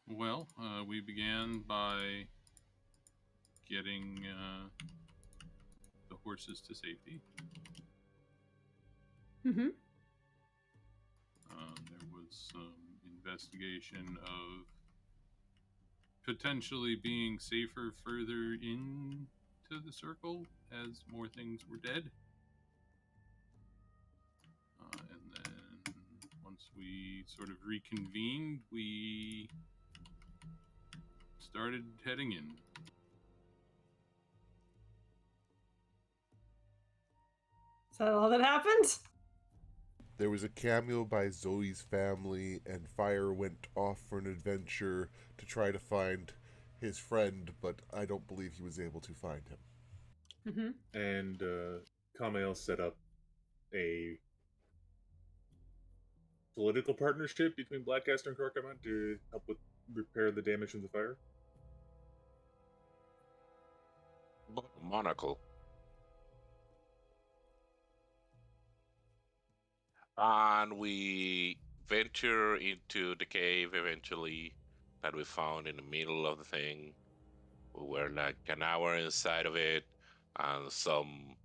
Well, we began by getting the horses to safety. Mm-hmm. There was some investigation of potentially being safer further into the circle as more things were dead. And then once we sort of reconvened, we started heading in. Is that all that happened? There was a cameo by Zoe's family, and Fire went off for an adventure to try to find his friend, but I don't believe he was able to find him. Mm-hmm. And Kamail set up a political partnership between Blackcaster and Korkaman to help with repair the damage from the fire. Monocle. And we venture into the cave eventually that we found in the middle of the thing. We were like an hour inside of it, and some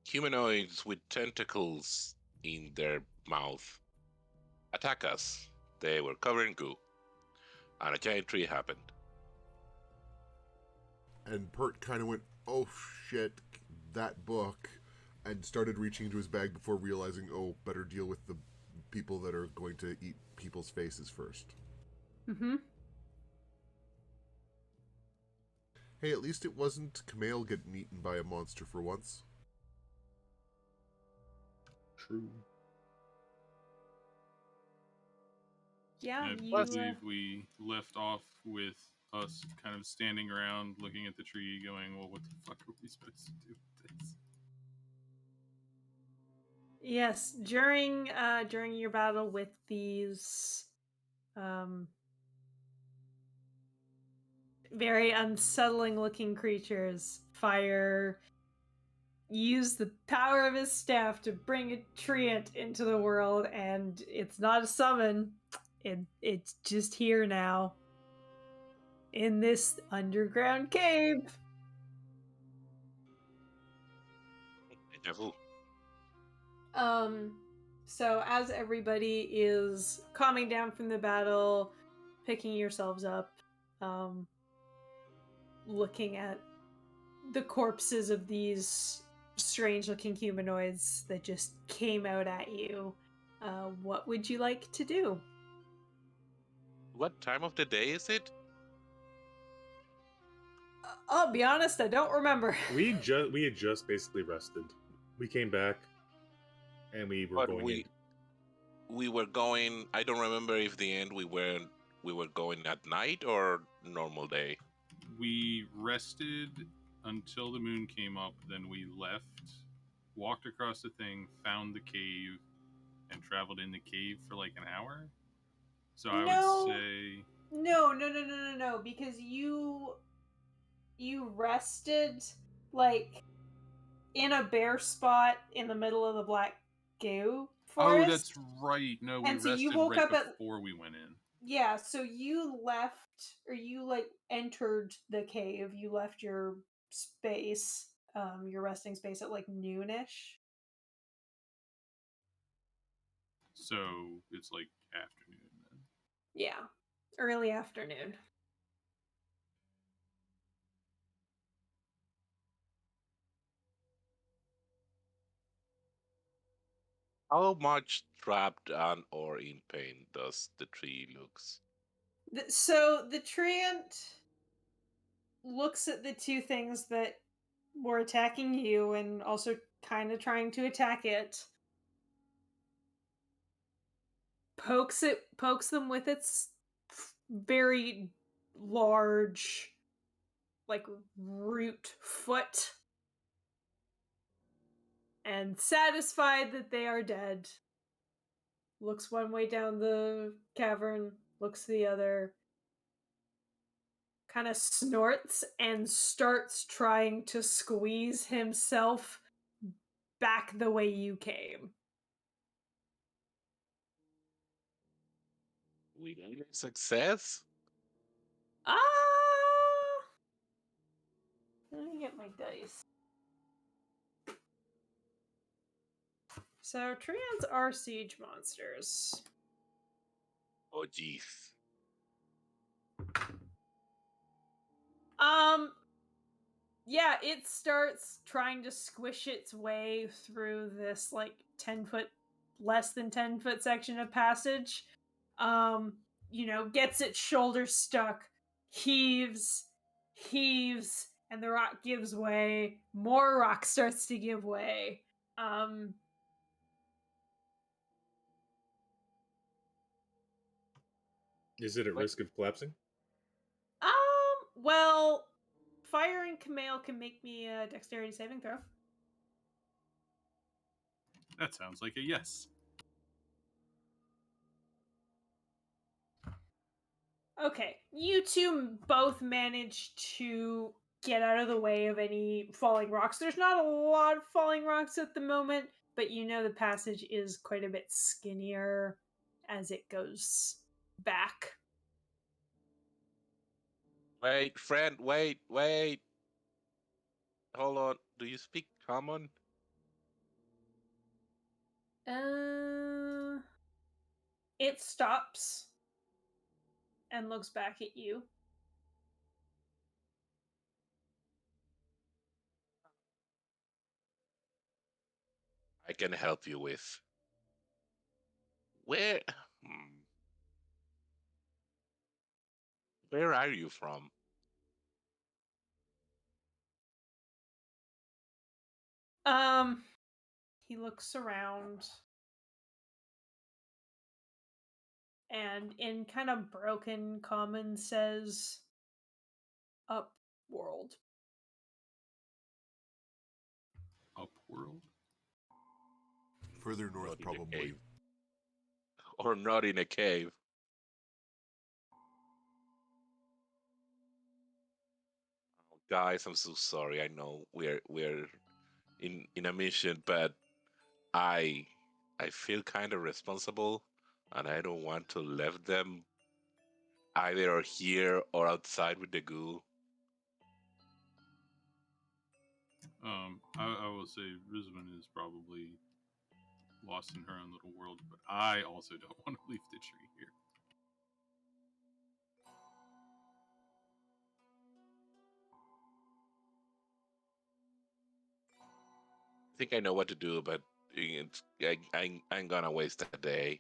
humanoids with tentacles in their mouth attack us. They were covered in goo, and a giant tree happened. And Pert kind of went, oh shit, that book, and started reaching into his bag before realizing, oh, better deal with the people that are going to eat people's faces first. Mm-hmm. Hey, at least it wasn't Kamail getting eaten by a monster for once. True. Yeah, I you. believe we left off with us kind of standing around looking at the tree going, well, what the fuck are we supposed to do with this? Yes, during your battle with these very unsettling looking creatures, Fire used the power of his staff to bring a treant into the world, and it's not a summon. It's just here now. In this underground cave. Deja vu. So as everybody is calming down from the battle, picking yourselves up, looking at the corpses of these strange looking humanoids that just came out at you, what would you like to do? What time of the day is it? I'll be honest, I don't remember. We had just basically rested. We came back, and we were But going in. we were going. I don't remember if the end we were going at night or normal day. We rested until the moon came up, then we left, walked across the thing, found the cave, and traveled in the cave for like an hour. So I would say No, because you rested like in a bare spot in the middle of the black goo forest. Oh, that's right. No, we And so rested you woke right up at before we went in. yeah, so you left or you like entered the cave. You left your space, your resting space at like noonish. So it's like afternoon then. Yeah, early afternoon. How much trapped and or in pain does the tree looks? So the treant looks at the two things that were attacking you and also kind of trying to attack it. Pokes them with its very large like root foot, and satisfied that they are dead, looks one way down the cavern, looks the other, kind of snorts and starts trying to squeeze himself back the way you came. We success? my dice. So Treants are siege monsters. Oh, jeez. Yeah, it starts trying to squish its way through this like 10-foot, less than 10-foot section of passage. Gets its shoulder stuck, heaves, and the rock gives way. More rock starts to give way. Is it at Wait. risk of collapsing? Well, Fire and Kamale can make me a dexterity saving throw. That sounds like a yes. Okay, you two both manage to get out of the way of any falling rocks. There's not a lot of falling rocks at the moment, but the passage is quite a bit skinnier as it goes back. Wait, friend, wait. Hold on. Do you speak common? It stops and looks back at you. I can help you with. Where? Hmm, Where are you from? He looks around and in kind of broken common says, "Up world." Upworld? Further north, Not in a probably. cave. Or not in a cave. Oh, guys, I'm so sorry. I know we're in a mission, but I I feel kind of responsible, and I don't want to leave them either here or outside with the goo. I will say Rizwan is probably lost in her own little world, but I also don't want to leave the tree here. I think I know what to do, but I ain't gonna waste a day.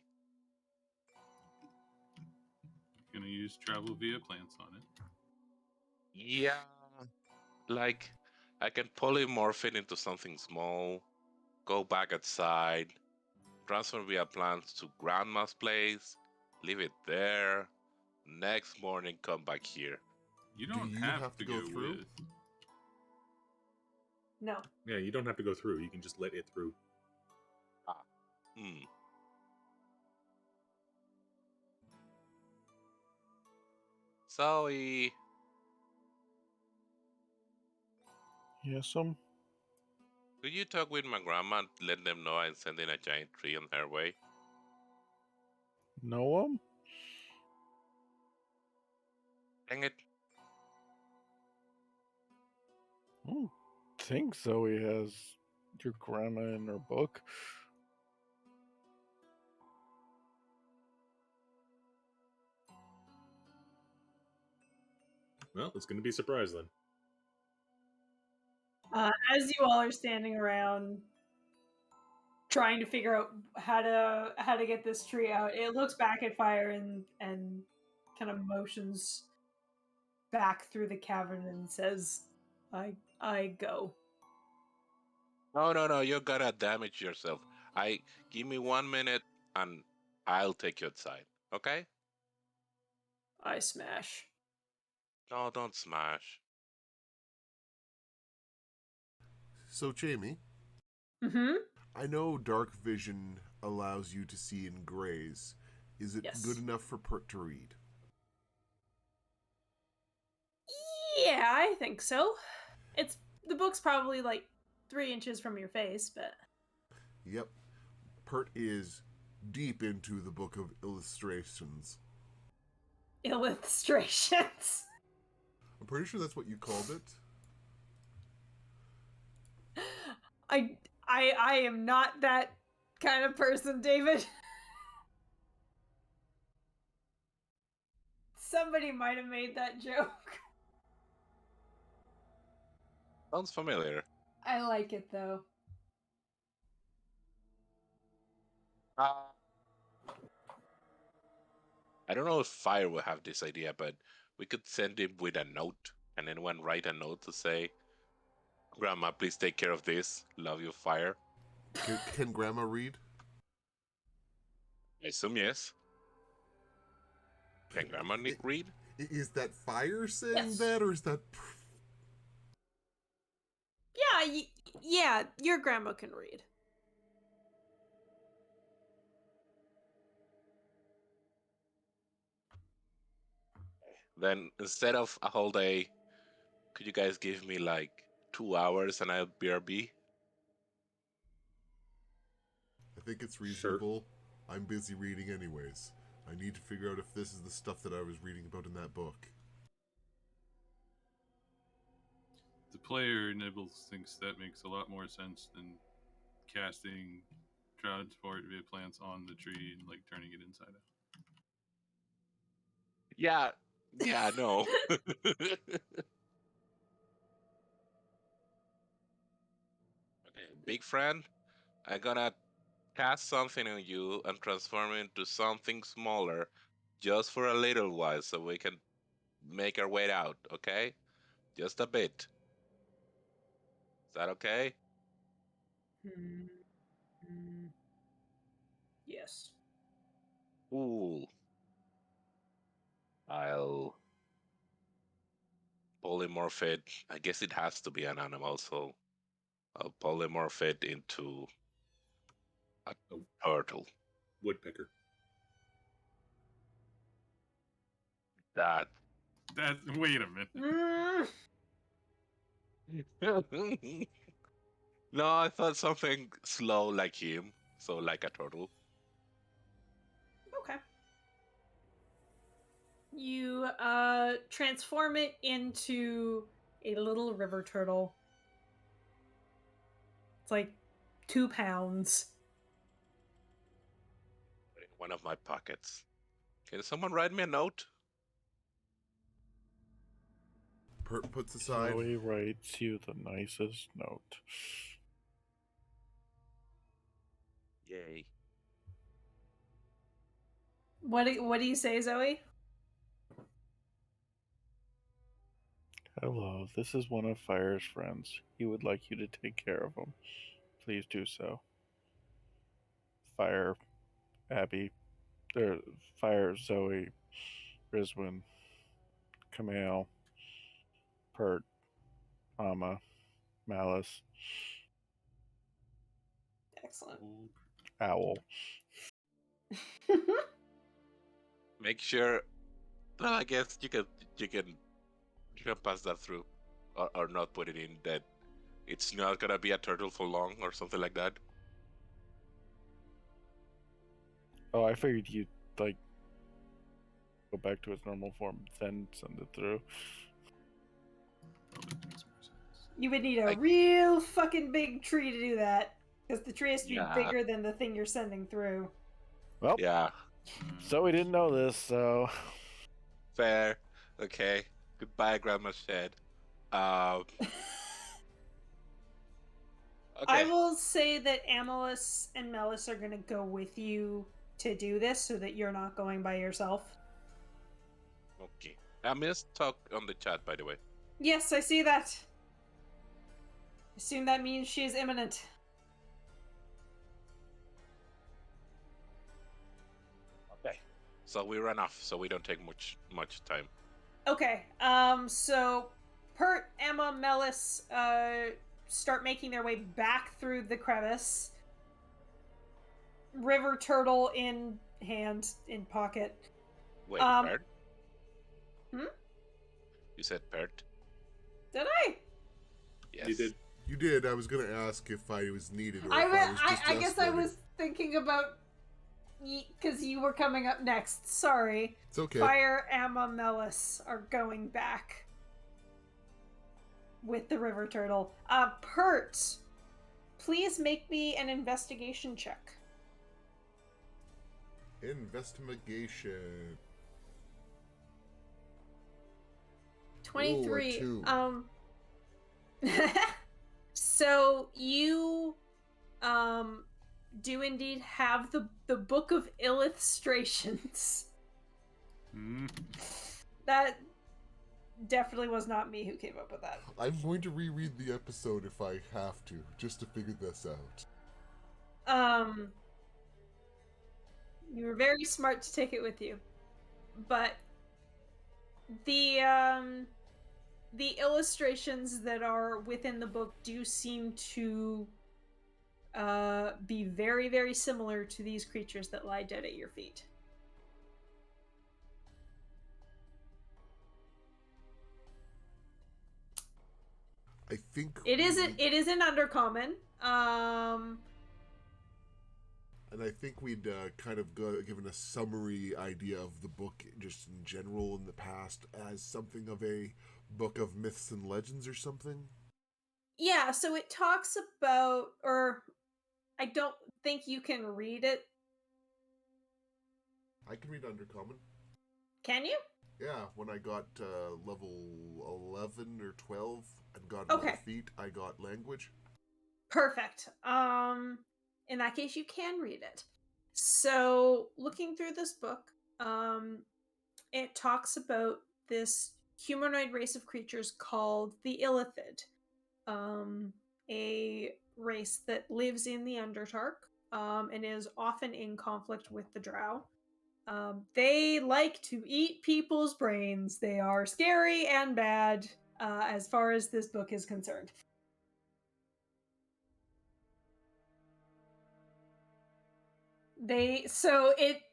Gonna use travel via plants on it. Yeah, like I can polymorph it into something small, go back outside, transfer via plants to grandma's place, leave it there. Next morning, come back here. You Do don't you have, have to to go go through? with. No. Yeah, you don't have to go through. You can just let it through. Ah, hmm. Zoe, Yes, could you talk with my grandma and let them know I'm sending a giant tree on her way? no, Dang it. I don't think Zoe has your grandma in her book. Well, it's going to be a surprise then. As you all are standing around trying to figure out how to get this tree out, it looks back at Fire and kind of motions back through the cavern and says, I go." No, you're gonna damage yourself. Give me 1 minute and I'll take you outside. Okay? I smash. No, don't smash. So, Jamie, Mm-hmm. I know dark vision allows you to see in grays. Is it Yes. good enough for Pert to read? Yeah, I think so. The book's probably like 3 inches from your face, but Yep. Pert is deep into the book of illustrations. illustrations. I'm pretty sure that's what you called it. I am not that kind of person, David. Somebody might have made that joke. Sounds familiar. I like it though. I don't know if Fire will have this idea, but we could send him with a note, and anyone write a note to say, "Grandma, please take care of this. Love you, Fire." Can Grandma read? I assume yes. Can Grandma Nick read? Is that Fire saying Yes. that, or is that... Yeah, yeah, your grandma can read. Then instead of a whole day, could you guys give me like 2 hours and I'll BRB? I think it's Sure. reasonable. I'm busy reading anyways. I need to figure out if this is the stuff that I was reading about in that book. The player, Nibbles, thinks that makes a lot more sense than casting transport via plants on the tree and like turning it inside out. Yeah, no. Okay, big friend, I'm gonna cast something on you and transform it into something smaller just for a little while so we can make our way out, okay? Just a bit. Is that okay? Yes. Cool. I'll polymorph it. I guess it has to be an animal, so I'll polymorph it into a turtle. Woodpecker. That. Wait a minute. No, I thought something slow like him, so like a turtle. Okay. You transform it into a little river turtle. It's like 2 pounds. In one of my pockets. Can someone write me a note? Pert puts aside... Zoe writes you the nicest note. Yay. What do you say, Zoe? Hello, this is one of Fire's friends. He would like you to take care of him. Please do so. Fire, Abby, Fire, Zoe, Rizwin, Kamale, Pert, Mama, Malice, Excellent. Owl. Make sure. Well, I guess you can pass that through, or not put it in that it's not gonna be a turtle for long or something like that. Oh, I figured you'd, like, go back to its normal form, then send it through. You would need a Like- real fucking big tree to do that. Because the tree has to be Yeah. bigger than the thing you're sending through. Well, Yeah, Zoe didn't know this, so... fair. Okay. Goodbye, Grandma Shed. Okay. I will say that Amalus and Melis are going to go with you to do this so that you're not going by yourself. Okay. I missed talk on the chat, by the way. Yes, I see that. Assume that means she is imminent. Okay. So we run off, so we don't take much time. Okay, so Pert, Emma, Melis, start making their way back through the crevice. River turtle in hand, in pocket. Wait, Pert? Hmm? You said Pert? Did I? Yes. You did. You did. I was going to ask if I was needed or I if I was just I guess I escorting. was thinking about because you were coming up next. Sorry. It's okay. Fire, Emma, Melis are going back with the river turtle. Pert, please make me an investigation check. Investigation. 23. Ooh, So you do indeed have the book of illustrations. That definitely was not me who came up with that. I'm going to reread the episode if I have to, just to figure this out. You were very smart to take it with you. But the illustrations that are within the book do seem to be very, very similar to these creatures that lie dead at your feet. I think It isn't undercommon. And I think we'd kind of given a summary idea of the book just in general in the past as something of a book of myths and legends or something. Yeah, so it talks about, or I don't think you can read it. I can read Undercommon. Can you? Yeah, when I got level 11 or 12 and got Okay. another feat, I got language. Perfect. In that case, you can read it. So, looking through this book, it talks about this humanoid race of creatures called the Illithid, a race that lives in the Underdark, and is often in conflict with the Drow. They like to eat people's brains. They are scary and bad, as far as this book is concerned.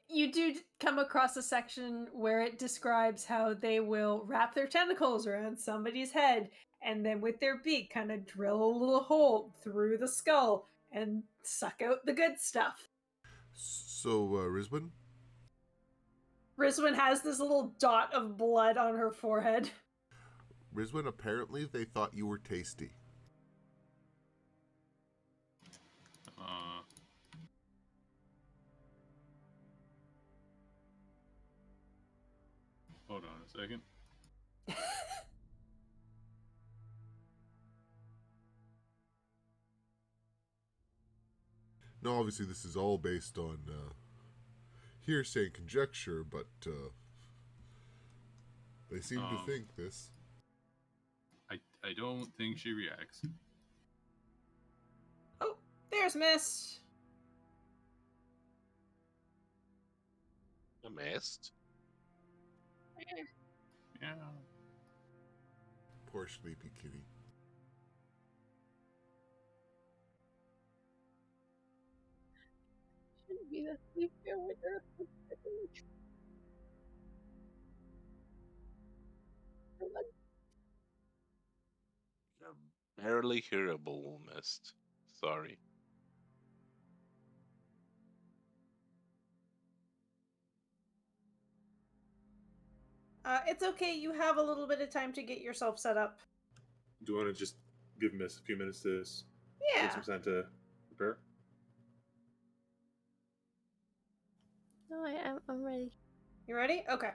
You do come across a section where it describes how they will wrap their tentacles around somebody's head and then with their beak kind of drill a little hole through the skull and suck out the good stuff. So, Rizwin? Rizwin has this little dot of blood on her forehead. Rizwin, apparently they thought you were tasty. Hold on a second. Now, obviously, this is all based on hearsay and conjecture, but they seem to think this. I don't think she reacts. Oh, there's Mist. A mist? Yeah. Poor sleepy kitty. Shouldn't be that sleep here with her. A barely hearable mist. Sorry. It's okay. You have a little bit of time to get yourself set up. Do you want to just give him a few minutes to Yeah. take some time to prepare? No, I'm ready. You ready? Okay.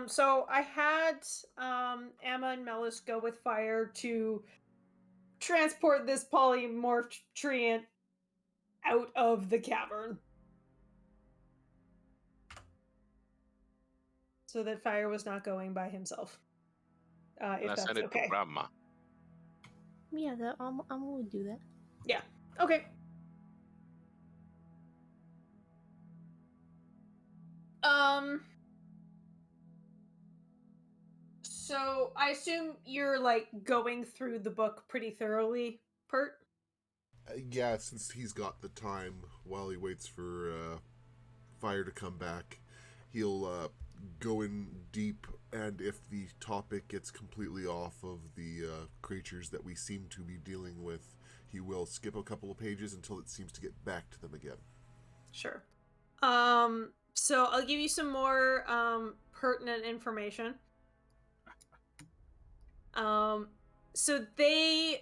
So I had Emma and Melis go with fire to transport this polymorphed treant out of the cavern. So that Fire was not going by himself. If I that's send it okay. to Grandma. Yeah, I'm gonna do that. Yeah. Okay. So I assume you're like going through the book pretty thoroughly, Pert? Yeah, since he's got the time while he waits for Fire to come back, he'll go in deep, and if the topic gets completely off of the creatures that we seem to be dealing with, he will skip a couple of pages until it seems to get back to them again. Sure. So I'll give you some more pertinent information. So they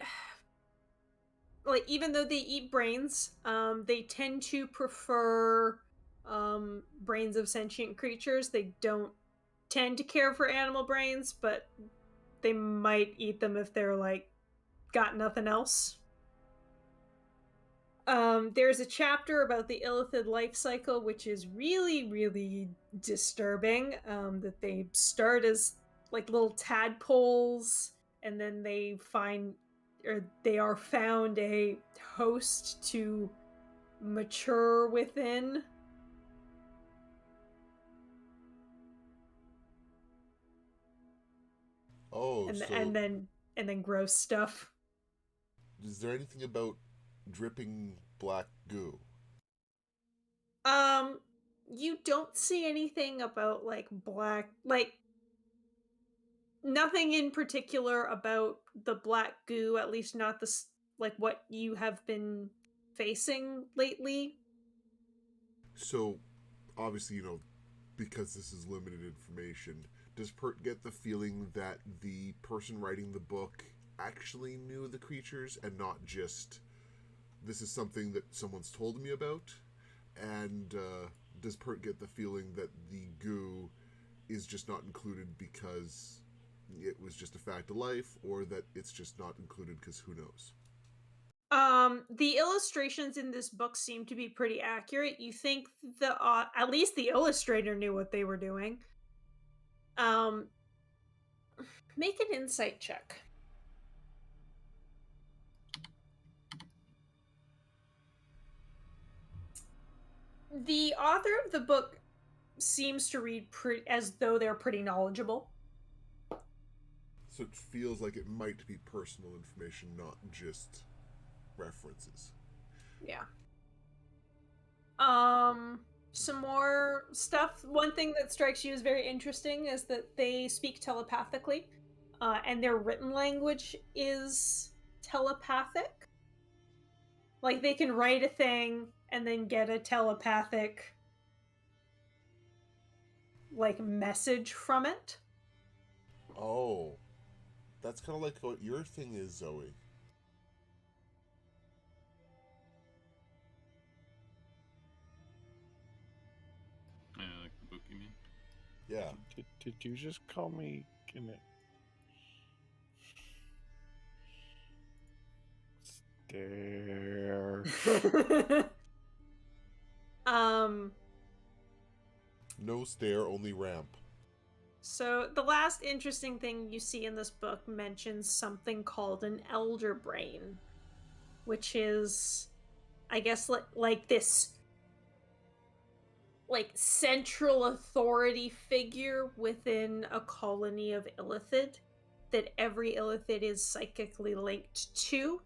like even though they eat brains, they tend to prefer brains of sentient creatures. They don't tend to care for animal brains, but they might eat them if they're like got nothing else. There's a chapter about the illithid life cycle, which is really, really disturbing. That they start as like little tadpoles, and then they find, or they are found a host to mature within. Oh, and, so and then gross stuff. is there anything about dripping black goo? Um, you don't see anything about like black, like nothing in particular about the black goo, at least not the like what you have been facing lately. So, obviously, because this is limited information, does Pert get the feeling that the person writing the book actually knew the creatures and not just this is something that someone's told me about? And does Pert get the feeling that the goo is just not included because it was just a fact of life, or that it's just not included because who knows? The illustrations in this book seem to be pretty accurate. You think the at least the illustrator knew what they were doing. Um, make an insight check. The author of the book seems to read as though they're pretty knowledgeable. So it feels like it might be personal information, not just references. Yeah. Some more stuff. One thing that strikes you as very interesting is that they speak telepathically, and their written language is telepathic. Like they can write a thing and then get a telepathic like message from it. Oh, that's kind of like what your thing is, Zoe. Like the book, you mean? Yeah. Did you just call me in it? Stare. um No stair, only ramp. So the last interesting thing you see in this book mentions something called an elder brain, which is, I guess, like this like central authority figure within a colony of illithid that every illithid is psychically linked to.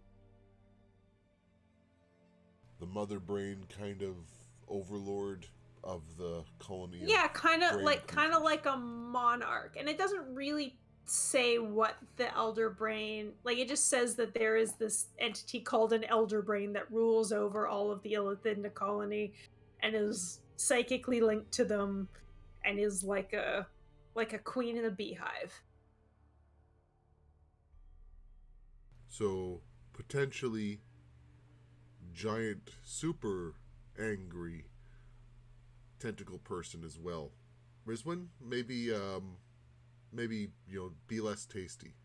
The mother brain kind of overlord of the colony. Yeah, kind of creatures. like a monarch, and it doesn't really say what the elder brain, like it just says that there is this entity called an elder brain that rules over all of the illithid in the colony and is psychically linked to them and is like a queen in a beehive. So potentially giant, super angry tentacle person as well. Rizwin, maybe be less tasty.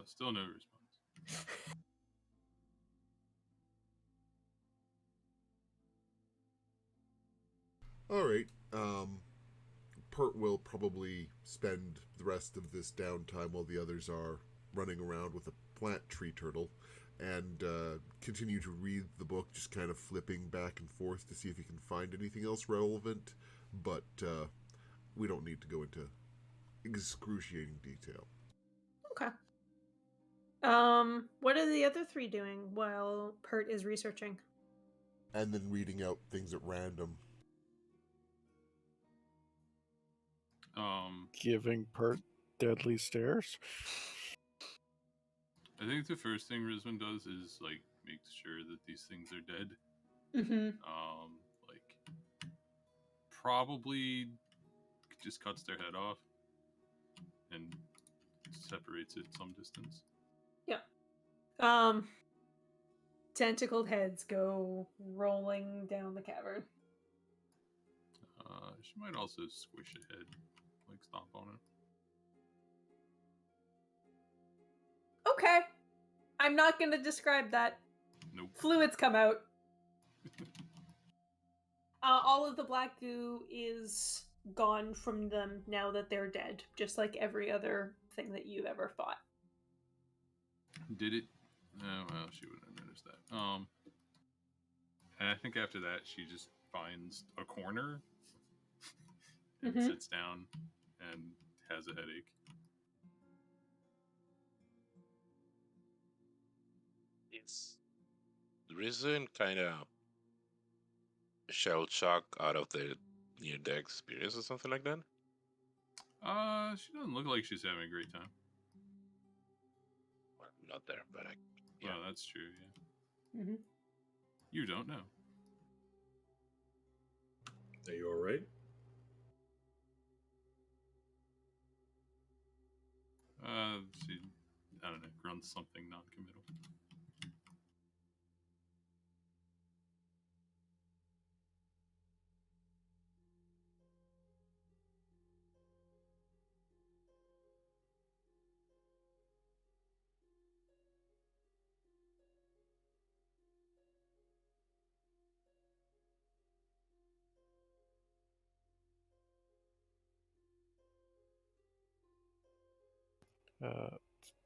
Still no response. All right. Pert will probably spend the rest of this downtime while the others are running around with a plant tree turtle, and continue to read the book, just kind of flipping back and forth to see if he can find anything else relevant. But we don't need to go into excruciating detail. Okay. What are the other three doing while Pert is researching? And then reading out things at random. Giving Pert deadly stares. I think the first thing Rizwan does is like make sure that these things are dead. Mm-hmm. Like probably just cuts their head off and separates it some distance. Tentacled heads go rolling down the cavern. She might also squish a head, like stomp on it. Okay. I'm not going to describe that. Nope. Fluids come out. All of the black goo is gone from them now that they're dead, just like every other thing that you've ever fought. Did it? Well, she wouldn't have noticed that. And I think after that, she just finds a corner and sits down and has a headache. Is Risen kind of shell shock out of the near-death experience or something like that? She doesn't look like she's having a great time. Well, I'm not there, but yeah. Well, that's true, yeah. Mm-hmm. You don't know. Are you alright? She, I don't know, grunts something non-committal.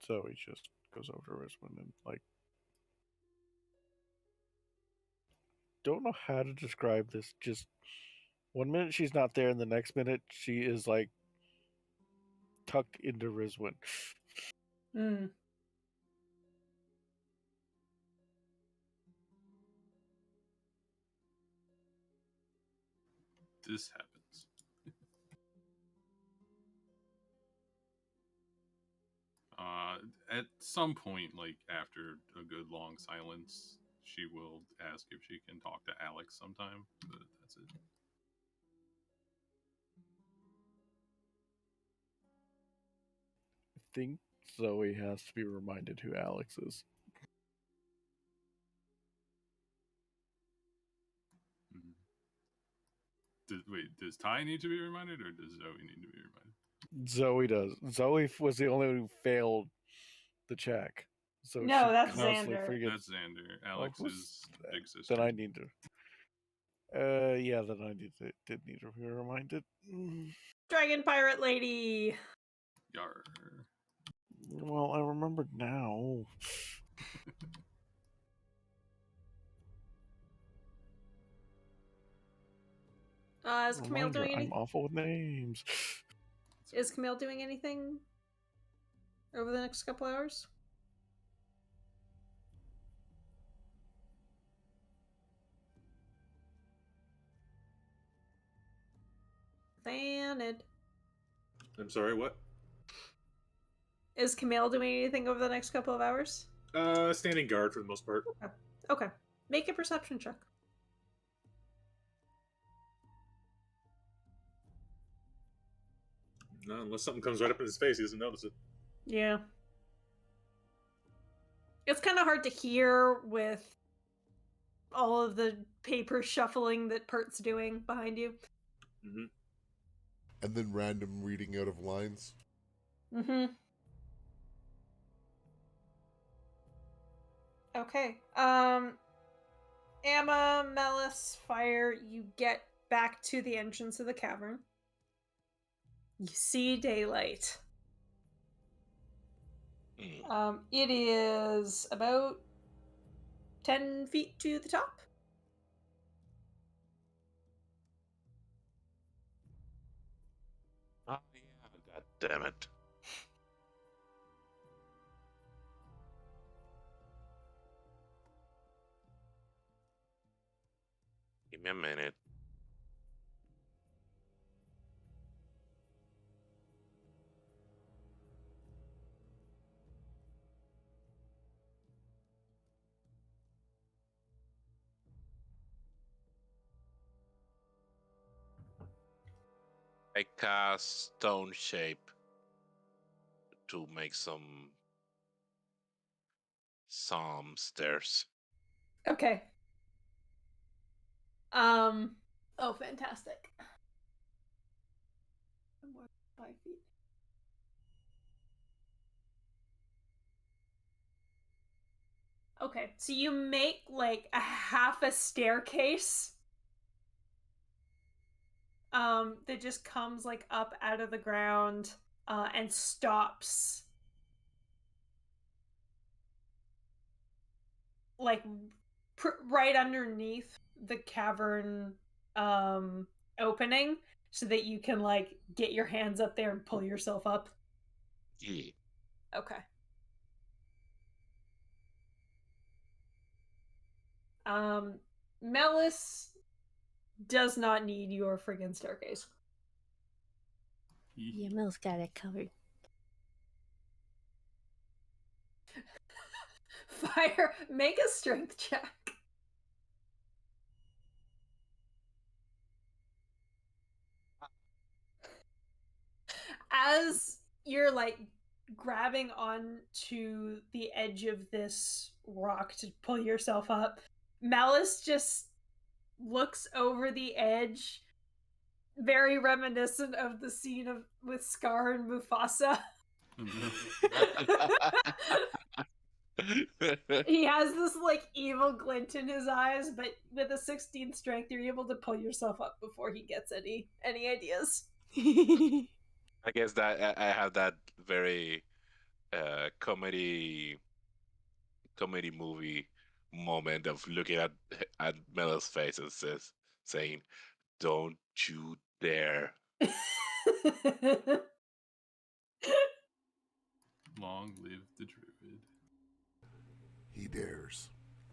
Zoe just goes over to Riswin and like, don't know how to describe this. Just 1 minute she's not there, and the next minute she is like tucked into Riswin. Mm. This happens. At some point, like after a good long silence, she will ask if she can talk to Alex sometime, but that's it. I think Zoe has to be reminded who Alex is. Does Ty need to be reminded, or does Zoe need to be reminded? Zoe does. Zoe was the only one who failed the check. So No, she that's constantly Xander. forgets. That's Xander. Alex who's is that? big sister. Then I need to. Yeah, then I did need to be reminded. Dragon pirate lady. Yar. Well, I remembered now. Is Camille Reminder, doing I'm anything? awful with names. Is Camille doing anything over the next couple hours? Thanid. I'm sorry, what? Is Camille doing anything over the next couple of hours? Standing guard for the most part. Okay. Make a perception check. No, unless something comes right up in his face, he doesn't notice it. Yeah. It's kind of hard to hear with all of the paper shuffling that Pert's doing behind you. Mm-hmm. And then random reading out of lines. Mm-hmm. Okay. Amma, Melis, Fire, you get back to the entrance of the cavern. You see daylight. It is about 10 feet to the top. Oh yeah, god damn it. Give me a minute. I cast Stone Shape to make some stairs. Okay. Oh, fantastic. More than 5 feet. Okay, so you make like a half a staircase. That just comes like up out of the ground, and stops like right underneath the cavern opening, so that you can like get your hands up there and pull yourself up. Yeah. Okay. Melis does not need your friggin' staircase. Yeah, Mel's got it covered. Fire, make a strength check. As you're like grabbing on to the edge of this rock to pull yourself up, Malice just looks over the edge, very reminiscent of the scene of with Scar and Mufasa. He has this like evil glint in his eyes, but with a 16 strength, you're able to pull yourself up before he gets any ideas. I guess that I have that very comedy movie moment of looking at Melo's face and saying, "Don't you dare!" Long live the druid. He dares.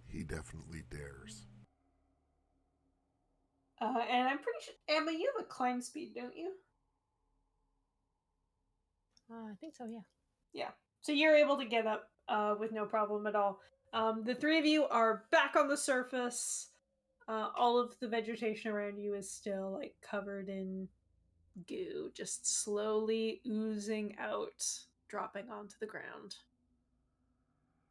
He definitely dares. And I'm pretty sure, Emma, you have a climb speed, don't you? I think so, yeah. Yeah. So you're able to get up with no problem at all. The three of you are back on the surface. All of the vegetation around you is still like covered in goo, just slowly oozing out, dropping onto the ground.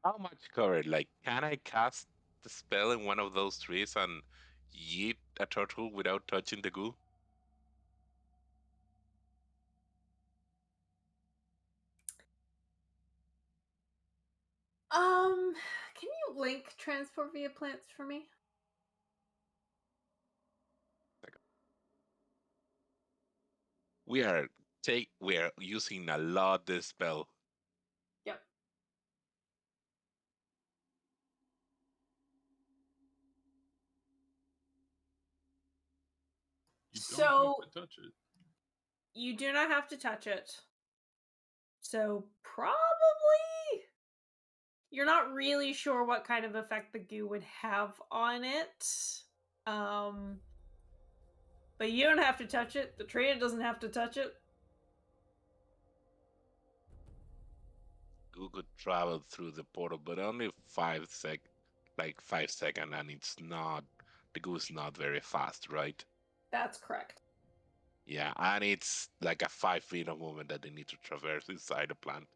How much covered? Like, can I cast the spell in one of those trees and yeet a turtle without touching the goo? Can you link transport via plants for me? We are using a lot this spell. Yep. You don't So have to touch it. you do not have to touch it. So probably you're not really sure what kind of effect the goo would have on it. But you don't have to touch it. The trainer doesn't have to touch it. Goo could travel through the portal, but only 5 seconds, and the goo is not very fast, right? That's correct. Yeah, and it's like a 5 feet of movement that they need to traverse inside the plant.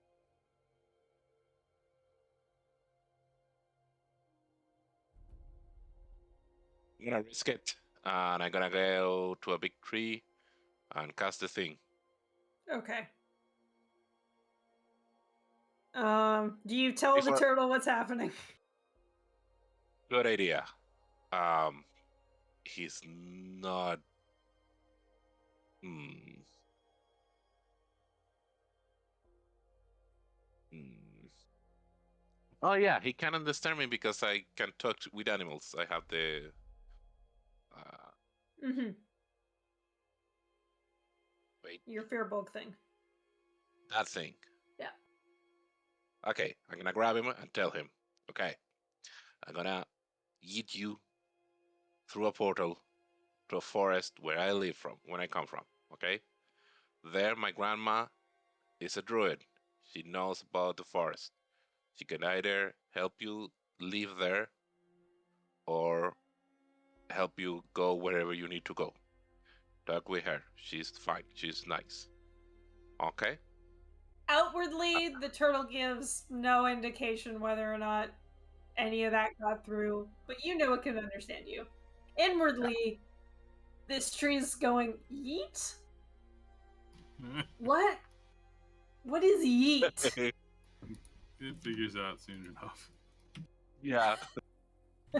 I'm gonna risk it, and I'm gonna go to a big tree and cast the thing. Okay. Do you tell the Before- turtle what's happening? Good idea. He's not. Hmm. Hmm. Oh yeah, he can understand me because I can talk with animals. I have the. Mm-hmm. Wait, Your Fearbulk thing. that thing. Yeah. Okay, I'm gonna grab him and tell him. Okay, I'm gonna eat you through a portal to a forest where I live from, when I come from. Okay, there my grandma is a druid. She knows about the forest. She can either help you live there or help you go wherever you need to go. Talk with her. She's fine. She's nice. Okay? Outwardly, the turtle gives no indication whether or not any of that got through, but you know it can understand you. Inwardly, this tree's going, yeet? What? What is yeet? It figures out soon enough. Yeah.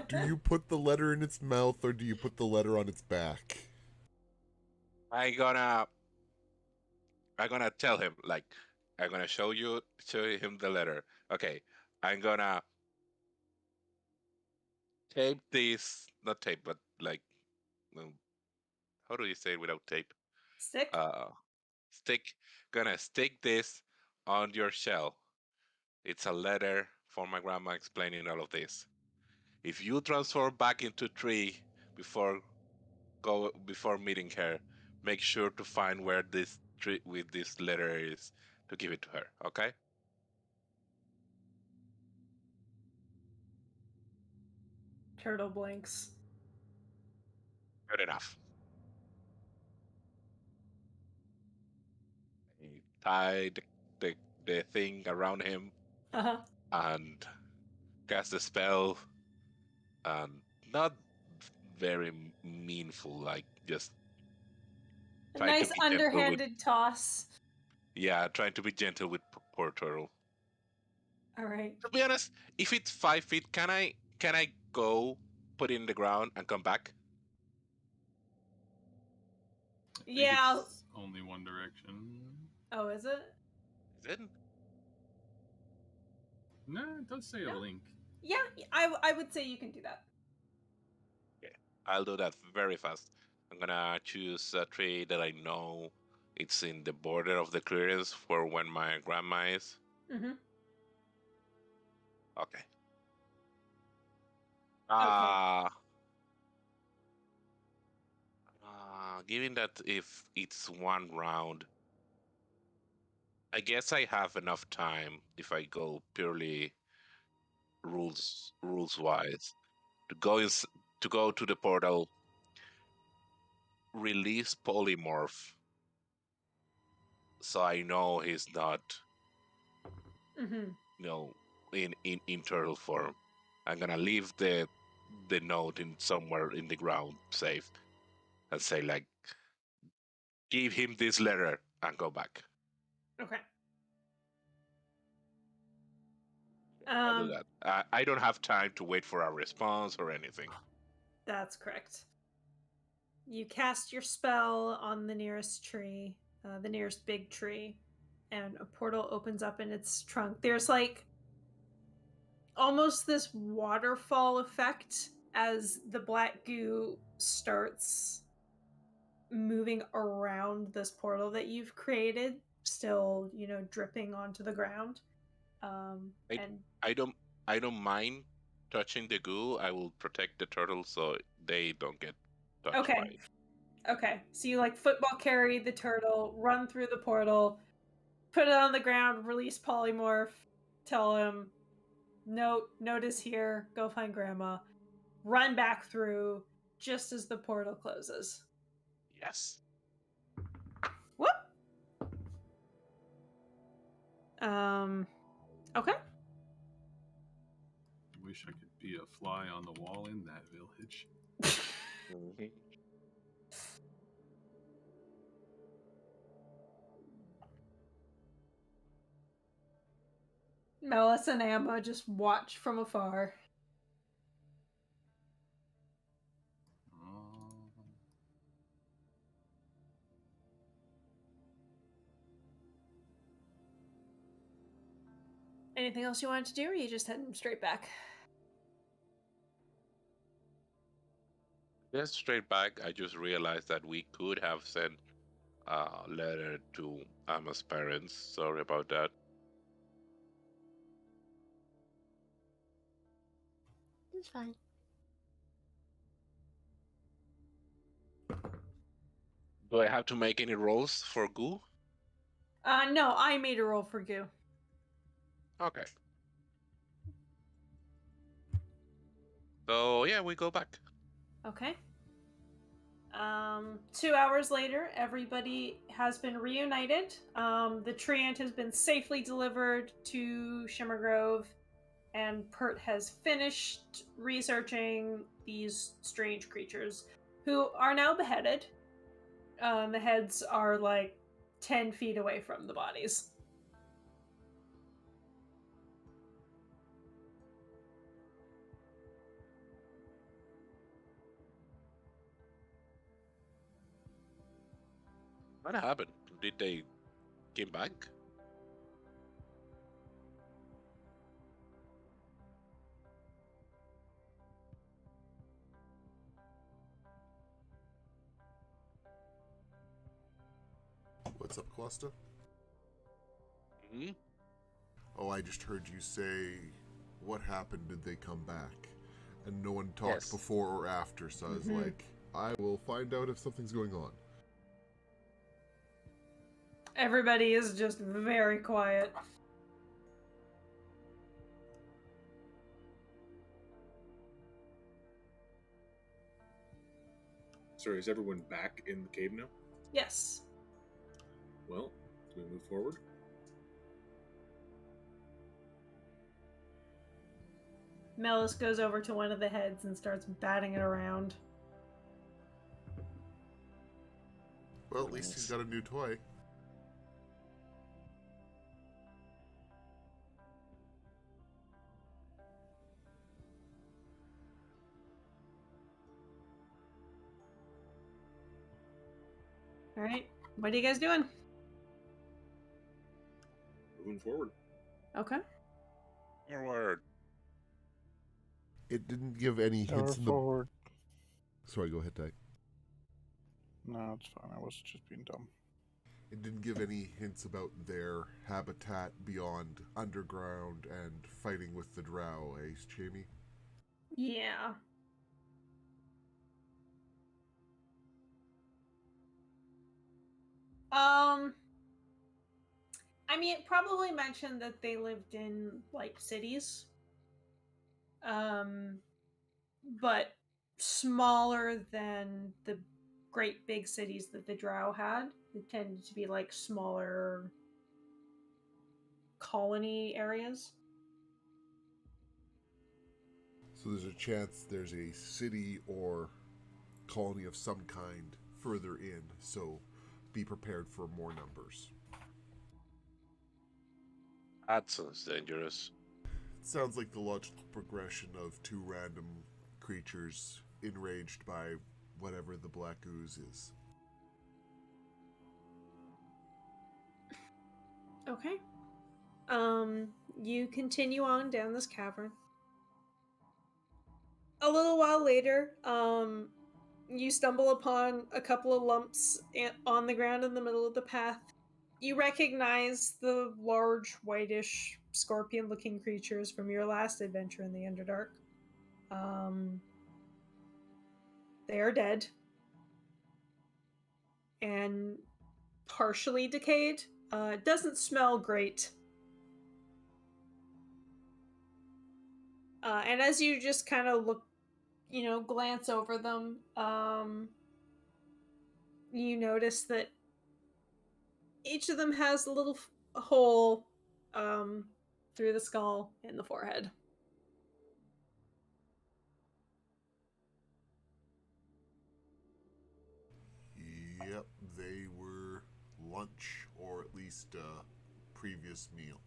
Do you put the letter in its mouth or do you put the letter on its back? I'm gonna tell him, like, I'm gonna show him the letter. Okay, I'm gonna tape this, not tape, but like, um, how do you say it without tape? Stick? Uh, stick. Gonna stick this on your shell. It's a letter for my grandma explaining all of this. If you transform back into tree before before meeting her, make sure to find where this tree with this letter is to give it to her. Okay? Turtle blinks. Good enough. He tied the thing around him Uh-huh. and cast the spell, and not very meaningful, like just A trying to nice be gentle with, underhanded toss. yeah, trying to be gentle with poor turtle. All right. To be honest, if it's 5 feet, can I go put it in the ground and come back? I think Yeah. it's only one direction. Oh, is it? Is it? No, it does say a No. link. Yeah, I would say you can do that. Okay, I'll do that very fast. I'm gonna choose a tree that I know it's in the border of the clearance for when my grandma is. Mm-hmm. Okay. Okay. Given that if it's one round, I guess I have enough time if I go purely rules wise to to go to the portal, release polymorph, so I know he's not, Mm-hmm. you know, in turtle form. I'm gonna leave the note in somewhere in the ground safe and say like, give him this letter and go back. Okay. I'll do that. I don't have time to wait for a response or anything. That's correct. You cast your spell on the nearest tree, the nearest big tree, and a portal opens up in its trunk. There's like almost this waterfall effect as the black goo starts moving around this portal that you've created, still, dripping onto the ground. I And I don't I don't mind touching the goo. I will protect the turtles so they don't get touched by okay, it. okay. So you like football carry the turtle, run through the portal, put it on the ground, release polymorph, tell him, note is here, go find grandma, run back through just as the portal closes. Yes. Whoop. Okay. Wish I could be a fly on the wall in that village. Mhm. Melis and Amma just watch from afar. Um, Anything else you wanted to do, or you just heading straight back? Just straight back. I just realized that we could have sent a letter to Emma's parents. Sorry about that. It's fine. Do I have to make any rolls for goo? No, I made a roll for goo. Okay. So yeah, we go back. Okay. 2 hours later, everybody has been reunited. The treant has been safely delivered to Shimmergrove, and Pert has finished researching these strange creatures, who are now beheaded. The heads are like 10 feet away from the bodies. What happened? Did they came back? What's up, Costa? Hmm? Oh, I just heard you say, what happened? Did they come back? And no one talked Yes. before or after, so I was like, I will find out if something's going on. Everybody is just very quiet. Sorry, is everyone back in the cave now? Yes. Well, do we move forward? Melis goes over to one of the heads and starts batting it around. Well, at least he's got a new toy. All right. What are you guys doing? Moving forward. Okay. Forward. It didn't give any Or hints in the... forward. Sorry, go ahead, Ty. No, it's fine. I was just being dumb. It didn't give any hints about their habitat beyond underground and fighting with the drow, eh, Jamie? Yeah. I mean, it probably mentioned that they lived in like cities. But smaller than the great big cities that the drow had. They tended to be like smaller colony areas. So there's a chance there's a city or colony of some kind further in, so be prepared for more numbers. That sounds dangerous. It sounds like the logical progression of two random creatures enraged by whatever the black ooze is. Okay. You continue on down this cavern. A little while later, you stumble upon a couple of lumps on the ground in the middle of the path. You recognize the large, whitish, scorpion-looking creatures from your last adventure in the Underdark. They are dead and partially decayed. It doesn't smell great. And as you just kind of look, glance over them, you notice that each of them has a little hole through the skull in the forehead. Yep, they were lunch, or at least a previous meal.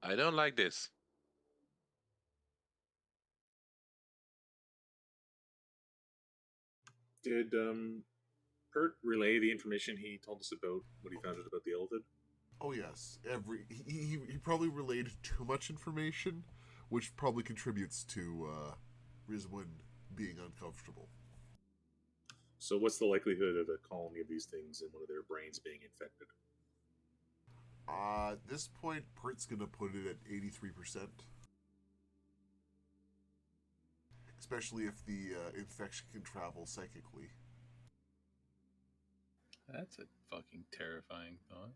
I don't like this. Did Pert relay the information he told us about what he found out about the elephant? Oh yes, he probably relayed too much information, which probably contributes to Rizwin being uncomfortable. So what's the likelihood of a colony of these things and one of their brains being infected? At this point, Pert's gonna put it at 83%. Especially if the infection can travel psychically. That's a fucking terrifying thought.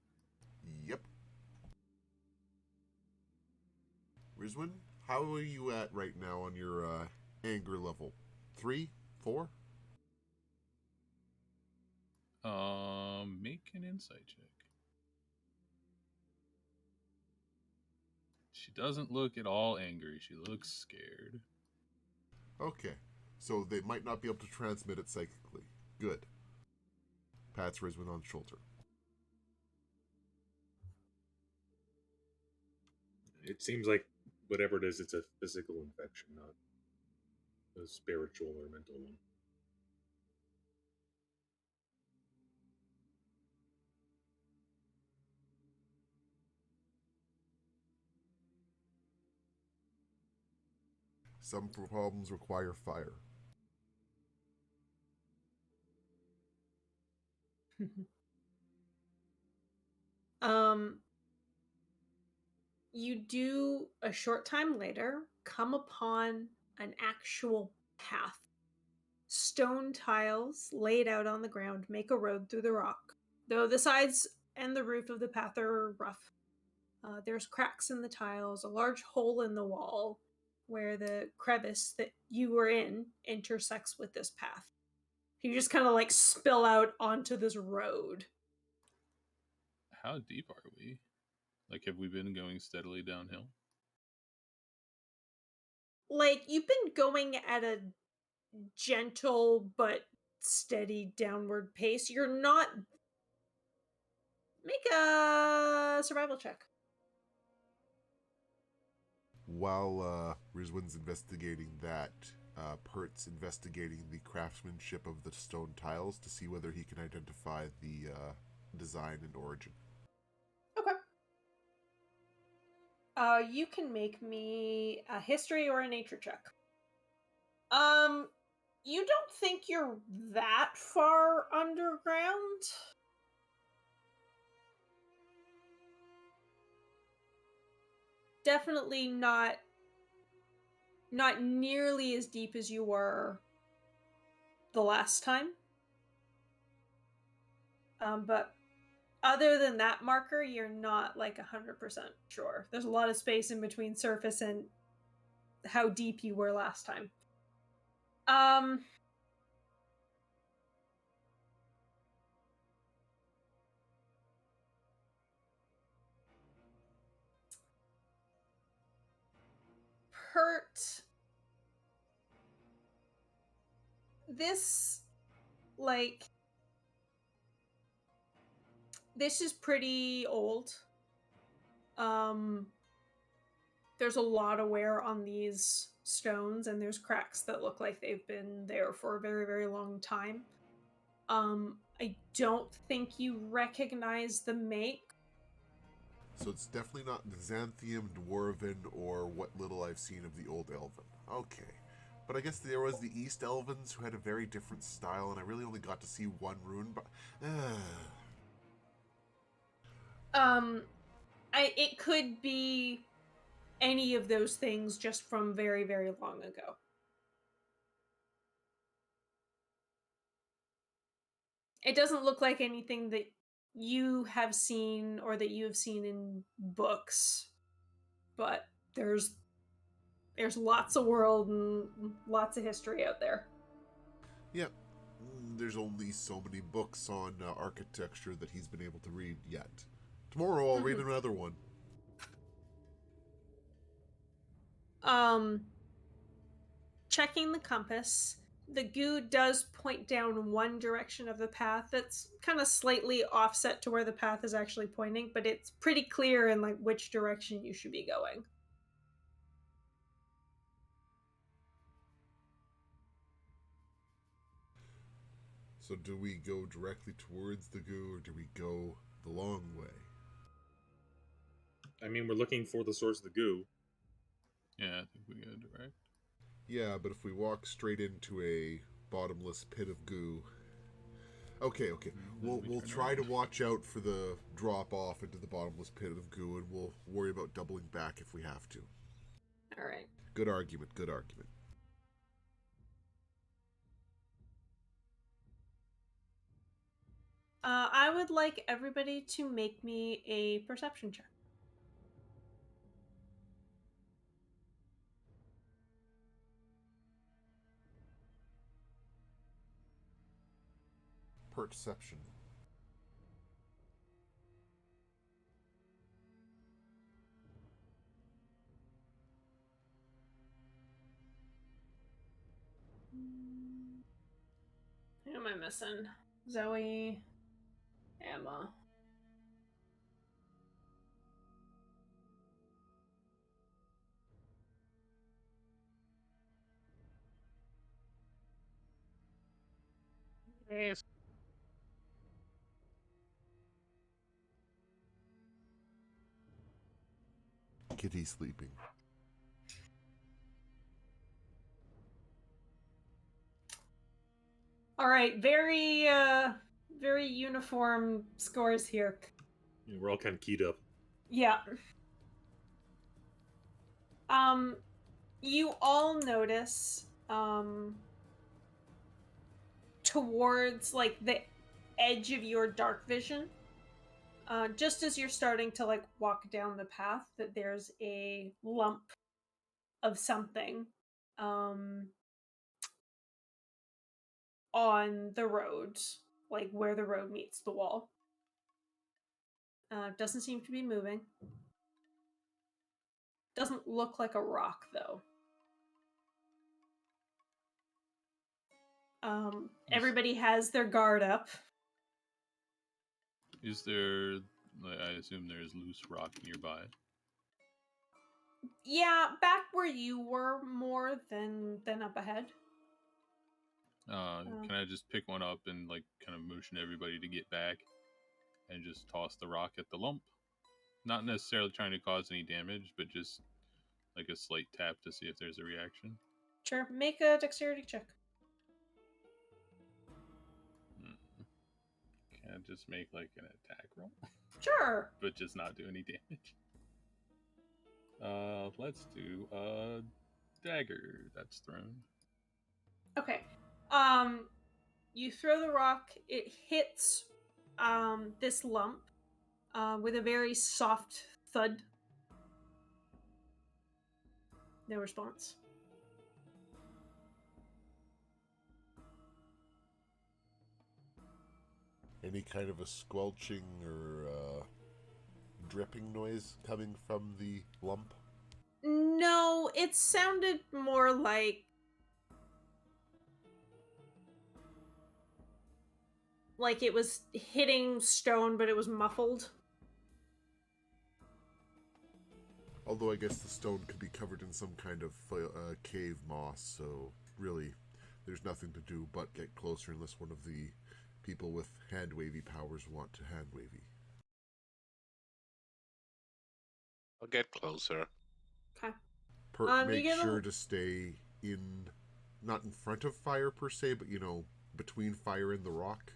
Yep. Rizwin, how are you at right now on your anger level? 3? 4? Make an insight check. She doesn't look at all angry. She looks scared. Okay. So they might not be able to transmit it psychically. Good. Pats Rizwin on the shoulder. It seems like whatever it is, it's a physical infection, not a spiritual or mental one. Some problems require fire. um, you do a short time later come upon an actual path. Stone tiles laid out on the ground make a road through the rock, though the sides and the roof of the path are rough. There's cracks in the tiles, a large hole in the wall where the crevice that you were in intersects with this path. You just kind of like spill out onto this road. How deep are we? Like, have we been going steadily downhill? Like, you've been going at a gentle but steady downward pace. You're not. Make a survival check. While Rizwin's investigating that, Pert's investigating the craftsmanship of the stone tiles to see whether he can identify the design and origin. Okay. You can make me a history or a nature check. You don't think you're that far underground? Definitely not nearly as deep as you were the last time. But other than that marker, you're not like 100% sure. There's a lot of space in between surface and how deep you were last time. Pert. This, like, this is pretty old. There's a lot of wear on these stones, and there's cracks that look like they've been there for a very, very long time. I don't think you recognize the make. So it's definitely not Xanthium, Dwarven, or what little I've seen of the Old Elven. Okay. But I guess there was the East Elvens who had a very different style, and I really only got to see one rune, but... It could be any of those things just from very, very long ago. It doesn't look like anything that you have seen or that you have seen in books, but there's lots of world and lots of history out there. Yep. There's only so many books on architecture that he's been able to read yet. Tomorrow I'll read another one. Checking the compass, the goo does point down one direction of the path that's kind of slightly offset to where the path is actually pointing, but it's pretty clear in like which direction you should be going. So do we go directly towards the goo, or do we go the long way? I mean, we're looking for the source of the goo. Yeah, I think we go direct. Yeah, but if we walk straight into a bottomless pit of goo... Okay. We'll try to watch out for the drop off into the bottomless pit of goo, and we'll worry about doubling back if we have to. All right. Good argument. I would like everybody to make me a perception check. Perception. Who am I missing? Zoe, Emma. Yes. Kitty sleeping. All right, very uniform scores here. Yeah, we're all kind of keyed up. Yeah. You all notice towards like the edge of your dark vision, just as you're starting to like walk down the path, that there's a lump of something on the road, like where the road meets the wall. Doesn't seem to be moving. Doesn't look like a rock though. Everybody has their guard up. Is there? I assume there's loose rock nearby. Yeah, back where you were more than up ahead. Can I just pick one up and like kind of motion everybody to get back, and just toss the rock at the lump? Not necessarily trying to cause any damage, but just like a slight tap to see if there's a reaction. Sure, make a dexterity check. Can I just make like an attack roll? Sure. But just not do any damage. Let's do dagger that's thrown. Okay. You throw the rock, it hits this lump with a very soft thud. No response. Any kind of a squelching or dripping noise coming from the lump? No, it sounded more like it was hitting stone, but it was muffled. Although I guess the stone could be covered in some kind of cave moss, so really there's nothing to do but get closer unless one of the people with hand-wavy powers want to hand-wavy. I'll get closer. Okay. Make sure to stay in, not in front of fire per se, but between fire and the rock.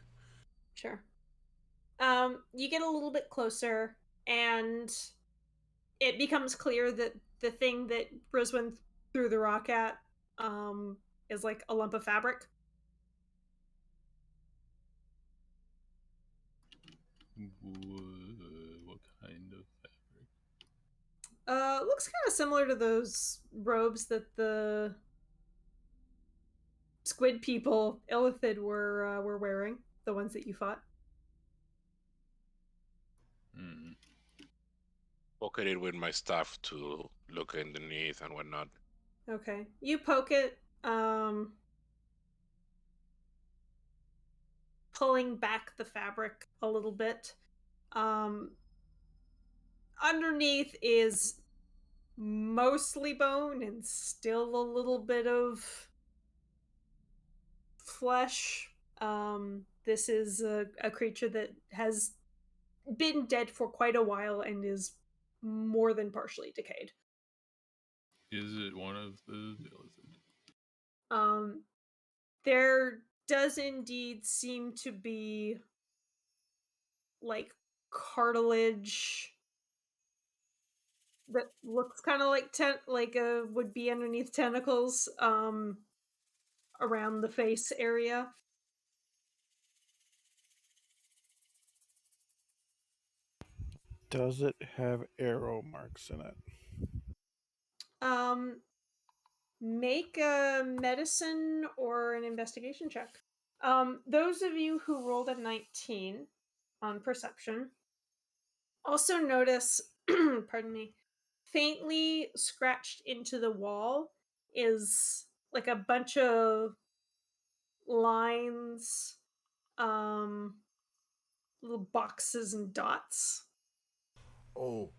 Sure. You get a little bit closer, and it becomes clear that the thing that Briswin threw the rock at is like a lump of fabric. What kind of fabric? Looks kind of similar to those robes that the squid people, Illithid, were wearing. The ones that you fought. Poke it with my staff to look underneath and whatnot. Okay. You poke it, pulling back the fabric a little bit. Underneath is mostly bone and still a little bit of flesh. This is a creature that has been dead for quite a while and is more than partially decayed. Is it one of the There does indeed seem to be like cartilage that looks kind of like would be underneath tentacles around the face area. Does it have arrow marks in it? Make a medicine or an investigation check. Those of you who rolled a 19 on perception also notice, pardon me, faintly scratched into the wall is like a bunch of lines, um, little boxes and dots. Oh,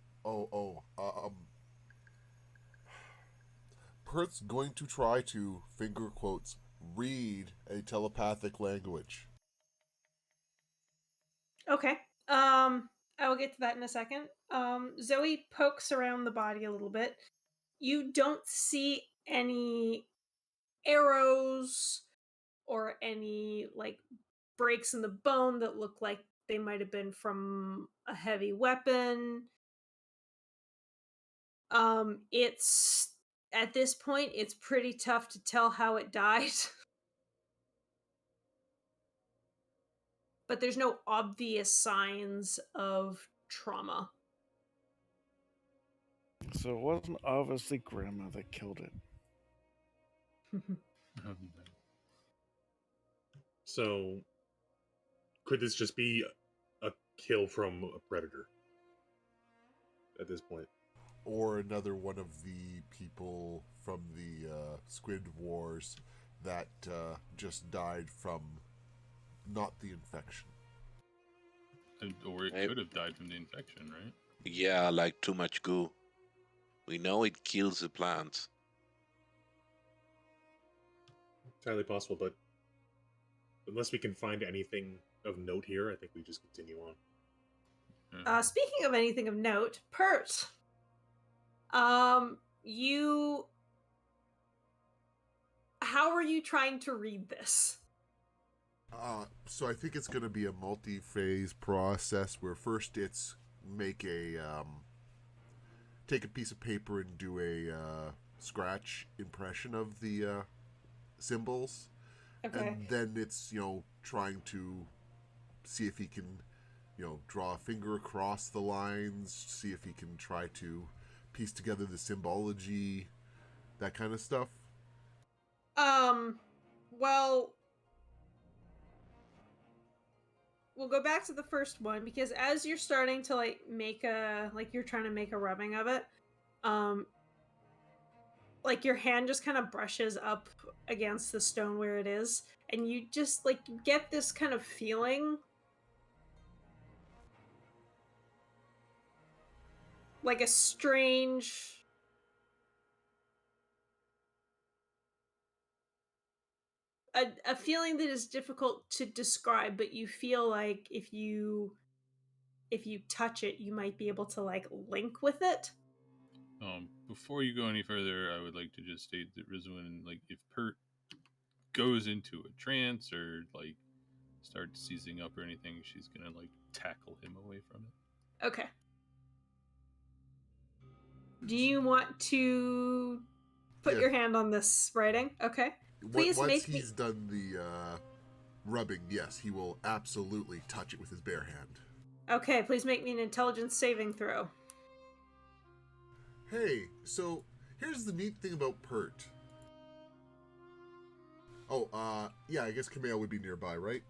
Pert's going to try to, finger quotes, read a telepathic language. Okay. I will get to that in a second. Zoe pokes around the body a little bit. You don't see any arrows or any like breaks in the bone that look like they might have been from a heavy weapon. It's at this point it's pretty tough to tell how it died. But there's no obvious signs of trauma. So it wasn't obviously Grandma that killed it. So, could this just be a kill from a predator at this point? Or another one of the people from the Squid Wars that just died from not the infection. Or it could have died from the infection, right? Yeah, like too much goo. We know it kills the plants. Entirely possible, but unless we can find anything of note here, I think we just continue on. Speaking of anything of note, Pert. You. How are you trying to read this? So I think it's going to be a multi-phase process where first it's take a piece of paper and do a scratch impression of the symbols, Okay. and then it's trying to see if he can draw a finger across the lines, see if he can try to piece together the symbology, that kind of stuff. Well, we'll go back to the first one because as you're starting to you're trying to make a rubbing of it, like your hand just kind of brushes up against the stone where it is, and you just get this kind of feeling like a strange a feeling that is difficult to describe, but you feel like if you touch it, you might be able to link with it. Before you go any further, I would like to just state that Rizwin, if Pert goes into a trance or starts seizing up or anything, she's gonna tackle him away from it. Okay. Do you want to put your hand on this writing? Okay. Please Once he's done the rubbing, yes, he will absolutely touch it with his bare hand. Okay, please make me an intelligence saving throw. Hey, so here's the neat thing about Pert. Oh, yeah, I guess Kameo would be nearby, right?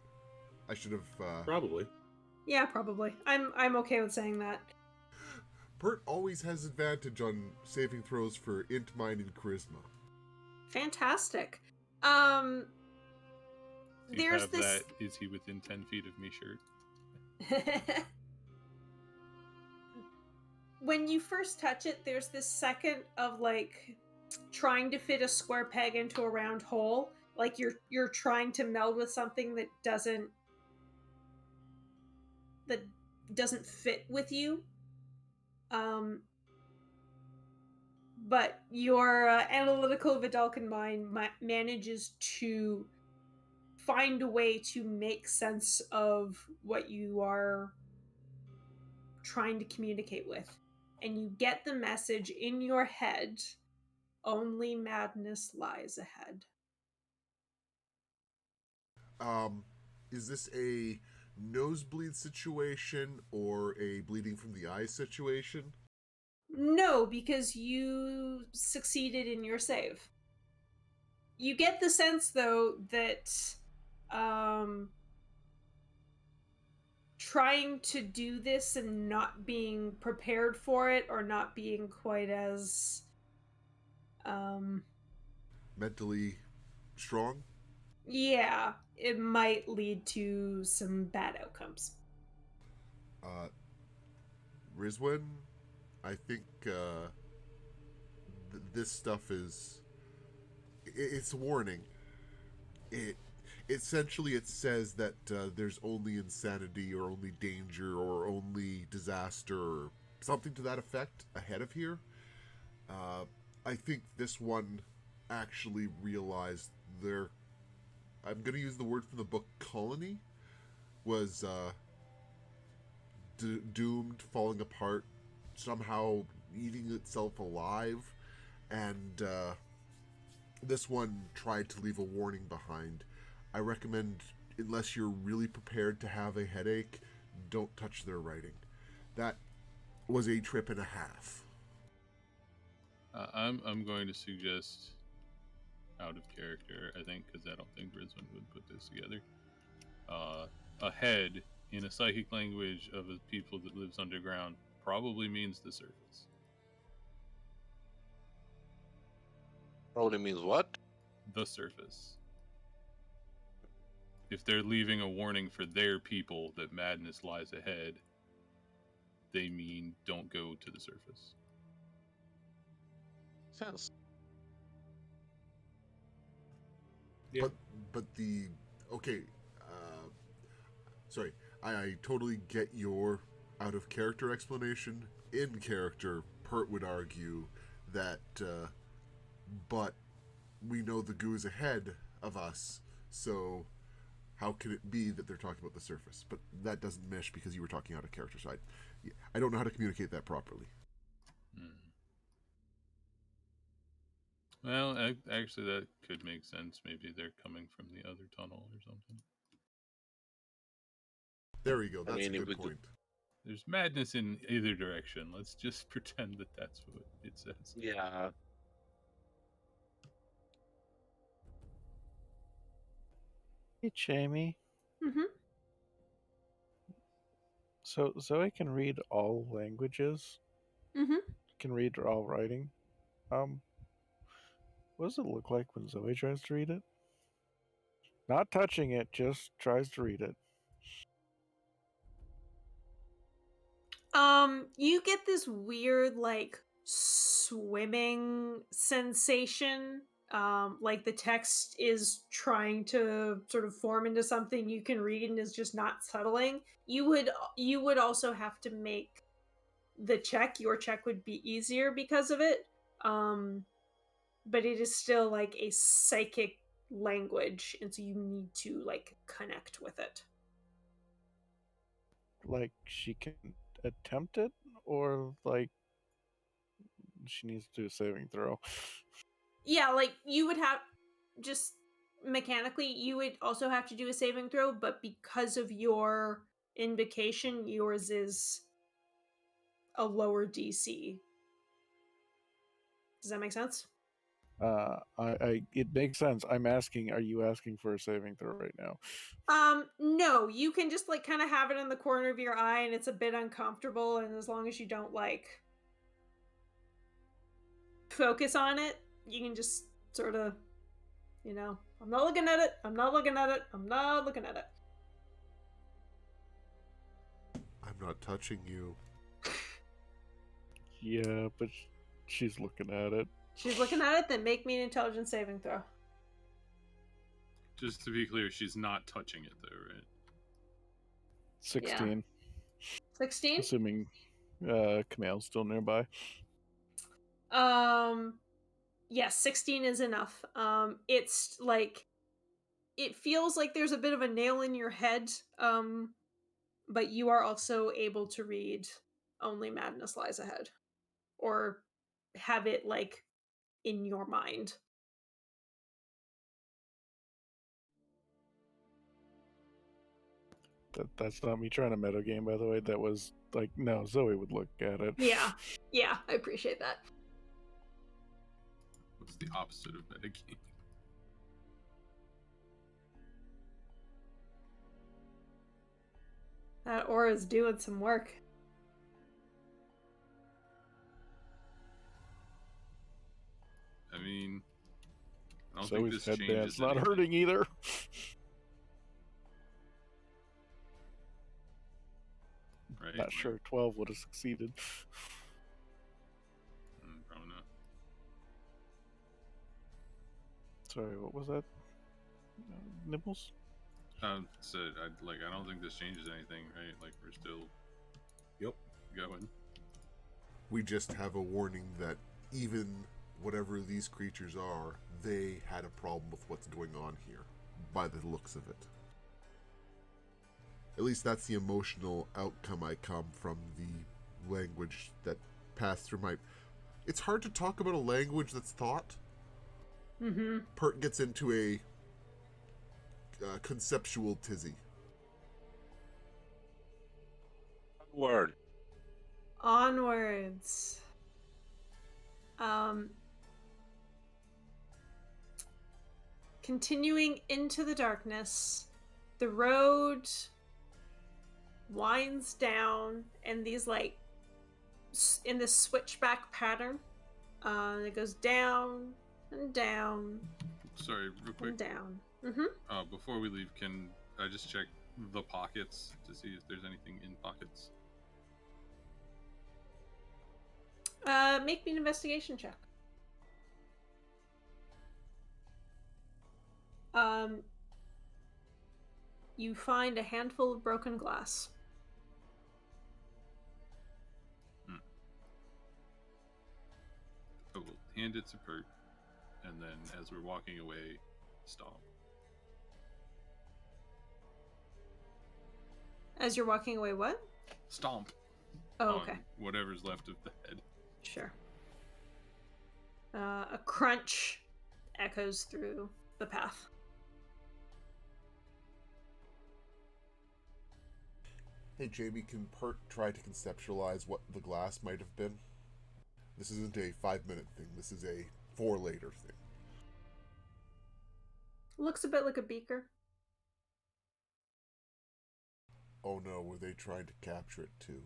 I should have, Probably. Yeah, probably. I'm okay with saying that. Pert always has advantage on saving throws for int, mind, and charisma. Fantastic. Do you There's have this. that? Is he within 10 feet of me? Shirt. When you first touch it, there's this second of trying to fit a square peg into a round hole. Like you're trying to meld with something that doesn't fit with you. But your analytical Vidalcan mind manages to find a way to make sense of what you are trying to communicate with. And you get the message in your head, only madness lies ahead. Is this a nosebleed situation or a bleeding from the eyes situation? No, because you succeeded in your save. You get the sense, though, that trying to do this and not being prepared for it, or not being quite as Mentally strong? yeah, it might lead to some bad outcomes. Rizwin, I think this stuff is... It's a warning. Essentially it says that there's only insanity or only danger or only disaster or something to that effect ahead of here. I think this one actually realized their... I'm going to use the word from the book, colony, was doomed, falling apart, somehow eating itself alive, and this one tried to leave a warning behind. I recommend, unless you're really prepared to have a headache, don't touch their writing. That was a trip and a half. I'm going to suggest out of character, I think, because I don't think Rizwan would put this together. A head in a psychic language of a people that lives underground probably means the surface. Probably means what? The surface. If they're leaving a warning for their people that madness lies ahead, they mean don't go to the surface. Sense. Yeah. But the... Okay, sorry. I totally get your out-of-character explanation. In character, Pert would argue that... but we know the goo is ahead of us, so how can it be that they're talking about the surface? But that doesn't mesh because you were talking out of character, so I don't know how to communicate that properly. Well, actually, that could make sense. Maybe they're coming from the other tunnel or something. There we go. That's mean, a if we good do- point. There's madness in either direction. Let's just pretend that that's what it says. Yeah. Hey, Jamie. Mm-hmm. So Zoe can read all languages. Mm-hmm. Can read all writing. What does it look like when Zoe tries to read it? Not touching it, just tries to read it. You get this weird, like, swimming sensation. Like the text is trying to sort of form into something you can read and is just not settling. You would also have to make the check. Your check would be easier because of it. But it is still like a psychic language, and so you need to like connect with it. Like she can attempt it, or like she needs to do a saving throw. Yeah, like you would have just mechanically, you would also have to do a saving throw, but because of your invocation, yours is a lower DC. Does that make sense? It makes sense. I'm asking, are you asking for a saving throw right now? No, you can just like kind of have it in the corner of your eye and it's a bit uncomfortable, and as long as you don't like focus on it, you can just sort of, I'm not looking at it, I'm not looking at it, I'm not looking at it. I'm not touching you. Yeah, but she's looking at it. She's looking at it, then make me an intelligence saving throw. Just to be clear, she's not touching it though, right? 16. 16? Assuming Kamel's still nearby. Yes, 16 is enough. It's like, it feels like there's a bit of a nail in your head, but you are also able to read only madness lies ahead, or have it like in your mind. That's not me trying to metagame, by the way. That was like, no, Zoe would look at it. Yeah, I appreciate that. What's the opposite of metagaming? That aura's doing some work. I mean, I don't So think his this changes headband's not anything. hurting either. Right? Not Like, sure 12 would have succeeded. Probably not. Sorry, what was that? Nibbles? So I don't think this changes anything, right? Like we're still Yep. going. We just have a warning that even whatever these creatures are, they had a problem with what's going on here, by the looks of it. At least that's the emotional outcome I come from the language that passed through my... It's hard to talk about a language that's thought. Mm-hmm. Pert gets into a conceptual tizzy. Word. Onwards. Continuing into the darkness, the road winds down, and these in this switchback pattern. It goes down and down Sorry, real quick. and down. Mm-hmm. Before we leave, can I just check the pockets to see if there's anything in pockets? Make me an investigation check. You find a handful of broken glass. I will hand it to Pert, and then as we're walking away, stomp. As you're walking away, what? Stomp. Oh, on okay. Whatever's left of the head. Sure. A crunch echoes through the path. Hey Jamie, can Pert try to conceptualize what the glass might have been? This isn't a 5-minute thing, this is a 4 later thing. Looks a bit like a beaker. Oh no, were they trying to capture it too?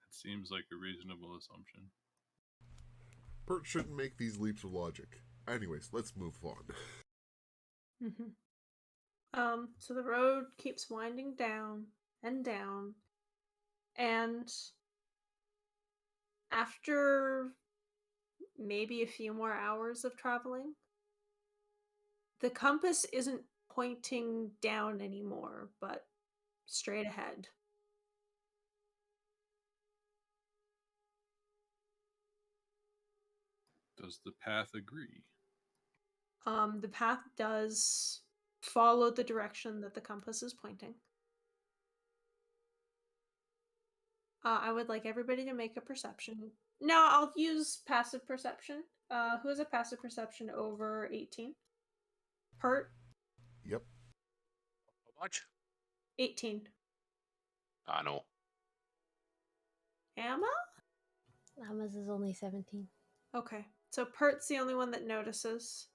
It seems like a reasonable assumption. Pert shouldn't make these leaps of logic. Anyways, let's move on. Mm-hmm. So the road keeps winding down and down, and after maybe a few more hours of traveling, the compass isn't pointing down anymore, but straight ahead. Does the path agree? The path does follow the direction that the compass is pointing. I would like everybody to make a perception. No, I'll use passive perception. Who has a passive perception over 18? Pert? Yep. How much? 18. I know. Emma? Emma's is only 17. Okay, so Pert's the only one that notices.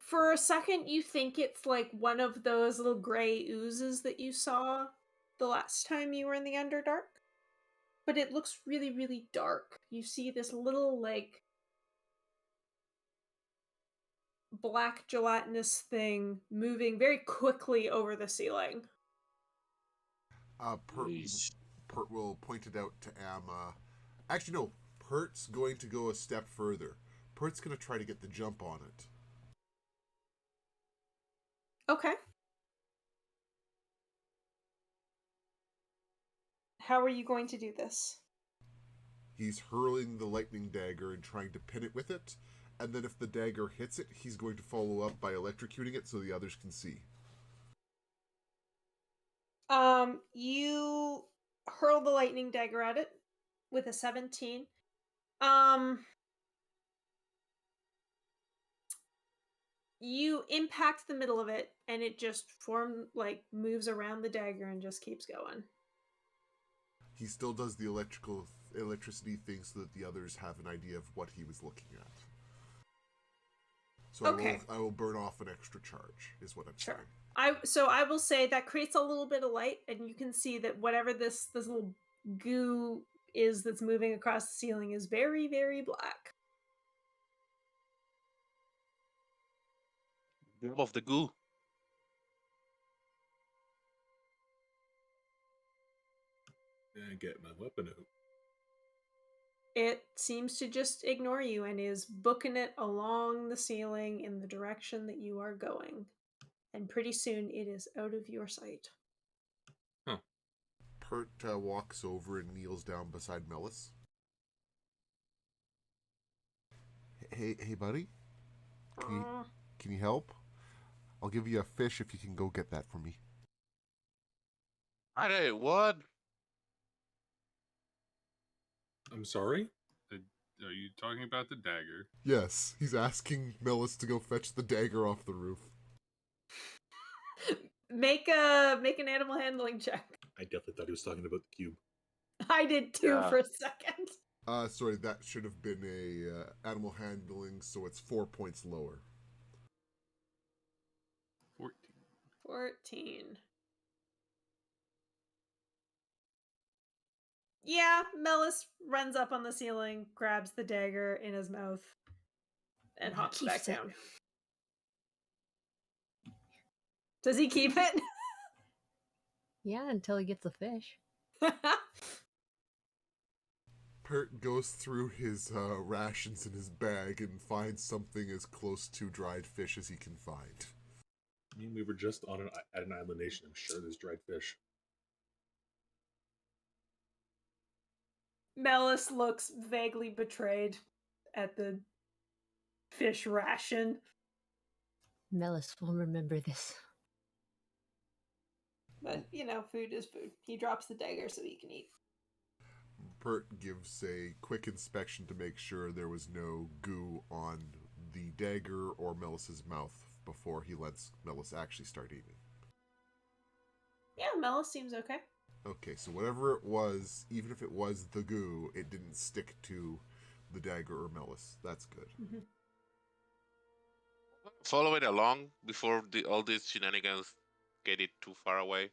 For a second, you think it's like one of those little gray oozes that you saw the last time you were in the Underdark. But it looks really, really dark. You see this little, like, black gelatinous thing moving very quickly over the ceiling. Please. Pert will point it out to Amma. Actually, no. Pert's going to go a step further. Pert's going to try to get the jump on it. Okay. How are you going to do this? He's hurling the lightning dagger and trying to pin it with it. And then if the dagger hits it, he's going to follow up by electrocuting it so the others can see. You hurl the lightning dagger at it with a 17. You impact the middle of it, and it just moves around the dagger and just keeps going. He still does the electricity thing so that the others have an idea of what he was looking at. So Okay. I will burn off an extra charge, is what I'm Sure. saying. I will say that creates a little bit of light, and you can see that whatever this little goo is that's moving across the ceiling is very, very black. Blob of the goo. And get my weapon out. It seems to just ignore you and is booking it along the ceiling in the direction that you are going. And pretty soon it is out of your sight. Pert walks over and kneels down beside Melis. Hey, buddy. Can you help? I'll give you a fish if you can go get that for me. Hey, what? I'm sorry? Are you talking about the dagger? Yes, he's asking Melis to go fetch the dagger off the roof. Make an animal handling check. I definitely thought he was talking about the cube. I did too Yeah. for a second. Sorry, that should have been a animal handling, so it's 4 points lower. 14. Yeah, Melis runs up on the ceiling, grabs the dagger in his mouth, and hops back Keeps it. down. Does he keep it? Yeah, until he gets a fish. Pert goes through his rations in his bag and finds something as close to dried fish as he can find. I mean, we were just at an island nation. I'm sure there's dried fish. Melis looks vaguely betrayed at the fish ration. Melis will remember this. But, food is food. He drops the dagger so he can eat. Pert gives a quick inspection to make sure there was no goo on the dagger or Melis's mouth before he lets Melis actually start eating. Yeah, Melis seems okay. Okay, so whatever it was, even if it was the goo, it didn't stick to the dagger or Melis. That's good. Mm-hmm. Follow it along before all these shenanigans get it too far away.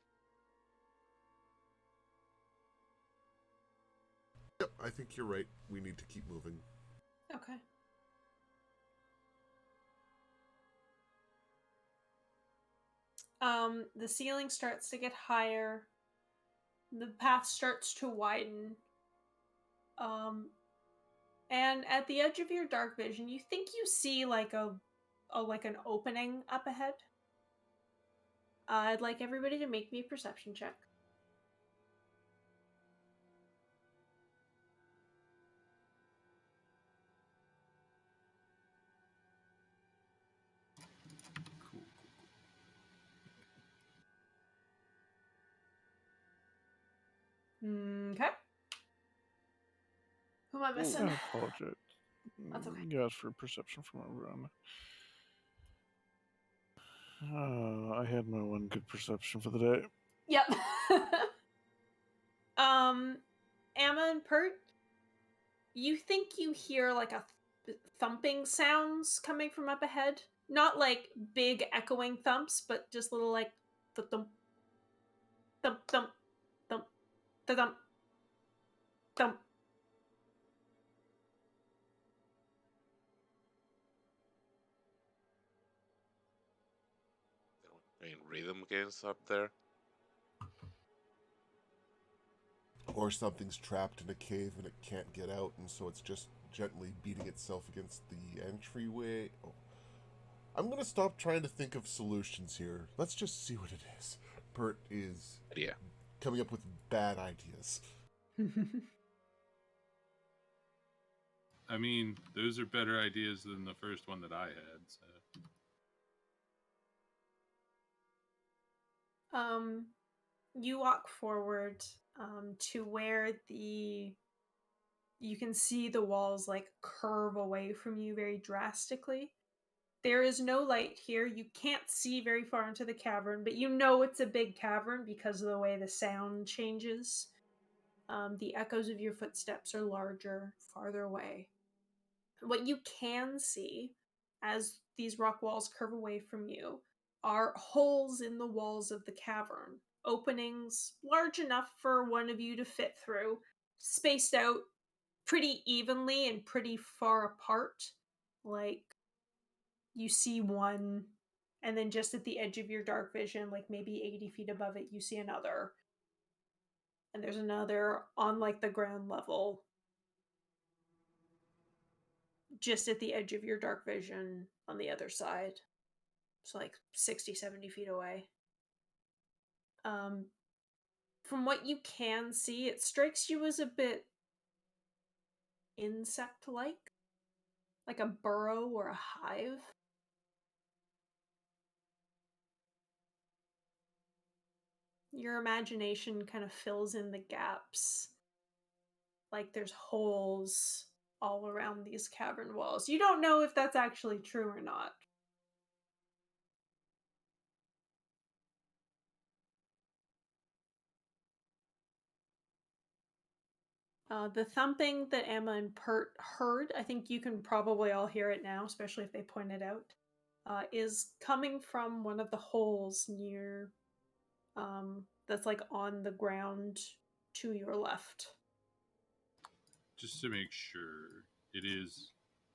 Yep, I think you're right. We need to keep moving. Okay. The ceiling starts to get higher. The path starts to widen. And at the edge of your dark vision, you think you see like an opening up ahead. I'd like everybody to make me a perception check. Okay. Who am I missing? I apologize. That's okay. You asked for perception from everyone. I had my one good perception for the day. Yep. Emma and Pert, you think you hear like a thumping sounds coming from up ahead. Not like big echoing thumps, but just little like thump, thump, thump, thump, thump, thump. Playing rhythm games up there. Or something's trapped in a cave and it can't get out, and so it's just gently beating itself against the entryway. Oh. I'm going to stop trying to think of solutions here. Let's just see what it is. Pert is coming up with bad ideas. I mean, those are better ideas than the first one that I had. So. You walk forward to where you can see the walls like curve away from you very drastically. There is no light here. You can't see very far into the cavern, but you know it's a big cavern because of the way the sound changes. The echoes of your footsteps are larger, farther away. What you can see as these rock walls curve away from you are holes in the walls of the cavern, openings large enough for one of you to fit through, spaced out pretty evenly and pretty far apart. Like, you see one, and then just at the edge of your dark vision, like maybe 80 feet above it, you see another. And there's another on like the ground level, just at the edge of your dark vision on the other side. It's like 60, 70 feet away. From what you can see, it strikes you as a bit insect-like a burrow or a hive. Your imagination kind of fills in the gaps. Like there's holes all around these cavern walls. You don't know if that's actually true or not. The thumping that Emma and Pert heard, I think you can probably all hear it now, especially if they point it out, is coming from one of the holes near, that's like on the ground to your left. Just to make sure, it is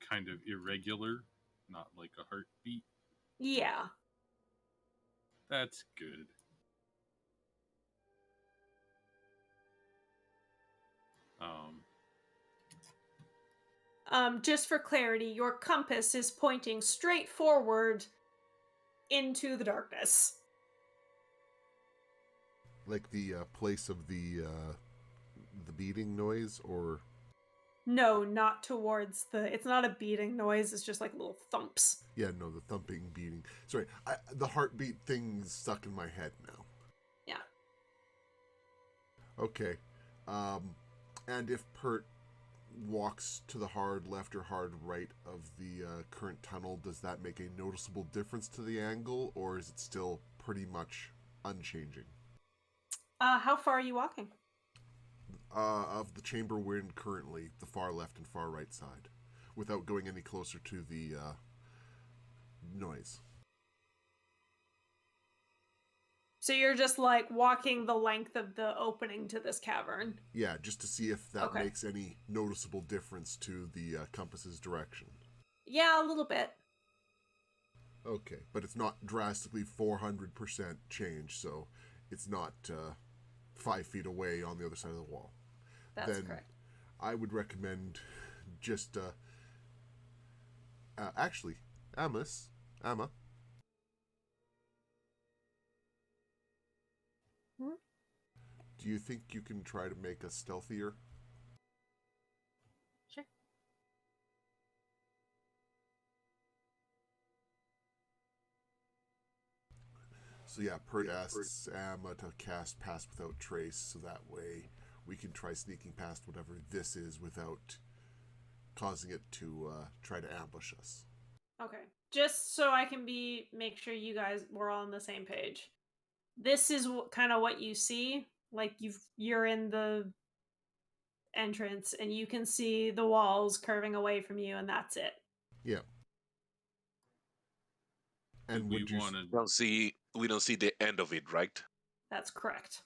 kind of irregular, not like a heartbeat. Yeah. That's good. Just for clarity, your compass is pointing straight forward into the darkness. Like the place of the beating noise, or No, not towards the... It's not a beating noise, it's just like little thumps. yeah, no, the thumping, beating. Sorry, the heartbeat thing's stuck in my head now. Yeah. Okay, and if Pert walks to the hard left or hard right of the current tunnel, does that make a noticeable difference to the angle, or is it still pretty much unchanging? How far are you walking? Of the chamber we're in currently, the far left and far right side, without going any closer to the noise. So you're just like walking the length of the opening to this cavern? Yeah, just to see if that Okay. makes any noticeable difference to the compass's direction. Yeah, a little bit. Okay, but it's not drastically 400% change, so it's not 5 feet away on the other side of the wall. That's Then correct. I would recommend just actually, Emma, Hmm? do you think you can try to make us stealthier? Sure. So yeah, Pert asks Emma to cast Pass Without Trace, so that way we can try sneaking past whatever this is without causing it to try to ambush us. Okay. Just so I can make sure you guys we're all on the same page. This is kind of what you see. Like you're in the entrance and you can see the walls curving away from you, and that's it. Yeah. And we would you want to? We don't see the end of it, right? That's correct.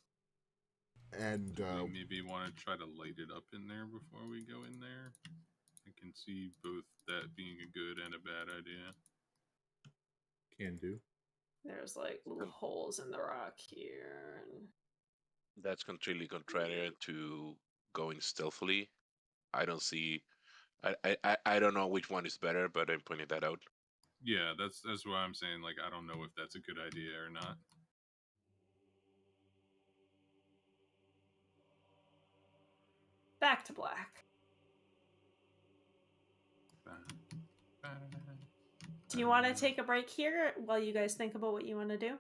and We maybe want to try to light it up in there before we go in there. I can see both that being a good and a bad idea. Can do. There's like little holes in the rock here. And... That's completely contrary to going stealthily. I don't see. I don't know which one is better, but I'm pointing that out. Yeah, that's why I'm saying, like, I don't know if that's a good idea or not. Back to black. Do you want to take a break here while you guys think about what you want to do?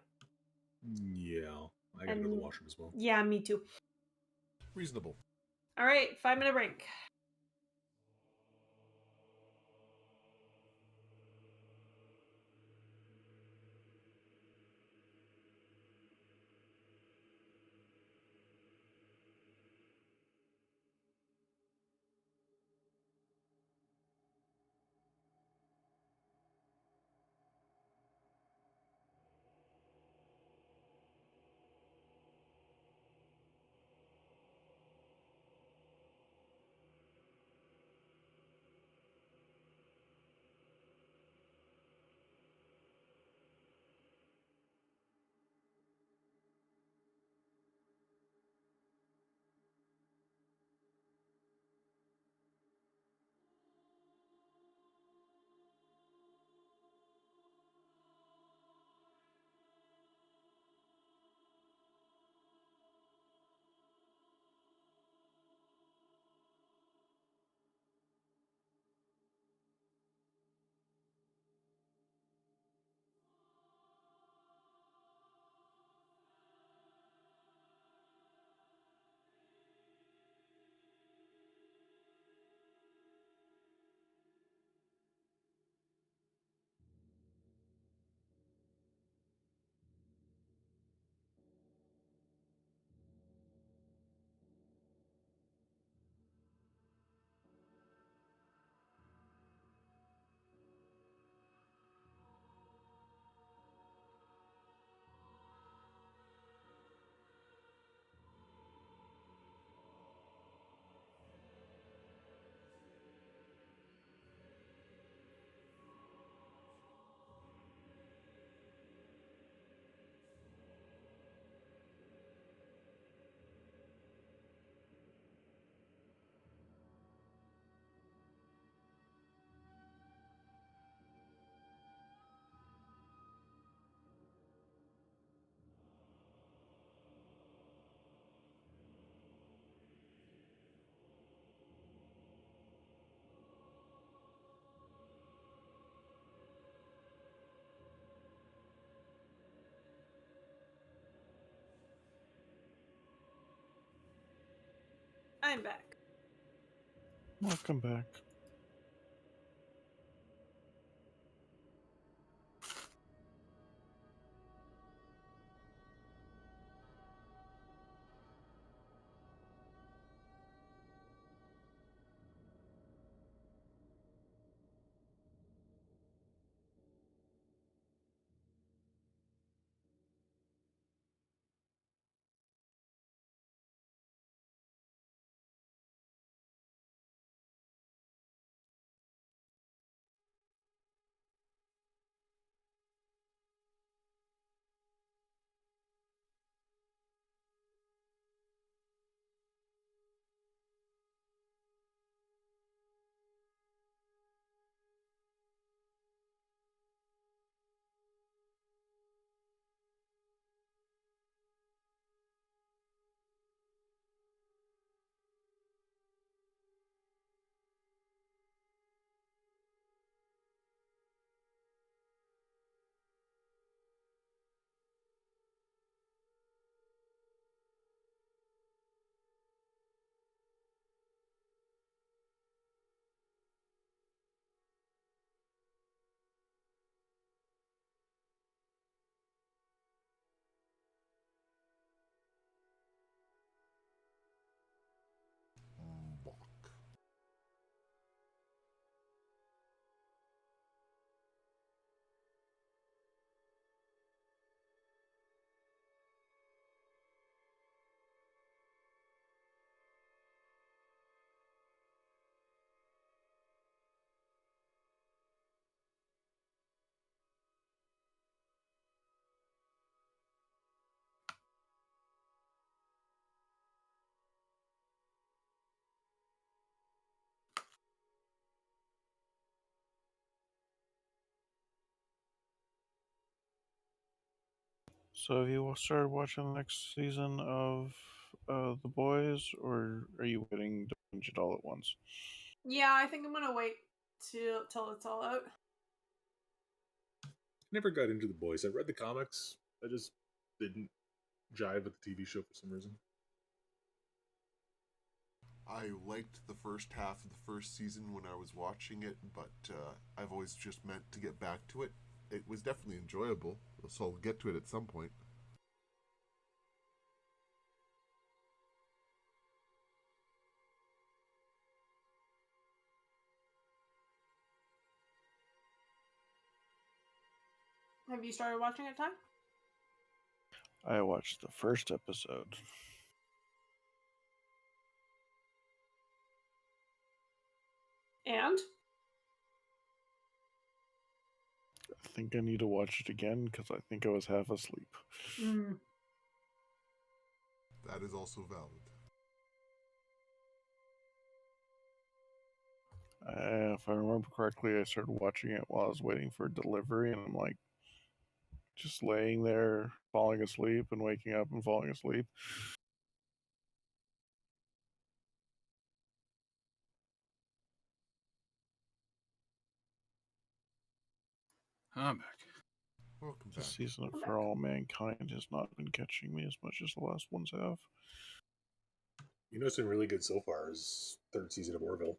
Yeah, I gotta go to the washroom as well. Yeah, me too. reasonable. All right, 5-minute break. I'm back. Welcome back. Bok. So have you started watching the next season of The Boys, or are you waiting to binge it all at once? Yeah, I think I'm gonna wait till it's all out. Never got into the boys. I read the comics. I just didn't jive with the TV show for some reason. I liked the first half of the first season when I was watching it, but I've always just meant to get back to it. It was definitely enjoyable, so I'll get to it at some point. Have you started watching it, Ty? I watched the first episode. And? I think I need to watch it again because I think I was half asleep. That is also valid. If I remember correctly, I started watching it while I was waiting for delivery, and I'm like just laying there, falling asleep, and waking up and falling asleep. I'm back. Welcome This back. season of I'm For All Mankind has not been catching me as much as the last ones have. You know what's been really good so far is third season of Orville.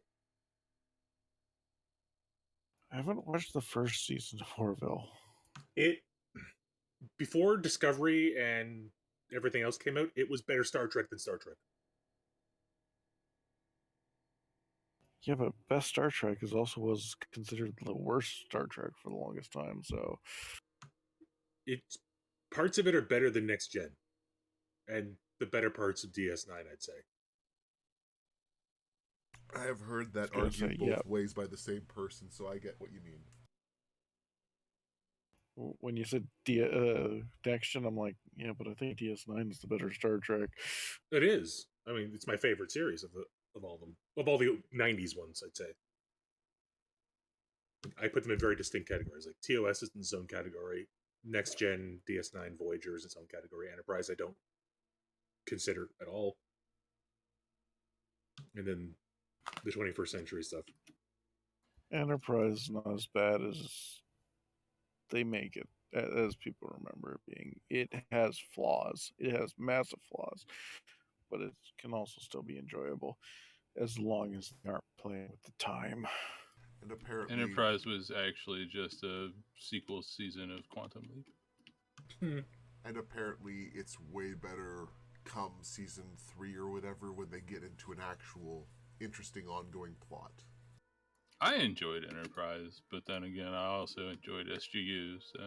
I haven't watched the first season of Orville. It before Discovery and everything else came out, it was better Star Trek than Star Trek. Yeah, but Best Star Trek is also was considered the worst Star Trek for the longest time. So It's parts of it are better than Next Gen, and the better parts of DS9, I'd say. I have heard that gonna argued say, both yeah. ways by the same person, so I get what you mean. when you said Next Gen, I'm like, yeah, but I think DS9 is the better Star Trek. It is. I mean, it's my favorite series of all of them, of all the '90s ones, I'd say. I put them in very distinct categories. Like TOS is in its own category. Next Gen DS9 Voyager is its own category. Enterprise I don't consider at all. And then the 21st century stuff. Enterprise is not as bad as they make it, as people remember it being. It has flaws. It has massive flaws. but it can also still be enjoyable as long as they aren't playing with the time. And apparently, Enterprise was actually just a sequel season of Quantum Leap. it's way better come season 3 or whatever when they get into an actual interesting ongoing plot. I enjoyed Enterprise, but then again, I also enjoyed SGU. So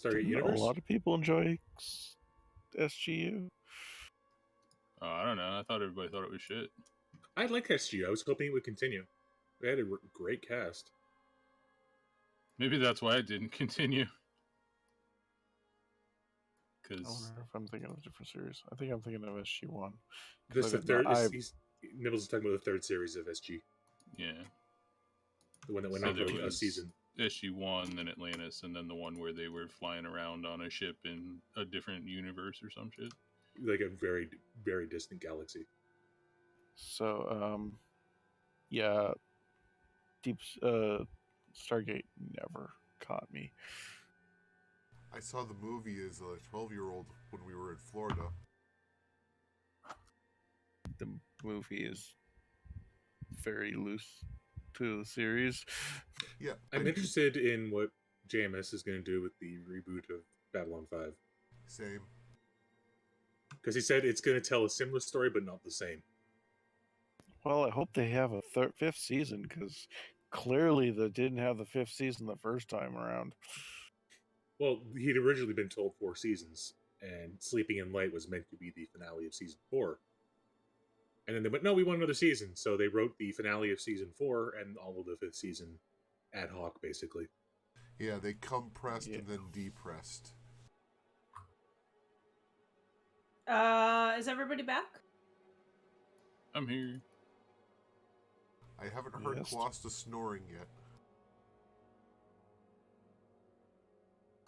Stargate Didn't Universe. a lot of people enjoy SGU. I don't know. I thought everybody thought it was shit. I like SGU. I was hoping it would continue. They had a great cast. Maybe that's why it didn't continue. I Because wonder if I'm thinking of a different series. I think I'm thinking of SG1. This the third. Nibbles is talking about the third series of SG, yeah, the one that went So on there for a was- season. SG-1, then Atlantis, and then the one where they were flying around on a ship in a different universe or some shit. Like a very, very distant galaxy. So, yeah, Stargate never caught me. I saw the movie as a 12-year-old when we were in Florida. The movie is very loose to the series. Yeah, I'm interested in what JMS is going to do with the reboot of Babylon 5. Same. Because he said it's going to tell a similar story, but not the same. Well, I hope they have a fifth season, because clearly they didn't have the fifth season the first time around. Well, he'd originally been told 4 seasons, and Sleeping in Light was meant to be the finale of season 4. And then they went, no, we want another season. So they wrote the finale of season 4 and all of the 5th season ad hoc, basically. Yeah, they compressed and then depressed. Is everybody back? I'm here. I haven't heard Yes. Quasta snoring yet.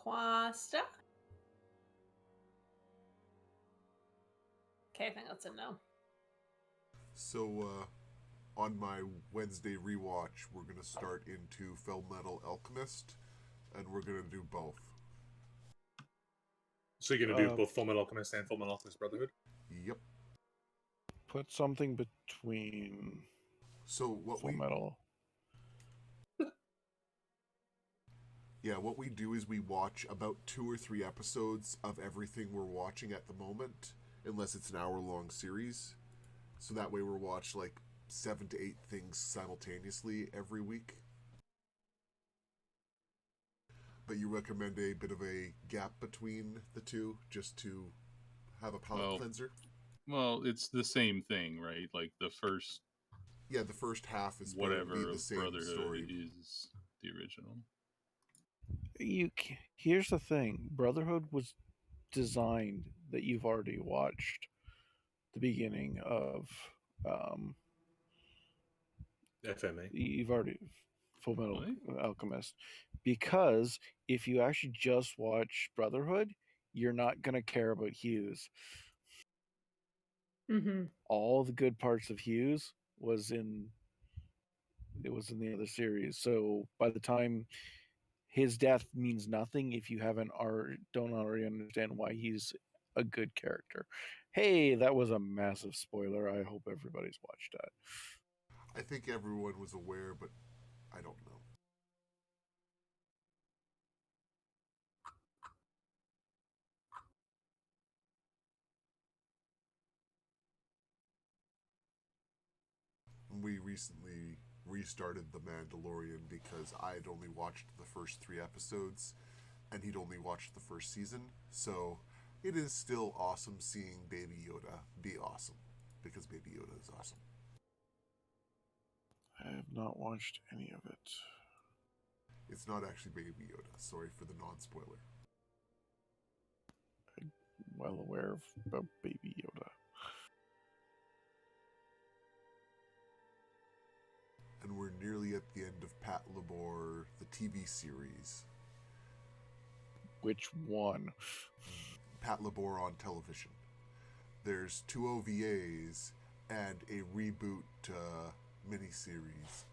Quasta? Okay, I think that's a no. So, on my Wednesday rewatch, we're going to start into Full Metal Alchemist, and we're going to do both. So you're going to do both Full Metal Alchemist and Full Metal Alchemist Brotherhood? Yep. Put something between So what Full Metal. Yeah, what we do is we watch about 2 or 3 episodes of everything we're watching at the moment, unless it's an hour-long series. So that way we'll watch like 7 to 8 things simultaneously every week. But you recommend a bit of a gap between the two, just to have a palate cleanser? Well, it's the same thing, right? Like the first... Yeah, the first half is whatever be the same Brotherhood story. is the original. Here's the thing. Brotherhood was designed that you've already watched the beginning of FMA. You've already Full Metal Really? Alchemist, because if you actually just watch Brotherhood, you're not gonna care about Hughes. Mm-hmm. All the good parts of Hughes was in the other series. So by the time his death means nothing if you don't already understand why he's a good character. Hey, that was a massive spoiler. I hope everybody's watched that. I think everyone was aware, but I don't know. We recently restarted The Mandalorian because I had only watched the first 3 episodes and he'd only watched the first season. So it is still awesome seeing Baby Yoda be awesome, because Baby Yoda is awesome. I have not watched any of it. It's not actually Baby Yoda. Sorry for the non-spoiler. I'm well aware of Baby Yoda. And we're nearly at the end of Pat Labor, the TV series. Which one? Pat Labor on television. There's 2 OVAs and a reboot miniseries.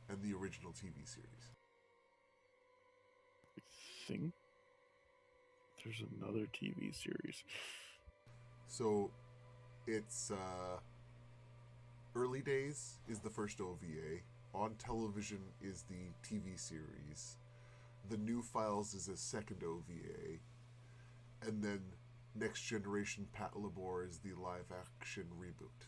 And the original TV series. I think There's another TV series. So it's Early Days is the first OVA. On Television is the TV series. The New Files is a second OVA. And then Next Generation Pat Labor is the live action reboot.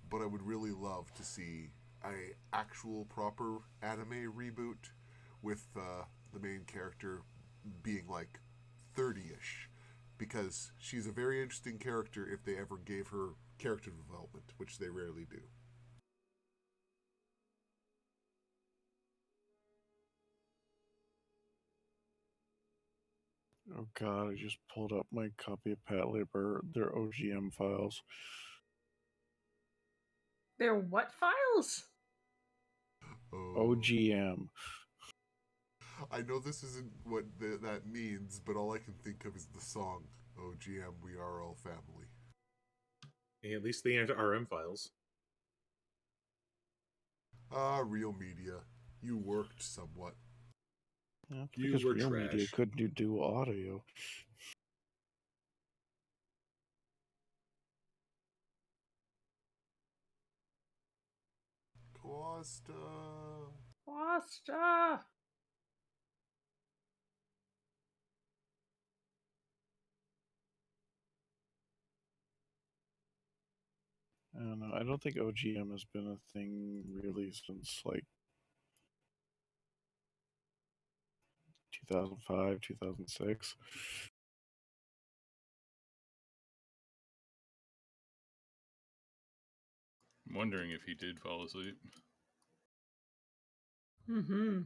But I would really love to see a actual proper anime reboot with the main character being like 30-ish, because she's a very interesting character if they ever gave her character development, which they rarely do. Oh god, I just pulled up my copy of Pat Labor, their OGM files. They're what files? Oh. OGM. I know this isn't what that means, but all I can think of is the song OGM, We Are All Family. Hey, at least they aren't RM files. Real media. You worked somewhat. Yeah, You because were Real Media trash. couldn't do audio. Costa. Costa. I don't know. I don't think OGM has been a thing really since like 2005, 2006. I'm wondering if he did fall asleep. Mm-hmm.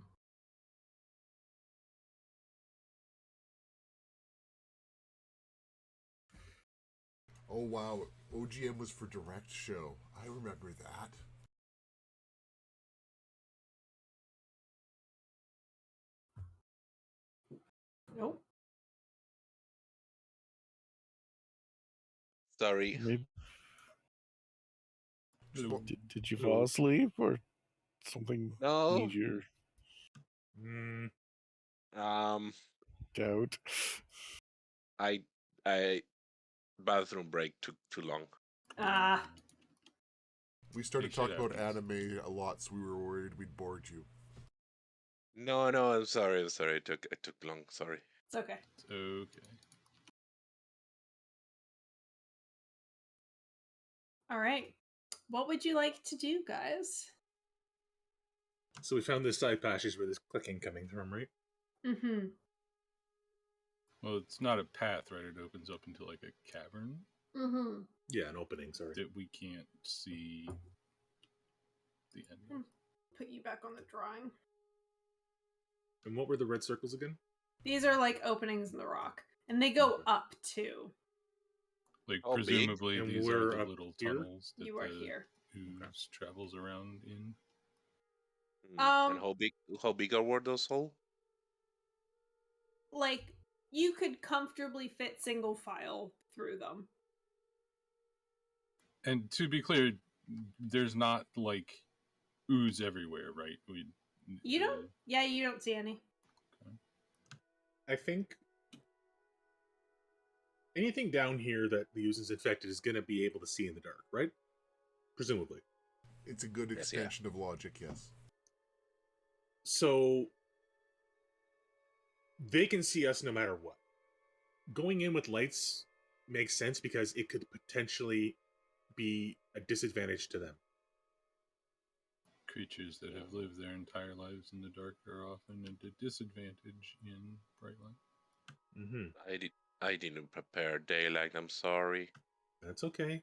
Oh wow, OGM was for direct show. I remember that. Nope. Sorry. Maybe So, did you fall asleep or something No. need your Um. doubt? I bathroom break took too long. Ah. We started Big shit talking about happens. anime a lot, so we were worried we'd bored you. No, I'm sorry. It took long. Sorry. It's okay. It's okay. All right. What would you like to do, guys? So we found this side passage where there's clicking coming from, right? Mm-hmm. Well, it's not a path, right? It opens up into like a cavern Mm-hmm. Yeah, an opening, sorry. that we can't see the end of. Put you back on the drawing. And what were the red circles again? These are like openings in the rock. And they go Okay. up too. Like, How big? presumably, And these we're are the up little here? tunnels that You are the here. ooze travels around in. And how big were those holes? Like, you could comfortably fit single file through them. And to be clear, there's not like ooze everywhere, right? You don't? Yeah, you don't see any. I think anything down here that the user's infected is going to be able to see in the dark, right? Presumably. It's a good Yes, yeah. extension of logic, yes. So they can see us no matter what. Going in with lights makes sense because it could potentially be a disadvantage to them. Creatures that have lived their entire lives in the dark are often at a disadvantage in bright light. Mm-hmm. I didn't prepare daylight. I'm sorry. That's okay.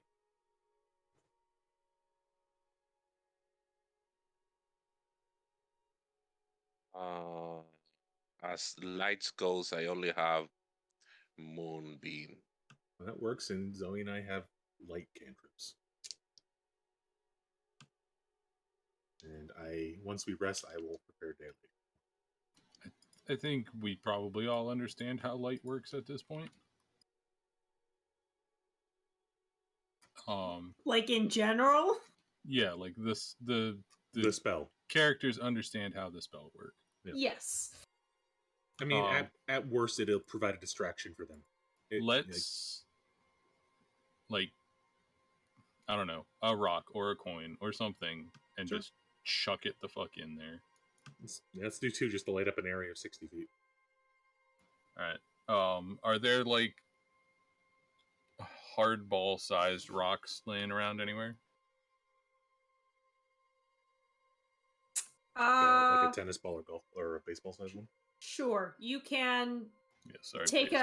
As lights goes, I only have moonbeam. Well, that works, and Zoe and I have light cantrips. And once we rest, I will prepare daily. I think we probably all understand how light works at this point. Like in general? Yeah, like this The spell. characters understand how the spell works. Yeah. Yes. I mean, at worst, it'll provide a distraction for them. Let's like I don't know, a rock or a coin or something, and Sure. just chuck it the fuck in there. Let's do 2 just to light up an area of 60 feet. All right. Are there like hardball sized rocks laying around anywhere? Like a tennis ball or golf or a baseball size one. Sure. You can Yeah, sorry. take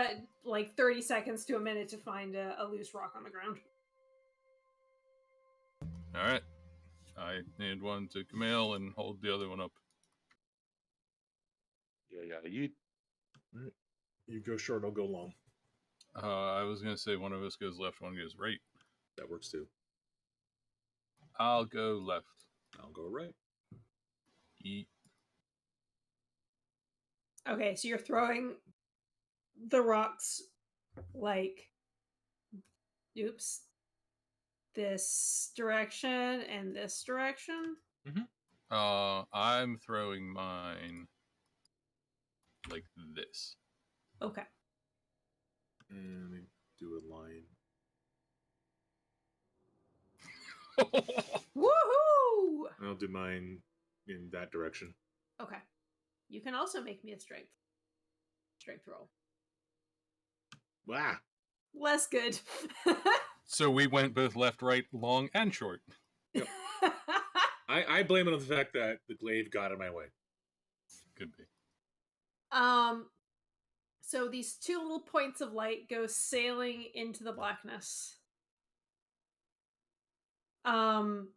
like 30 seconds to a minute to find a loose rock on the ground. All right. I hand one to Camille and hold the other one up. Yeah. You go short, I'll go long. I was gonna say one of us goes left, one goes right. That works too. I'll go left. I'll go right. Eat. Okay, so you're throwing the rocks like, oops, this direction and this direction. I'm throwing mine like this. Okay. And let me do a line. Woohoo! I'll do mine in that direction. Okay. You can also make me a strength roll. Wow. Less good. So we went both left, right, long, and short. Yep. I blame it on the fact that the glaive got in my way. Could be. So these 2 little points of light go sailing into the blackness. To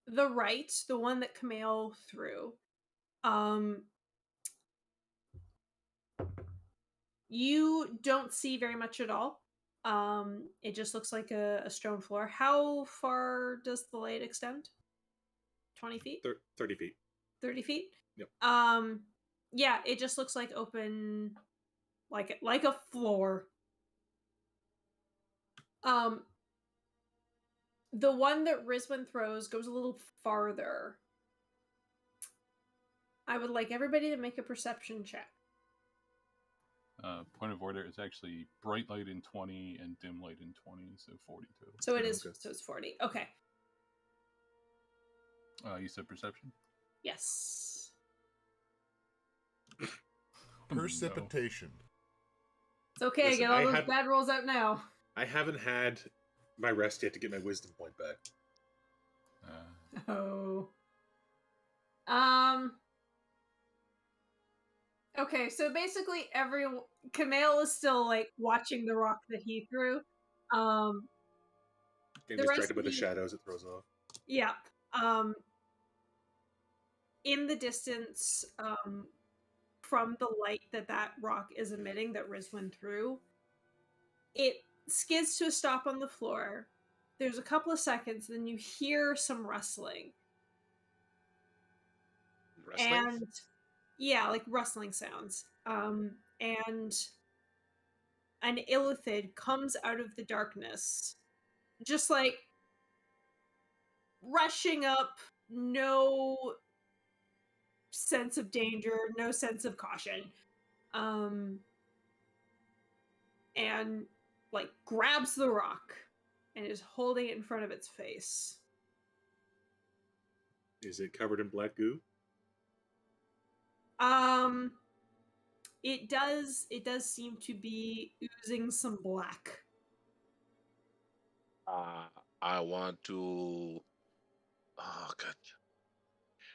the right, the one that Camille threw, you don't see very much at all. It just looks like a stone floor. How far does the light extend? 20 feet? 30 feet. 30 feet? Yep. Yeah, it just looks like open, like a floor. The one that Rizwin throws goes a little farther. I would like everybody to make a perception check. Point of order is actually bright light in 20 and dim light in 20, so 40 total. So it is. Okay. So it's 40. Okay. You said perception? Yes. Precipitation. It's okay. Listen, get all those bad rolls out now. I haven't had my rest yet to get my wisdom point back. Oh. Okay, so basically Camille is still like watching the rock that he threw. Getting distracted by the shadows it throws off. Yeah. In the distance, from the light that rock is emitting that Rizwin threw, it skids to a stop on the floor. There's a couple of seconds, then you hear some rustling. And yeah, like rustling sounds. And an illithid comes out of the darkness, just like rushing up, no sense of danger, no sense of caution. And like grabs the rock and is holding it in front of its face. Is it covered in black goo? It does seem to be oozing some black. I want to. Oh god.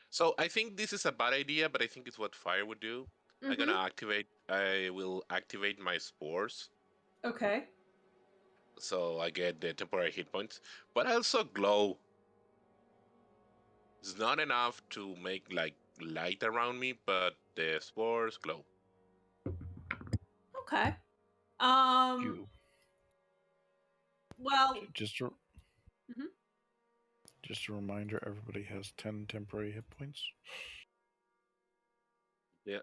So I think this is a bad idea, but I think it's what fire would do. Mm-hmm. I will activate my spores. Okay. So I get the temporary hit points, but I also glow. It's not enough to make like light around me, but the spores glow. Okay. Well, just a reminder, everybody has 10 temporary hit points. Yeah.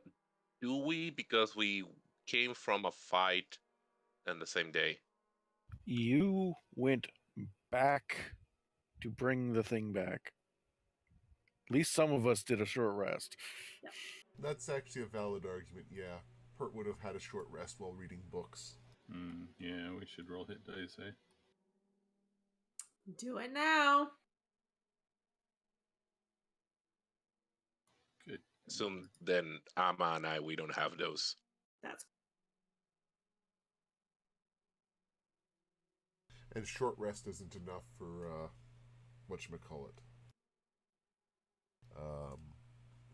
Do we? Because we came from a fight on the same day. You went back to bring the thing back. At least some of us did a short rest. That's actually a valid argument, yeah. Pert would have had a short rest while reading books. Yeah, we should roll hit dice, eh? Do it now. Good. So then Amma and I, we don't have those. That's And short rest isn't enough for, whatchamacallit.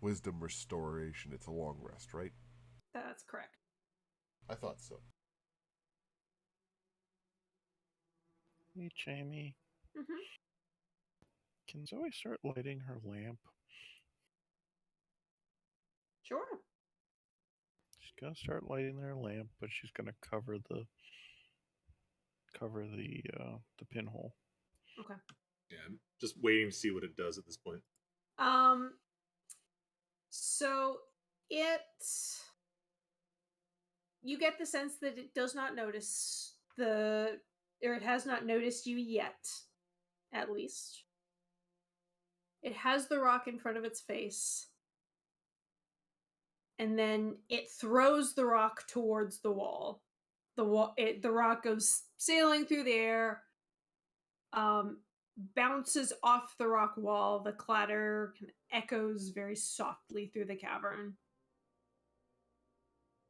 Wisdom restoration. It's a long rest, right? that's correct. I thought so. Hey, Jamie, Mm-hmm. can Zoe start lighting her lamp? Sure. She's gonna start lighting her lamp, but she's gonna cover the pinhole. Okay. Yeah, I'm just waiting to see what it does at this point. So you get the sense that it does not notice or it has not noticed you yet, at least. It has the rock in front of its face, and then it throws the rock towards the wall. The rock goes sailing through the air, bounces off the rock wall. The clatter kind of echoes very softly through the cavern.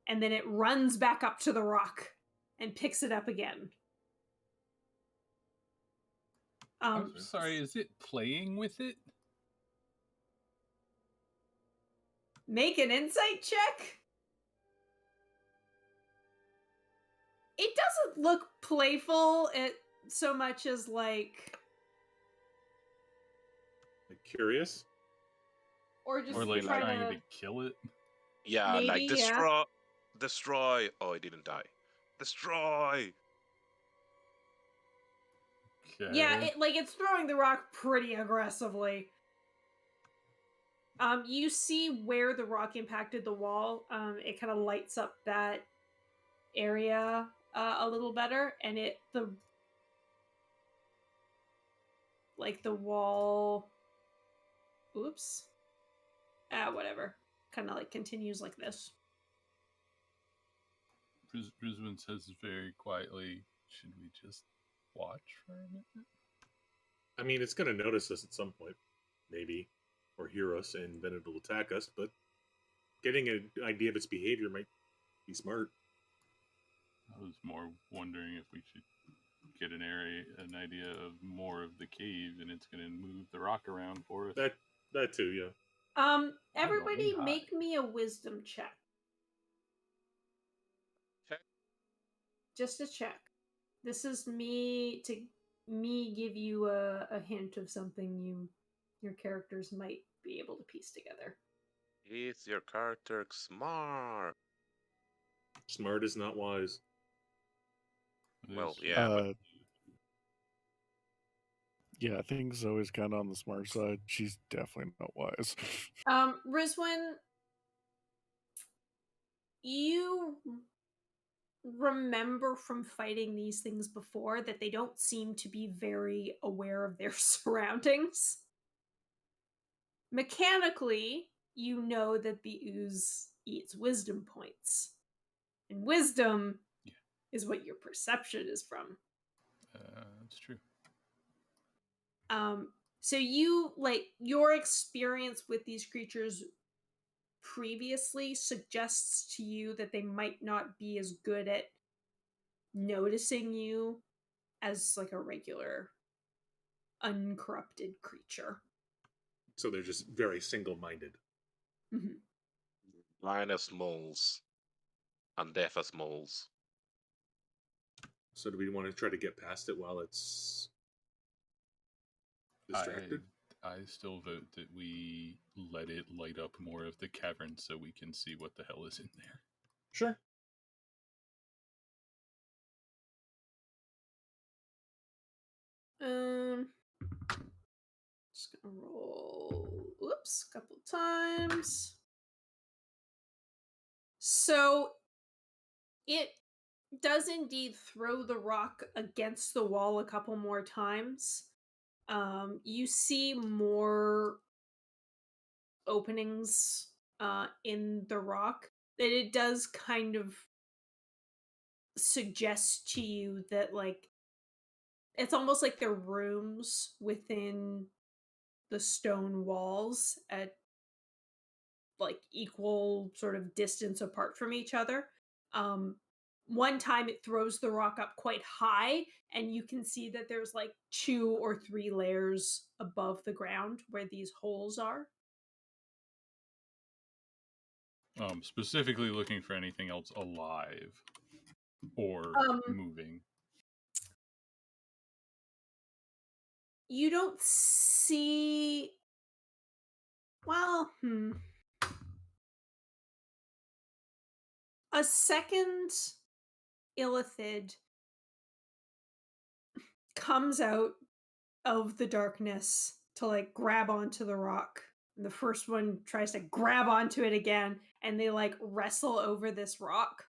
And then it runs back up to the rock and picks it up again. I'm sorry, is it playing with it? Make an insight check. It doesn't look playful so much as like Curious? or just Or like trying trying to to kill it? Yeah, Maybe, like yeah. destroy. Oh, it didn't die. Destroy. Okay. Yeah, it's throwing the rock pretty aggressively. You see where the rock impacted the wall. It kind of lights up that area a little better, and the wall. Oops. Whatever. Kind of like continues like this. Brisbane says very quietly, should we just watch for a minute? I mean, it's going to notice us at some point, maybe, or hear us, and then it'll attack us, but getting an idea of its behavior might be smart. I was more wondering if we should get an idea of more of the cave, and it's going to move the rock around for us. That too, yeah. Everybody make me a wisdom check. Check. Just a check. This is me give you a hint of something your characters might be able to piece together. Is your character smart? Smart is not wise. Well, yeah, but Yeah, I think Zoe's kind of on the smart side. She's definitely not wise. Rizwin, you remember from fighting these things before that they don't seem to be very aware of their surroundings. Mechanically, you know that the ooze eats wisdom points. And wisdom is what your perception is from. That's true. So your experience with these creatures previously suggests to you that they might not be as good at noticing you as like a regular uncorrupted creature. So they're just very single-minded. Mm-hmm. blind as moles and deaf as moles. So do we want to try to get past it while it's distracted? I still vote that we let it light up more of the cavern so we can see what the hell is in there. Sure. Just gonna roll. Oops, a couple times. So it does indeed throw the rock against the wall a couple more times. You see more openings in the rock that it does kind of suggest to you that, like, it's almost like they're rooms within the stone walls at like equal sort of distance apart from each other. Um, one time it throws the rock up quite high, and you can see that there's like 2 or 3 layers above the ground where these holes are. Specifically looking for anything else alive or moving. You don't see. Well, a second illithid comes out of the darkness to like grab onto the rock. And the first one tries to grab onto it again, and they like wrestle over this rock.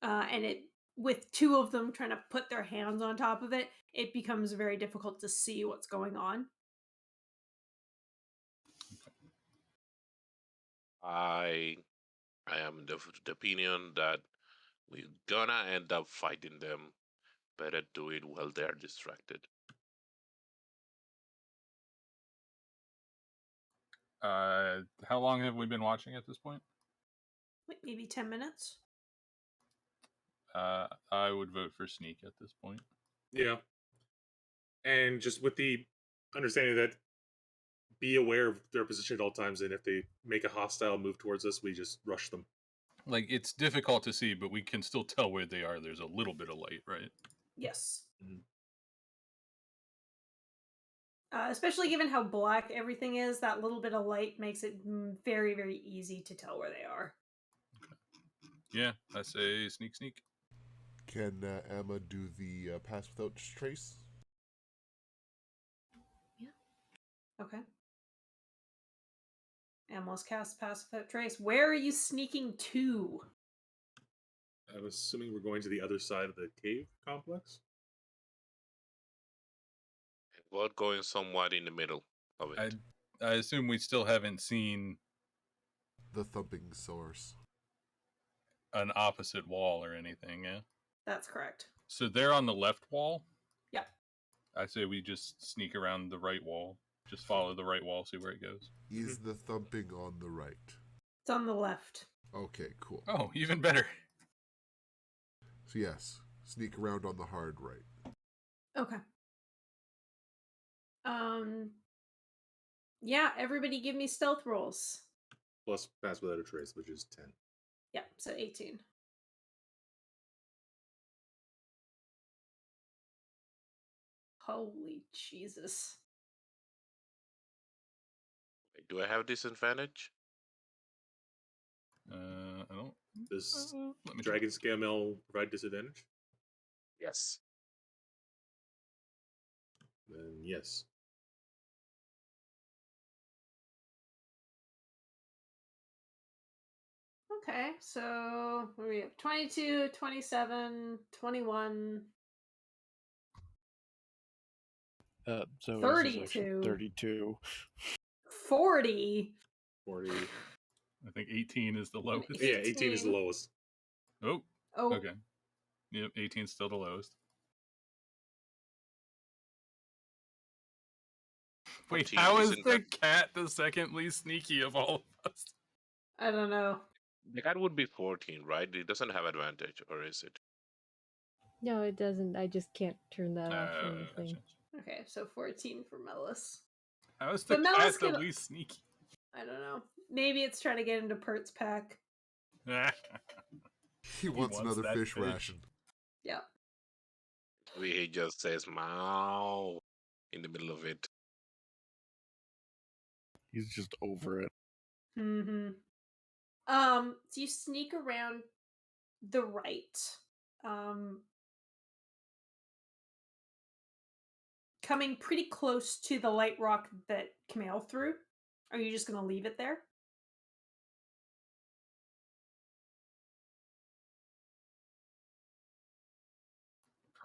And it, with 2 of them trying to put their hands on top of it, it becomes very difficult to see what's going on. I am the opinion that we're gonna end up fighting them. Better do it while they're distracted. How long have we been watching at this point? Like maybe 10 minutes. I would vote for sneak at this point. Yeah. And just with the understanding that be aware of their position at all times, and if they make a hostile move towards us, we just rush them. Like, it's difficult to see, but we can still tell where they are. There's a little bit of light, right? Yes. Mhm. Especially given how black everything is, that little bit of light makes it very, very easy to tell where they are. Yeah, I say sneak. Can Emma do the pass without trace? Okay. Emma's cast Pass Without Trace. Where are you sneaking to? I'm assuming we're going to the other side of the cave complex. What going somewhat in the middle of it? I assume we still haven't seen The thumping source. an opposite wall or anything, yeah? That's correct. So they're on the left wall? Yep. I say we just sneak around the right wall. Just follow the right wall, see where it goes. Is the thumping on the right? It's on the left. Okay, cool. Oh, even better. So yes, sneak around on the hard right. Okay. Yeah, everybody give me stealth rolls. Plus pass without a trace, which is 10. Yep, so 18. Holy Jesus. Do I have disadvantage? I don't. Does Let me Dragon Scale Mail provide disadvantage? Yes. Then yes. Okay, so what do we have? 22, 27, 21. So 32. 32. 40. 40. I think 18 is the lowest. Yeah, 18 is the lowest. Oh, Oh, okay. Yep, 18 is still the lowest. Wait, 14 how is isn't the that- cat the second least sneaky of all of us? I don't know. The cat would be 14, right? It doesn't have advantage, or is it? No, it doesn't. I just can't turn that off from the Gotcha. thing. Okay, so 14 for Mellis. How is the But cat Mellis the can- least sneaky? I don't know. Maybe it's trying to get into Pert's pack. He wants another that fish ration. Yeah. Maybe he just says "meow" in the middle of it. He's just over it. Mm-hmm. So you sneak around the right. Coming pretty close to the light rock that Camille threw. Are you just gonna leave it there?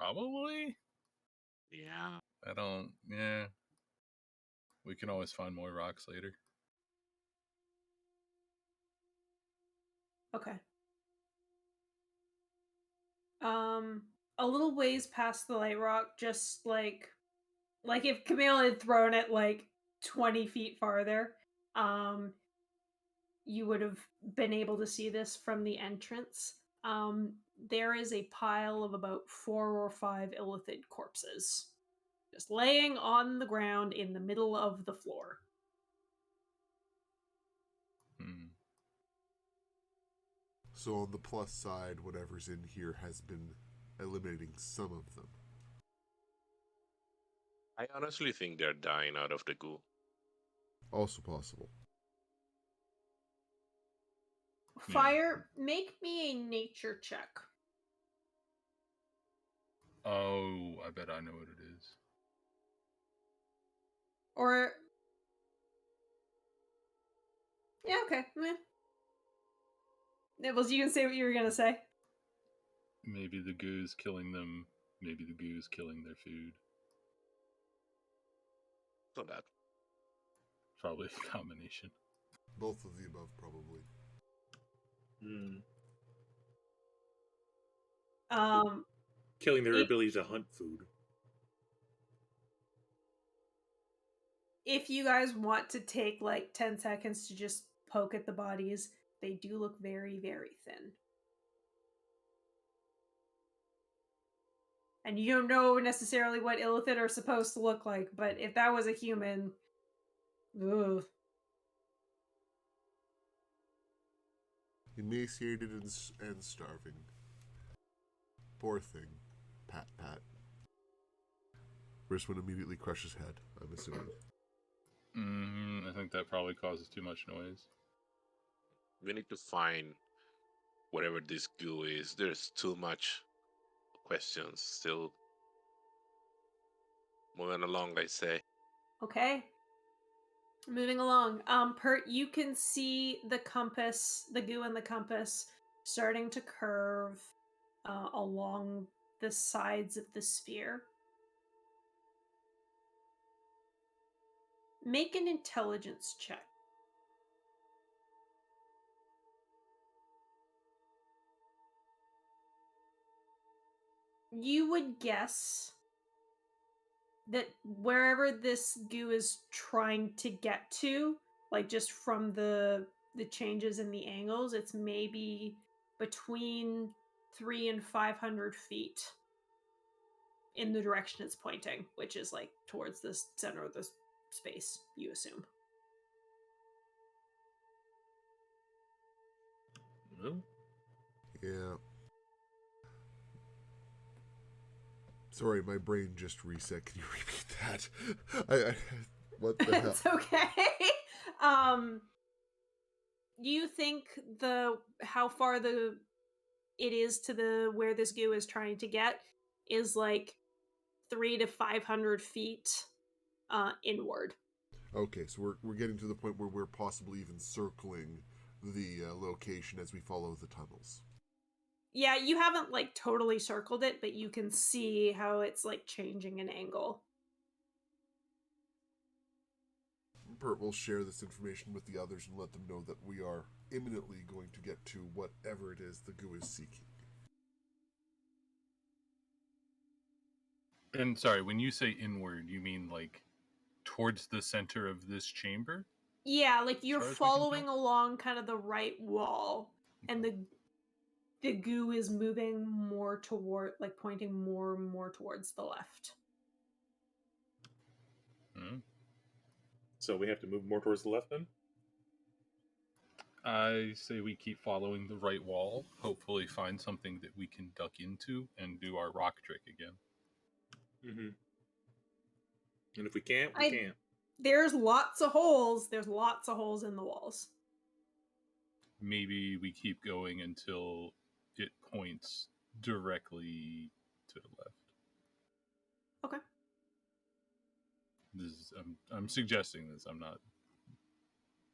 Probably. Yeah. I don't. Yeah. We can always find more rocks later. Okay. A little ways past the light rock, just like if Camille had thrown it like 20 feet farther, you would have been able to see this from the entrance. There is a pile of about 4 or 5 illithid corpses, just laying on the ground in the middle of the floor. Hmm. So on the plus side, whatever's in here has been eliminating some of them. I honestly think they're dying out of the goo. Also possible. Fire, make me a nature check. Oh, I bet I know what it is. Or... yeah, okay. Nibbles, you can say what you were going to say. Maybe the goo's killing them. Maybe the goo's killing their food. So that. Probably a combination. Both of the above, probably. Killing their ability to hunt food. If you guys want to take like 10 seconds to just poke at the bodies, they do look very, very thin. And you don't know necessarily what illithid are supposed to look like, but if that was a human, ugh. Emaciated and starving. Poor thing. Pat, pat. First one immediately crushes head, I'm assuming. I think that probably causes too much noise. We need to find whatever this goo is. There's too much questions still. Moving along, I say. Okay. Moving along. Pert, you can see the compass, the goo and the compass, starting to curve along the sides of the sphere. Make an intelligence check. You would guess that wherever this goo is trying to get to, like just from the changes in the angles, it's maybe between 300 and 500 feet in the direction it's pointing, which is like towards the center of the space, you assume. Well, Yeah. Sorry, my brain just reset. Can you repeat that? What the hell? It's okay. You think how far it is to the where this goo is trying to get is like 300 to 500 feet inward. Okay, so we're getting to the point where we're possibly even circling the location as we follow the tunnels. Yeah, you haven't like totally circled it, but you can see how it's like changing an angle. Bert will share this information with the others and let them know that we are imminently going to get to whatever it is the goo is seeking. And sorry, when you say inward, you mean like towards the center of this chamber? Yeah, like you're far as we can following tell? along kind of the right wall, and the goo is moving more toward, like pointing more and more towards the left. so we have to move more towards the left then? I say we keep following the right wall, hopefully find something that we can duck into and do our rock trick again. Mm-hmm. And if we can't, we can't. There's lots of holes. There's lots of holes in the walls. Maybe we keep going until it points directly to the left. Okay. This is, I'm suggesting this. I'm not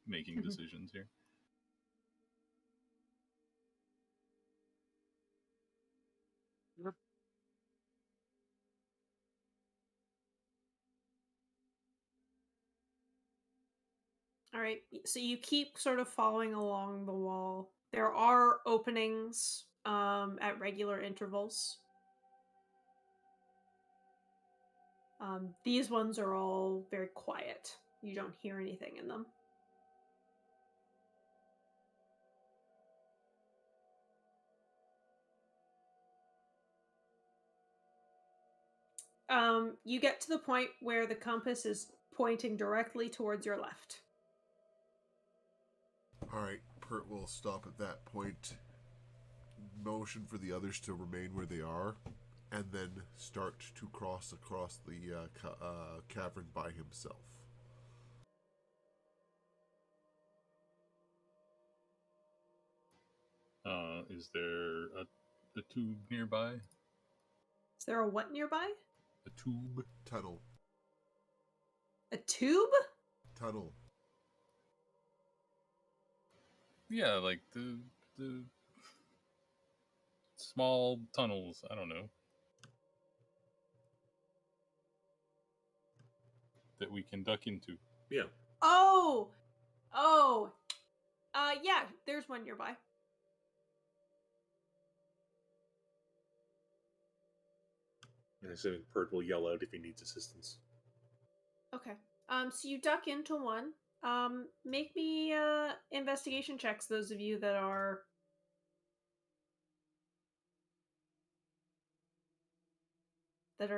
making decisions here. All right. So you keep sort of following along the wall. There are openings at regular intervals. These ones are all very quiet. You don't hear anything in them. You get to the point where the compass is pointing directly towards your left. Alright, Pert will stop at that point, motion for the others to remain where they are, and then start to cross across the cavern by himself. Is there a tube nearby? Is there a what nearby? A tube? Tunnel. A tube? Tunnel. Yeah, like the small tunnels. I don't know. That we can duck into. Yeah. Oh! Yeah, there's one nearby. And I assume Pert will yell out if he needs assistance. Okay. So you duck into one. Make me investigation checks, those of you that are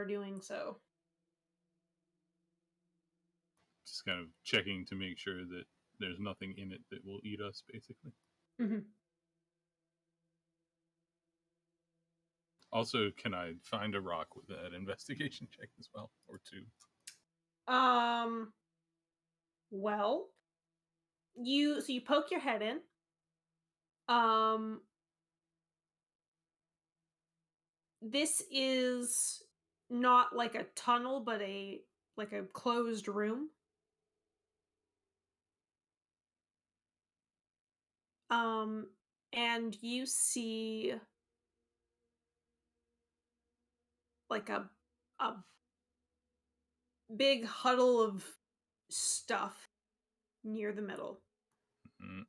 doing so. Just kind of checking to make sure that there's nothing in it that will eat us, basically. Mm-hmm. Also, can I find a rock with that investigation check as well, or two? Well, you poke your head in. This is not like a tunnel, but a closed room. And you see like a big huddle of stuff near the middle. Mm-mm.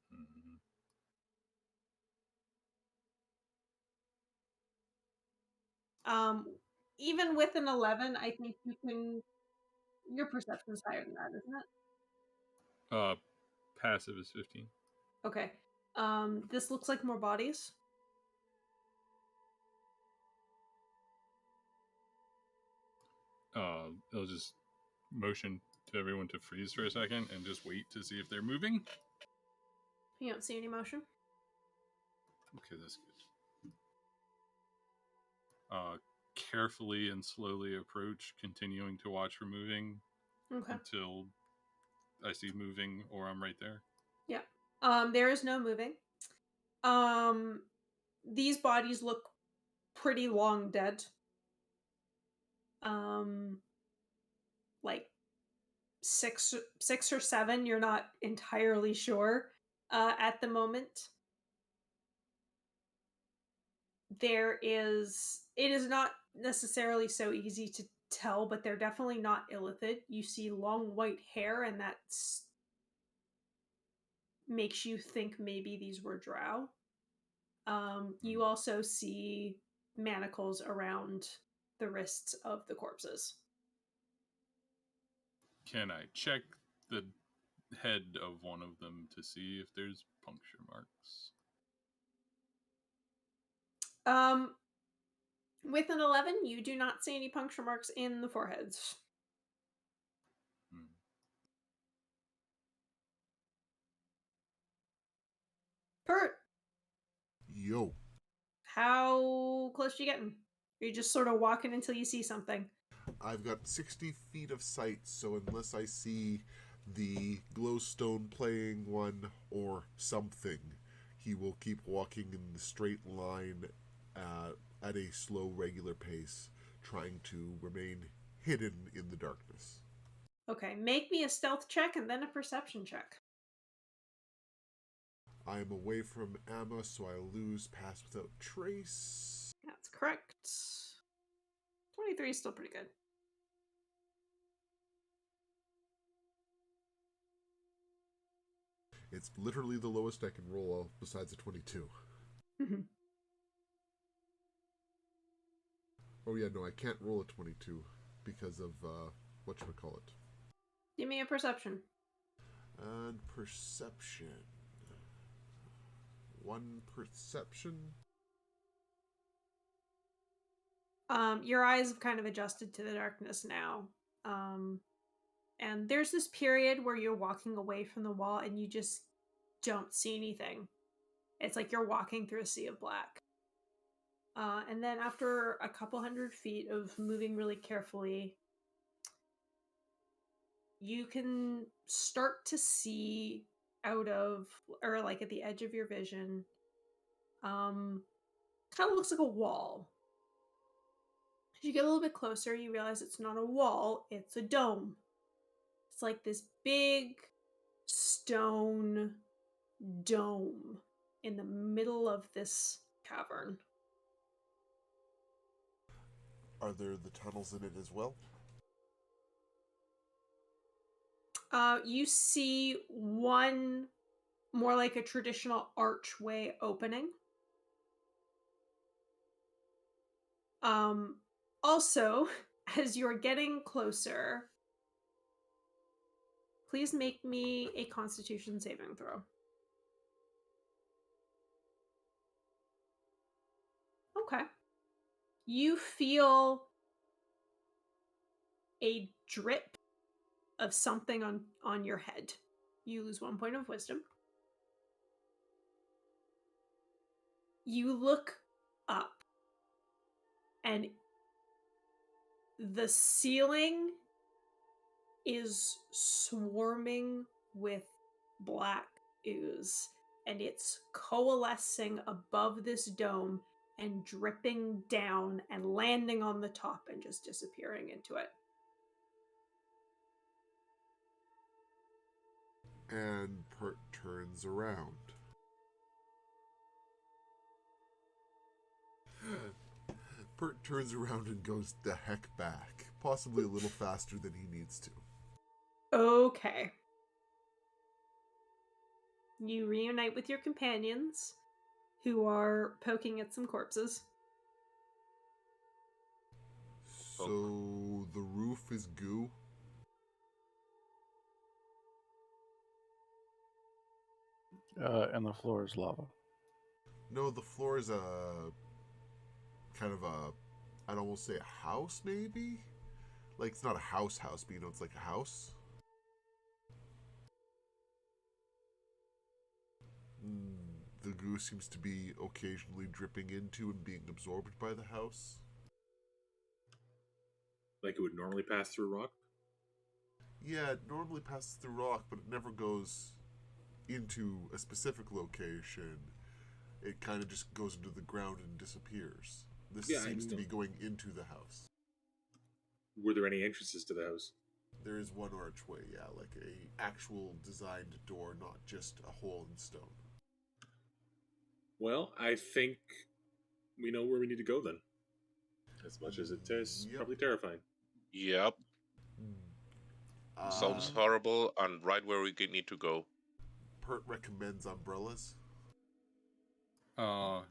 Even with an 11, I think you can. Your perception is higher than that, isn't it? Passive is 15. Okay. This looks like more bodies. I'll just motion to everyone to freeze for a second and just wait to see if they're moving. You don't see any motion. Okay, that's good. Carefully and slowly approach, continuing to watch for moving until I see moving or I'm right there. Yeah. There is no moving. These bodies look pretty long dead. Like six or seven, you're not entirely sure at the moment. It is not necessarily so easy to tell, but they're definitely not illithid. You see long white hair, and that makes you think maybe these were drow. You also see manacles around the wrists of the corpses. Can I check the head of one of them to see if there's puncture marks? With an 11, you do not see any puncture marks in the foreheads. Pert! Yo. How close are you getting? Are you just sort of walking until you see something? I've got 60 feet of sight, so unless I see the glowstone playing one or something, he will keep walking in the straight line at a slow, regular pace, trying to remain hidden in the darkness. Okay, make me a stealth check and then a perception check. I am away from Amma, so I lose pass without trace. That's correct. 23 is still pretty good. It's literally the lowest I can roll besides a 22. Mhm. Oh yeah, no, I can't roll a 22 because of, whatchamacallit. Give me a perception. And perception. 1 perception. Your eyes have kind of adjusted to the darkness now. And there's this period where you're walking away from the wall and you just don't see anything. It's like you're walking through a sea of black. And then after a couple hundred feet of moving really carefully, you can start to see out of, or like at the edge of your vision, kind of looks like a wall. As you get a little bit closer, you realize it's not a wall, it's a dome. It's like this big stone dome in the middle of this cavern. Are there the tunnels in it as well? You see one more like a traditional archway opening. Also, as you're getting closer, please make me a Constitution saving throw. Okay. You feel a drip of something on your head. You lose 1 point of wisdom. You look up, and the ceiling is swarming with black ooze, and it's coalescing above this dome and dripping down and landing on the top and just disappearing into it. And Pert turns around. Pert turns around and goes the heck back, possibly a little faster than he needs to. Okay. You reunite with your companions, who are poking at some corpses. So the roof is goo? And the floor is lava. No, the floor is a kind of a, I'd almost say a house, maybe? Like, it's not a house, but you know, it's like a house. The goo seems to be occasionally dripping into and being absorbed by the house. Like it would normally pass through rock? Yeah, it normally passes through rock, but it never goes into a specific location. It kind of just goes into the ground and disappears. This seems to be going into the house. Were there any entrances to the house? There is one archway, yeah, like a actual designed door, not just a hole in stone. Well, I think we know where we need to go then. As much as it is probably terrifying. Yep. Sounds horrible and right where we need to go. Pert recommends umbrellas.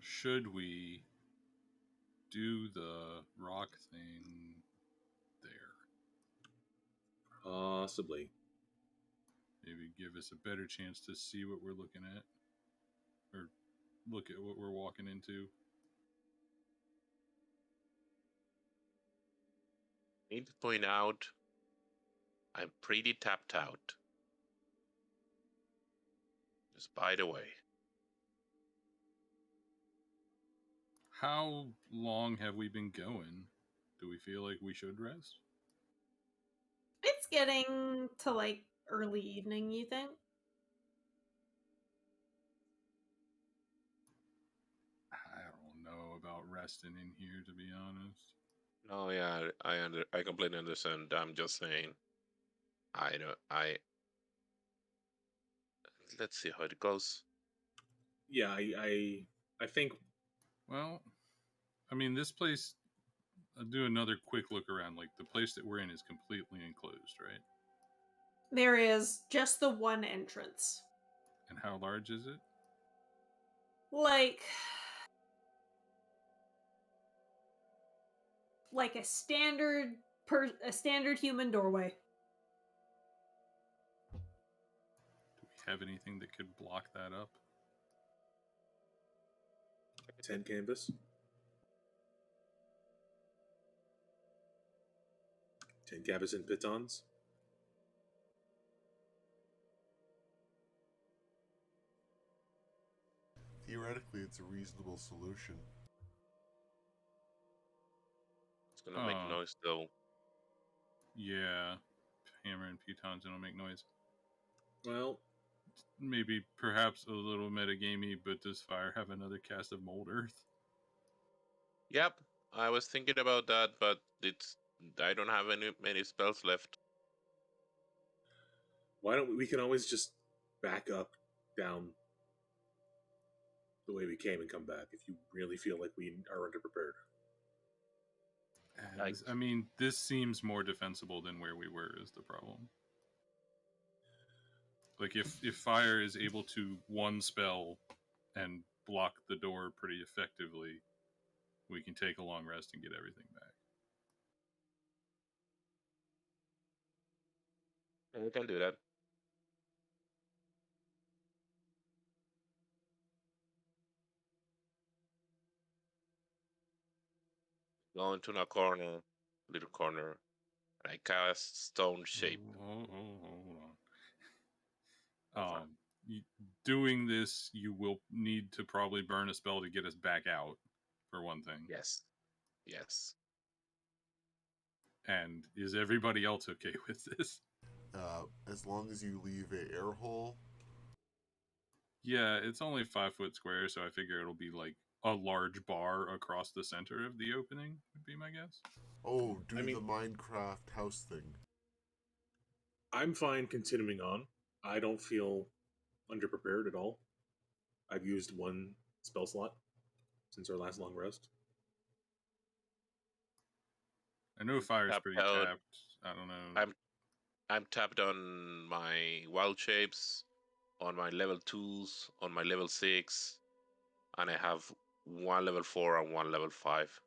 Should we do the rock thing there? Possibly. Maybe give us a better chance to see what we're looking at. Or look at what we're walking into. Need to point out, I'm pretty tapped out. Just by the way. How long have we been going? Do we feel like we should rest? It's getting to like early evening, you think? I don't know about resting in here, to be honest. No, yeah, I completely understand. I'm just saying, let's see how it goes. Yeah, I think. Well, I mean, this place, I'll do another quick look around. Like, the place that we're in is completely enclosed, right? There is just the one entrance. And how large is it? Like a standard human doorway. Do we have anything that could block that up? 10 canvas. 10 canvas and pitons. Theoretically, it's a reasonable solution. It's gonna make noise though. Yeah, hammer and pitons don't make noise. Well, maybe perhaps a little metagamey, but does fire have another cast of mold earth? Yep, I was thinking about that, but I don't have many spells left. why don't we can always just back up down the way we came and come back if you really feel like we are underprepared. I mean, this seems more defensible than where we were is the problem. Like if fire is able to one spell and block the door pretty effectively, we can take a long rest and get everything back. We can do that. Go into a corner, little corner, and I cast Stone Shape. Hold on. Doing this, you will need to probably burn a spell to get us back out, for one thing. Yes. And is everybody else okay with this? As long as you leave an air hole. Yeah, it's only 5 foot square, so I figure it'll be like a large bar across the center of the opening, would be my guess. Oh, the Minecraft house thing. I'm fine continuing on. I don't feel underprepared at all. I've used one spell slot since our last long rest. I know fire's pretty tapped. I don't know. I'm tapped on my wild shapes, on my level 2s, on my level 6, and I have one level 4 and one level 5.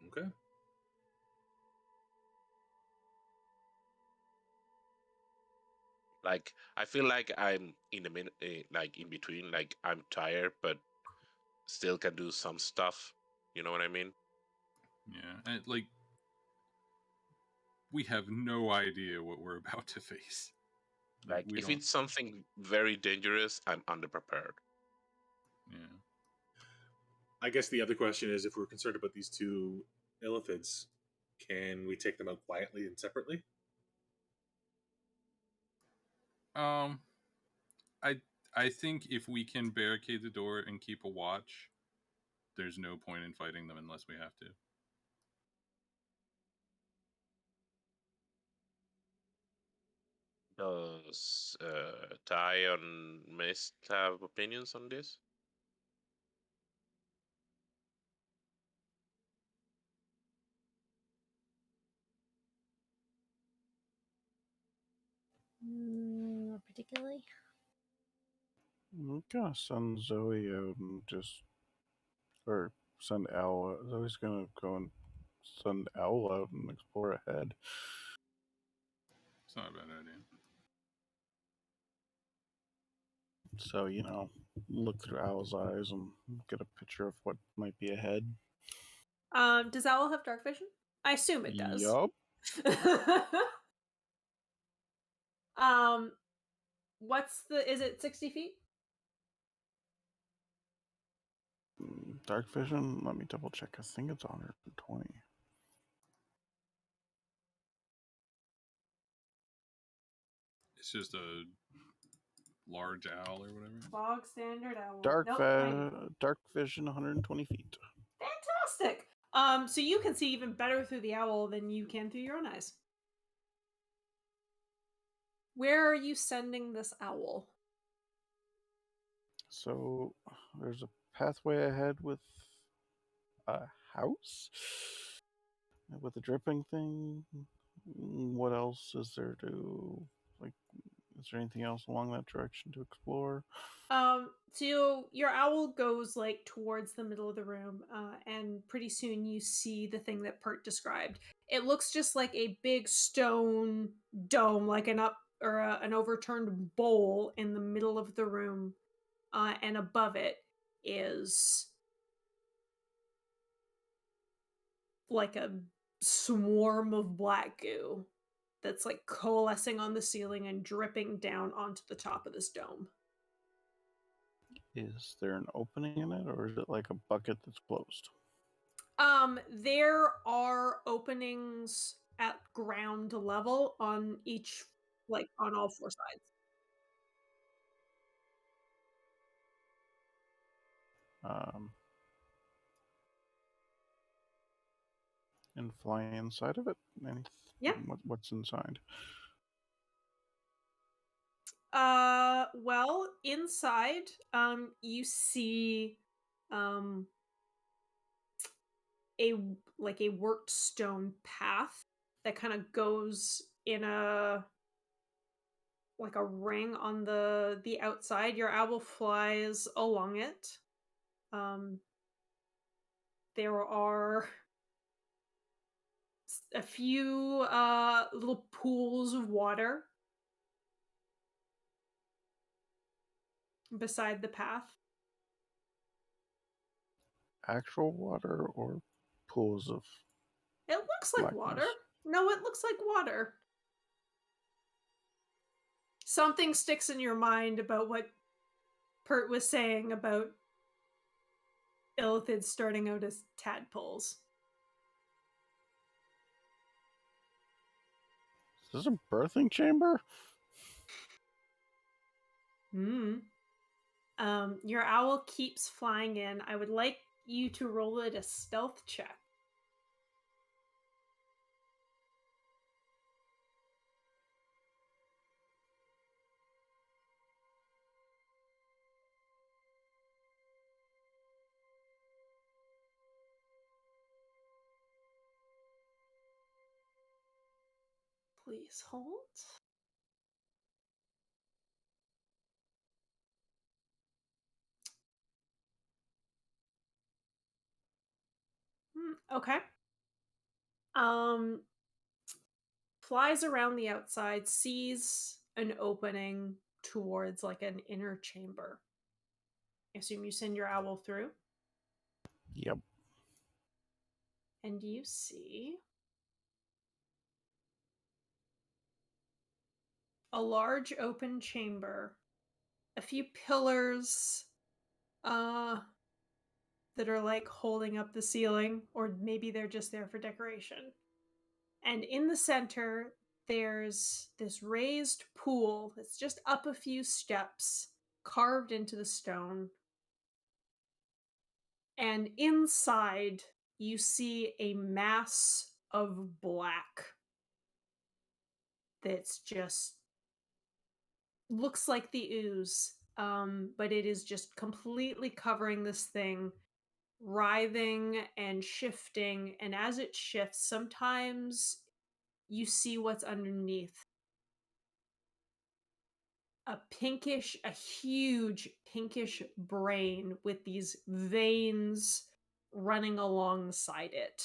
Okay. Like I feel like I'm in the like in between. Like I'm tired, but still can do some stuff. You know what I mean? Yeah, and like we have no idea what we're about to face. Like if it's something very dangerous, I'm underprepared. Yeah. I guess the other question is, if we're concerned about these two illithids, can we take them out quietly and separately? I think if we can barricade the door and keep a watch, there's no point in fighting them unless we have to. Does Ty and Mist have opinions on this? Not particularly. I'm gonna send Zoe out and or send Owl out. Zoe's gonna go and send Owl out and explore ahead. It's not a bad idea. So, look through Owl's eyes and get a picture of what might be ahead. Does Owl have dark vision? I assume it does. Yup. Is it 60 feet? Dark vision? Let me double check. I think it's 120. It's just a large owl or whatever. Bog standard owl. Dark vision, 120 feet. Fantastic. So you can see even better through the owl than you can through your own eyes. Where are you sending this owl? So there's a pathway ahead with a house with a dripping thing. What else is there to Is there anything else along that direction to explore? So your owl goes like towards the middle of the room, and pretty soon you see the thing that Pert described. It looks just like a big stone dome, like an overturned bowl in the middle of the room, and above it is like a swarm of black goo that's like coalescing on the ceiling and dripping down onto the top of this dome. Is there an opening in it, or is it like a bucket that's closed? There are openings at ground level on each, like on all four sides. And fly inside of it? Yeah. What's inside? Well, inside, you see, a worked stone path that kind of goes in a ring on the outside. Your owl flies along it. There are a few little pools of water beside the path. Actual water or pools of It looks like blackness? water. No, it looks like water. Something sticks in your mind about what Pert was saying about illithids starting out as tadpoles. Is this a birthing chamber? Your owl keeps flying in. I would like you to roll it a stealth check. Please hold. Okay. Flies around the outside, sees an opening towards like an inner chamber. I assume you send your owl through. Yep. And you see a large open chamber, a few pillars that are like holding up the ceiling, or maybe they're just there for decoration. And in the center, there's this raised pool that's just up a few steps, carved into the stone. And inside, you see a mass of black that's just looks like the ooze, but it is just completely covering this thing, writhing and shifting. And as it shifts, sometimes you see what's underneath. A huge pinkish brain with these veins running alongside it.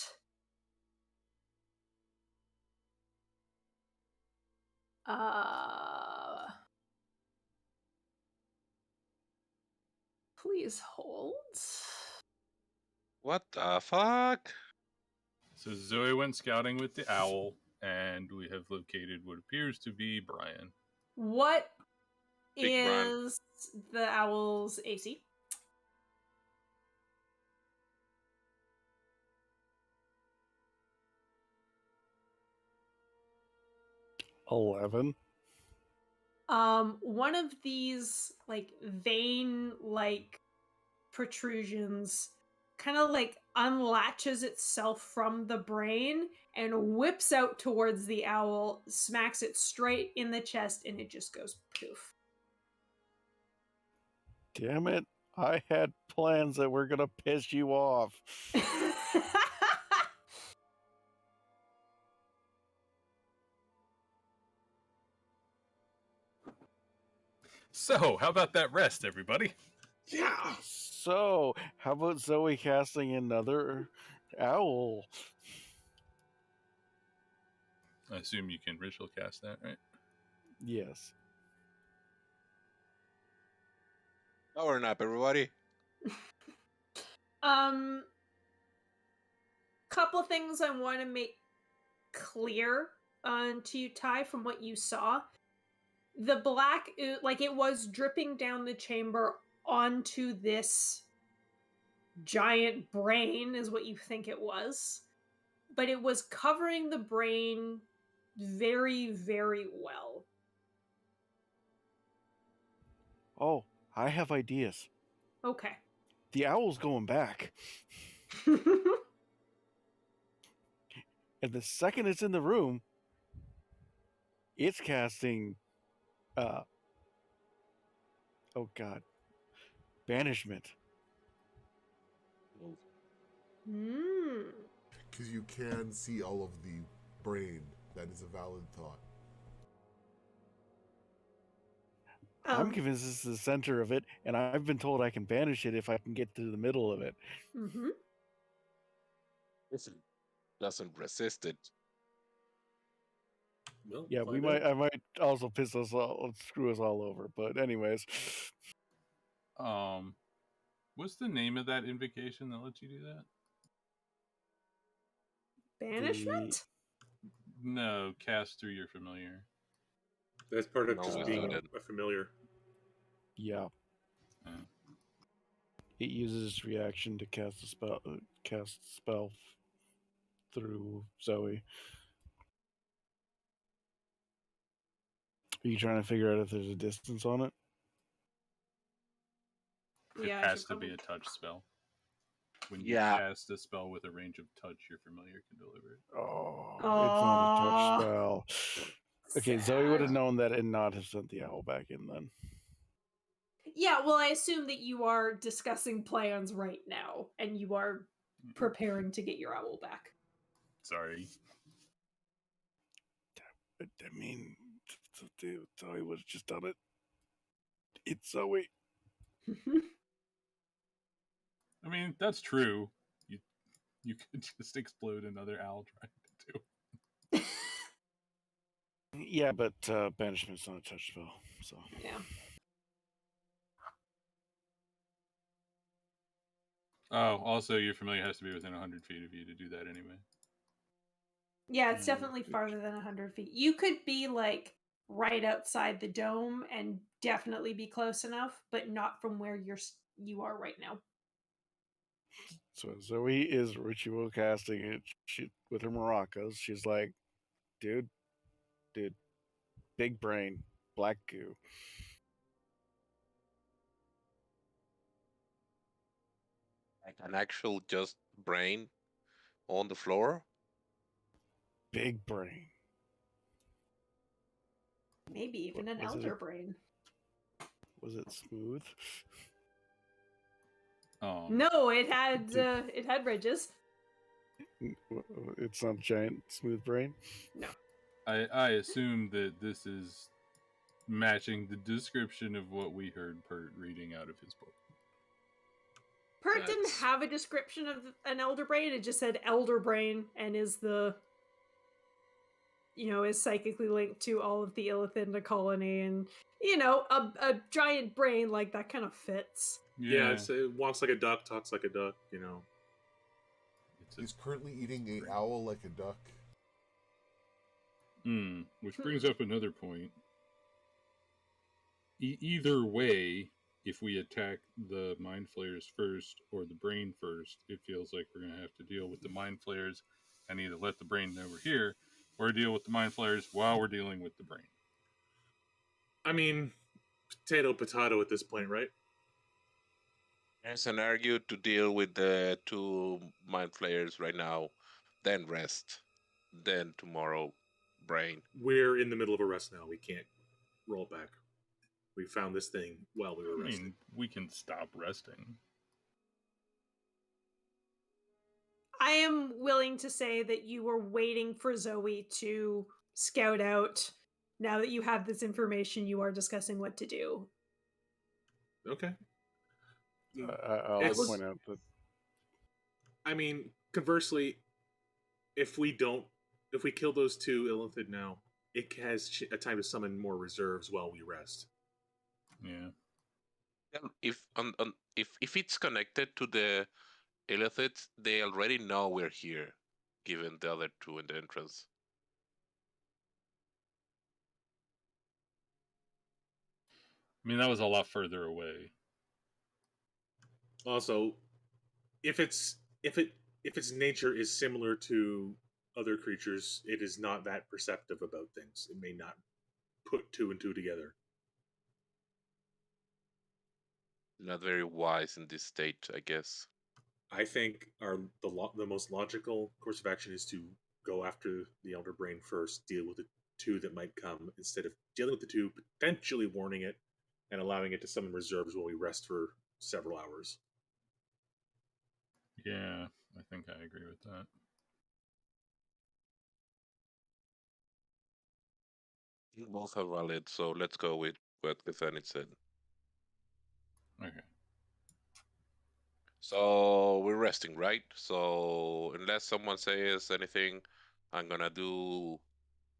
Please hold. What the fuck? So Zoe went scouting with the owl, and we have located what appears to be Brian. What Big Brian. is the owl's AC? $11. One of these like vein like protrusions kind of like unlatches itself from the brain and whips out towards the owl, smacks it straight in the chest, and it just goes poof. Damn it. I had plans that were going to piss you off. So, how about that rest, everybody? Yeah. So, how about Zoe casting another owl? I assume you can ritual cast that, right? Yes. Power nap, everybody. Couple things I want to make clear to you, Ty, from what you saw. The black, like it was dripping down the chamber onto this giant brain, is what you think it was. But it was covering the brain very, very well. Oh, I have ideas. Okay. The owl's going back. And the second it's in the room, it's casting oh god, banishment. Because you can see all of the brain. That is a valid thought. I'm convinced this is the center of it, and I've been told I can banish it if I can get to the middle of it. Mm-hmm. Listen, doesn't resist it. Well, Yeah, I might also piss us all, screw us all over. But anyways, What's the name of that invocation that lets you do that? Banishment? No, cast through your familiar. That's part of No, just we being do that. a familiar. yeah. It uses its reaction to cast a spell through Zoe. Are you trying to figure out if there's a distance on it? It Yeah, has to be a touch spell. When you Yeah. cast a spell with a range of touch, your familiar can deliver it. Oh, it's not a touch spell. Okay, Zoe would have known that and not have sent the owl back in then. Yeah, well, I assume that you are discussing plans right now, and you are preparing to get your owl back. Sorry. I mean, Zoe would have just done it. It's Zoe. I mean, that's true. You could just explode another owl trying to do. Yeah, but banishment's not a touch spell, so Yeah. Oh, also, your familiar has to be within 100 feet of you to do that anyway. Yeah, it's definitely farther than 100 feet. You could be like right outside the dome and definitely be close enough, but not from where you are right now. So Zoe is ritual casting it. She with her maracas. She's like, dude, big brain, black goo. Like an actual just brain on the floor. Big brain. Maybe even an elder brain. Was it smooth? No, it had ridges. It's not giant smooth brain. No. I assume that this is matching the description of what we heard Pert reading out of his book. Pert didn't have a description of an elder brain. It just said elder brain and is is psychically linked to all of the Illithid in the colony, and a giant brain like that kind of fits. Yeah, it walks like a duck, talks like a duck. He's currently eating an owl like a duck. Which brings up another point. Either way, if we attack the mind flayers first or the brain first, it feels like we're going to have to deal with the mind flayers and either let the brain know we're here or deal with the mind flayers while we're dealing with the brain. I mean, potato at this point, right? There's an argue to deal with the two mind flayers right now, then rest, then tomorrow brain. We're in the middle of a rest now. We can't roll back. We found this thing while we were resting. I mean, we can stop resting. I am willing to say that you were waiting for Zoe to scout out. Now that you have this information, you are discussing what to do. Okay. I'll It's- point out that I mean, conversely, if we kill those two illithid now, it has a time to summon more reserves while we rest. Yeah. If it's connected to the illithids, they already know we're here, given the other two in the entrance. I mean, that was a lot further away. Also, if its nature is similar to other creatures, it is not that perceptive about things. It may not put two and two together. Not very wise in this state, I guess. I think the most logical course of action is to go after the Elder Brain first, deal with the two that might come, instead of dealing with the two, potentially warning it, and allowing it to summon reserves while we rest for several hours. Yeah, I think I agree with that. Both are valid, so let's go with what Kathanit said. Okay. So we're resting, right? So unless someone says anything, I'm gonna do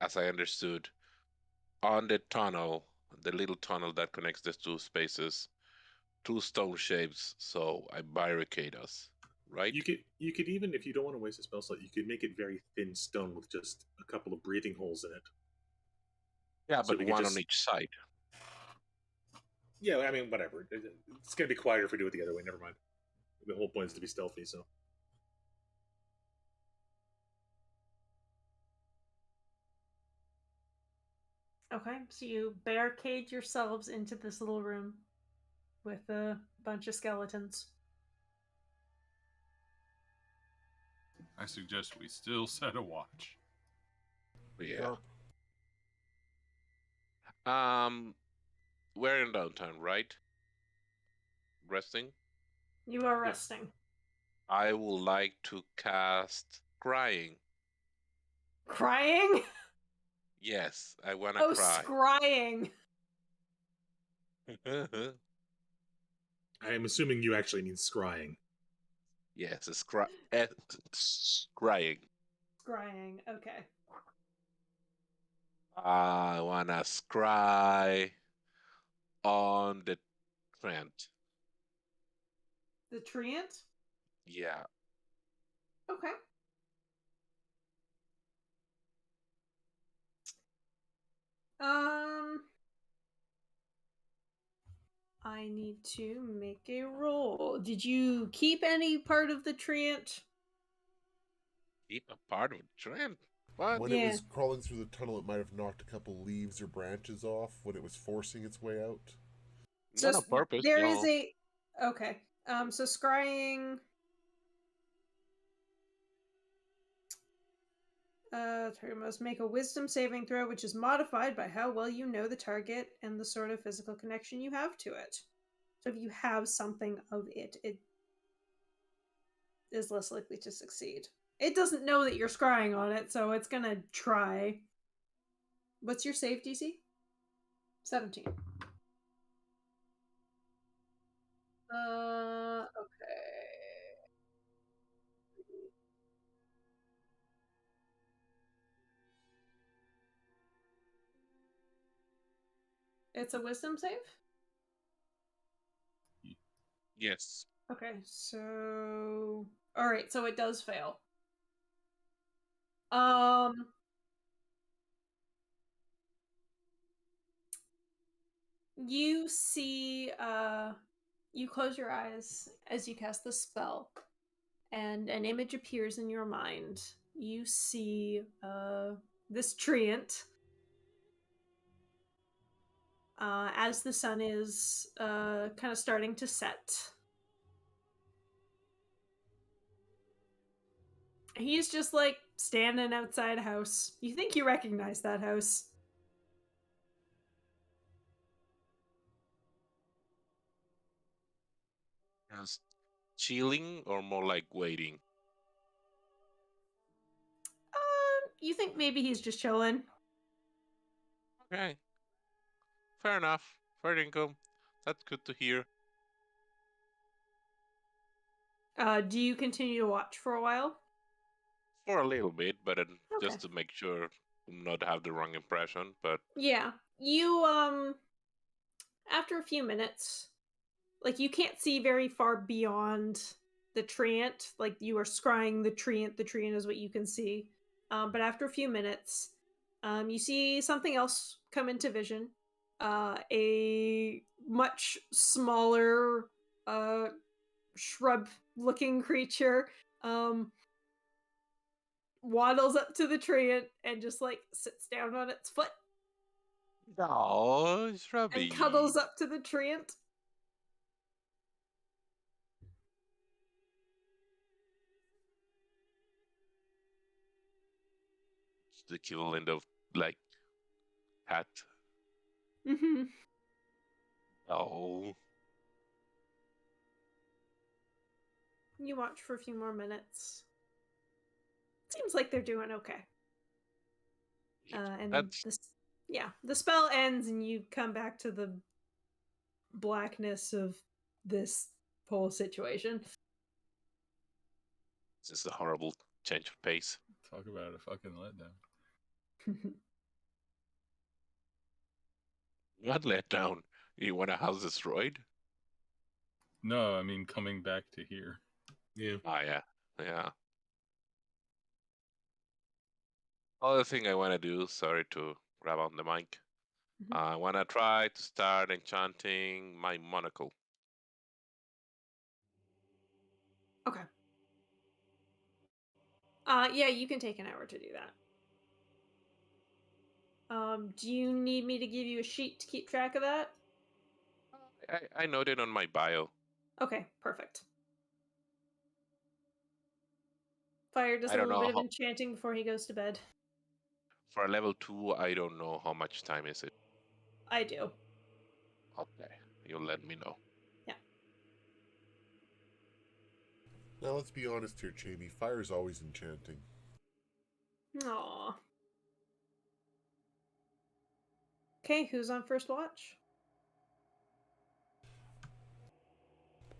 as I understood on the tunnel, the little tunnel that connects the two spaces, two stone shapes. So I barricade us, right? You could even, if you don't want to waste a spell slot, you could make it very thin stone with just a couple of breathing holes in it. Yeah, So but we could one just- on each side. Yeah, I mean, whatever. It's going to be quieter if we do it the other way. Never mind. The whole point is to be stealthy, so. Okay, so you barricade yourselves into this little room with a bunch of skeletons. I suggest we still set a watch. Yeah. Sharp. We're in downtown, right? Resting. You are Yeah. resting. I would like to cast crying. Crying? Yes, I wanna Oh, cry. scrying. I am assuming you actually mean scrying. Yes, it's crying. Scrying, okay. I wanna scry on the Trent. The treant? Yeah. Okay. I need to make a roll. Did you keep any part of the treant? Keep a part of Trent. What? When Yeah. it was crawling through the tunnel, it might have knocked a couple leaves or branches off when it was forcing its way out. Not on purpose, There no. is a okay. So scrying. Target must make a wisdom saving throw, which is modified by how well you know the target and the sort of physical connection you have to it. So if you have something of it, it is less likely to succeed. It doesn't know that you're scrying on it, so it's gonna try. What's your save DC? 17. Okay. It's a wisdom save? Yes. Okay, so alright, so it does fail. You see you close your eyes as you cast the spell, and an image appears in your mind. You see this treant as the sun is kind of starting to set. He's just like standing outside a house. You think you recognize that house. Just chilling or more like waiting? You think maybe he's just chilling. Okay. Fair enough. Fair income. That's good to hear. Do you continue to watch for a while? For a little bit, but just Okay. to make sure not have the wrong impression. But Yeah. You after a few minutes, like you can't see very far beyond the treant. Like you are scrying the treant. The treant is what you can see. But after a few minutes, you see something else come into vision. A much smaller, shrub-looking creature waddles up to the treant and just like sits down on its foot no, and Shrubby. cuddles up to the treant. It's the equivalent of like hat. Mm-hmm. Oh, You watch for a few more minutes. Seems like they're doing okay. And that's this, yeah, the spell ends, and you come back to the blackness of this whole situation. just a horrible change of pace. Talk about a fucking letdown. Not let down. You want a house destroyed? No, I mean coming back to here. Yeah. Ah, yeah, yeah. Other thing I want to do. Sorry to grab on the mic. Mhm. I want to try to start enchanting my monocle. Okay. Yeah, you can take an hour to do that. Do you need me to give you a sheet to keep track of that? I noted on my bio. Okay, perfect. Fire does I a don't little know bit of how, enchanting before he goes to bed. for a level 2, I don't know how much time is it. I do. Okay, you'll let me know. Yeah. Now let's be honest here, Jamie. Fire's always enchanting. Aww. Okay, who's on first watch?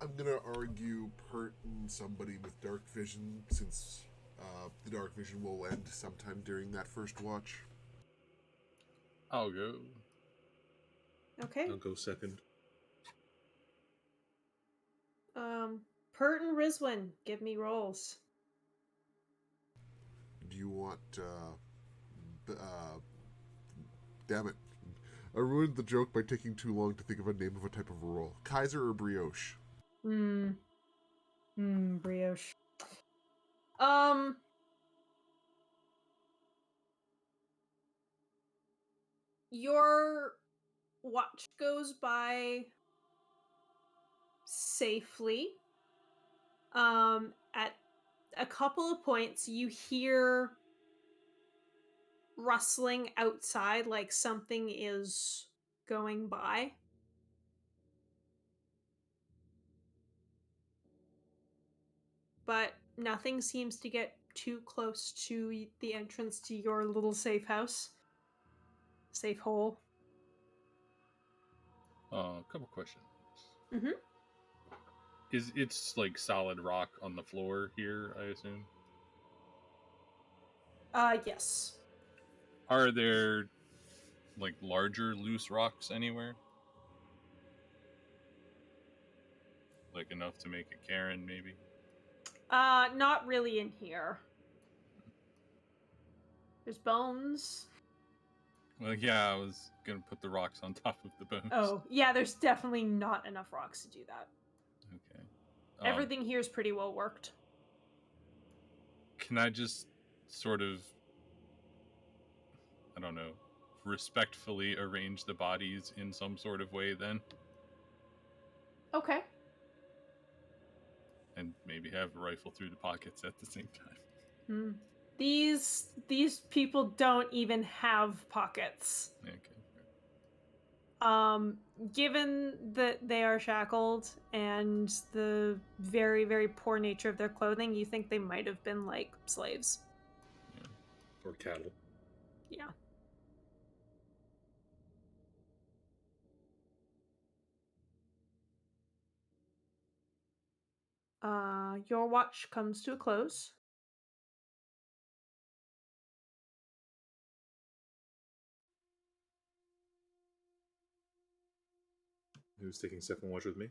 I'm gonna argue Pert and somebody with dark vision, since the dark vision will end sometime during that first watch. I'll go. Okay. I'll go second. Pert and Rizwin, give me rolls. Do you want? Damn it! I ruined the joke by taking too long to think of a name of a type of roll. Kaiser or brioche? Brioche. Your watch goes by safely. At a couple of points, you hear rustling outside, like something is going by. But nothing seems to get too close to the entrance to your little safe house. Safe hole. A couple questions. Mm-hmm. It's like solid rock on the floor here, I assume? Yes. Are there like larger loose rocks anywhere? Like enough to make a cairn, maybe? Not really in here. There's bones. Well, yeah, I was gonna put the rocks on top of the bones. Oh, yeah, there's definitely not enough rocks to do that. Okay. Everything here is pretty well worked. Can I just sort of, I don't know, respectfully arrange the bodies in some sort of way then? Okay. And maybe have a rifle through the pockets at the same time. Hmm. These people don't even have pockets. Okay. Given that they are shackled and the very, very poor nature of their clothing, you think they might have been like slaves. Or cattle. Yeah. Your watch comes to a close. Who's taking second watch with me?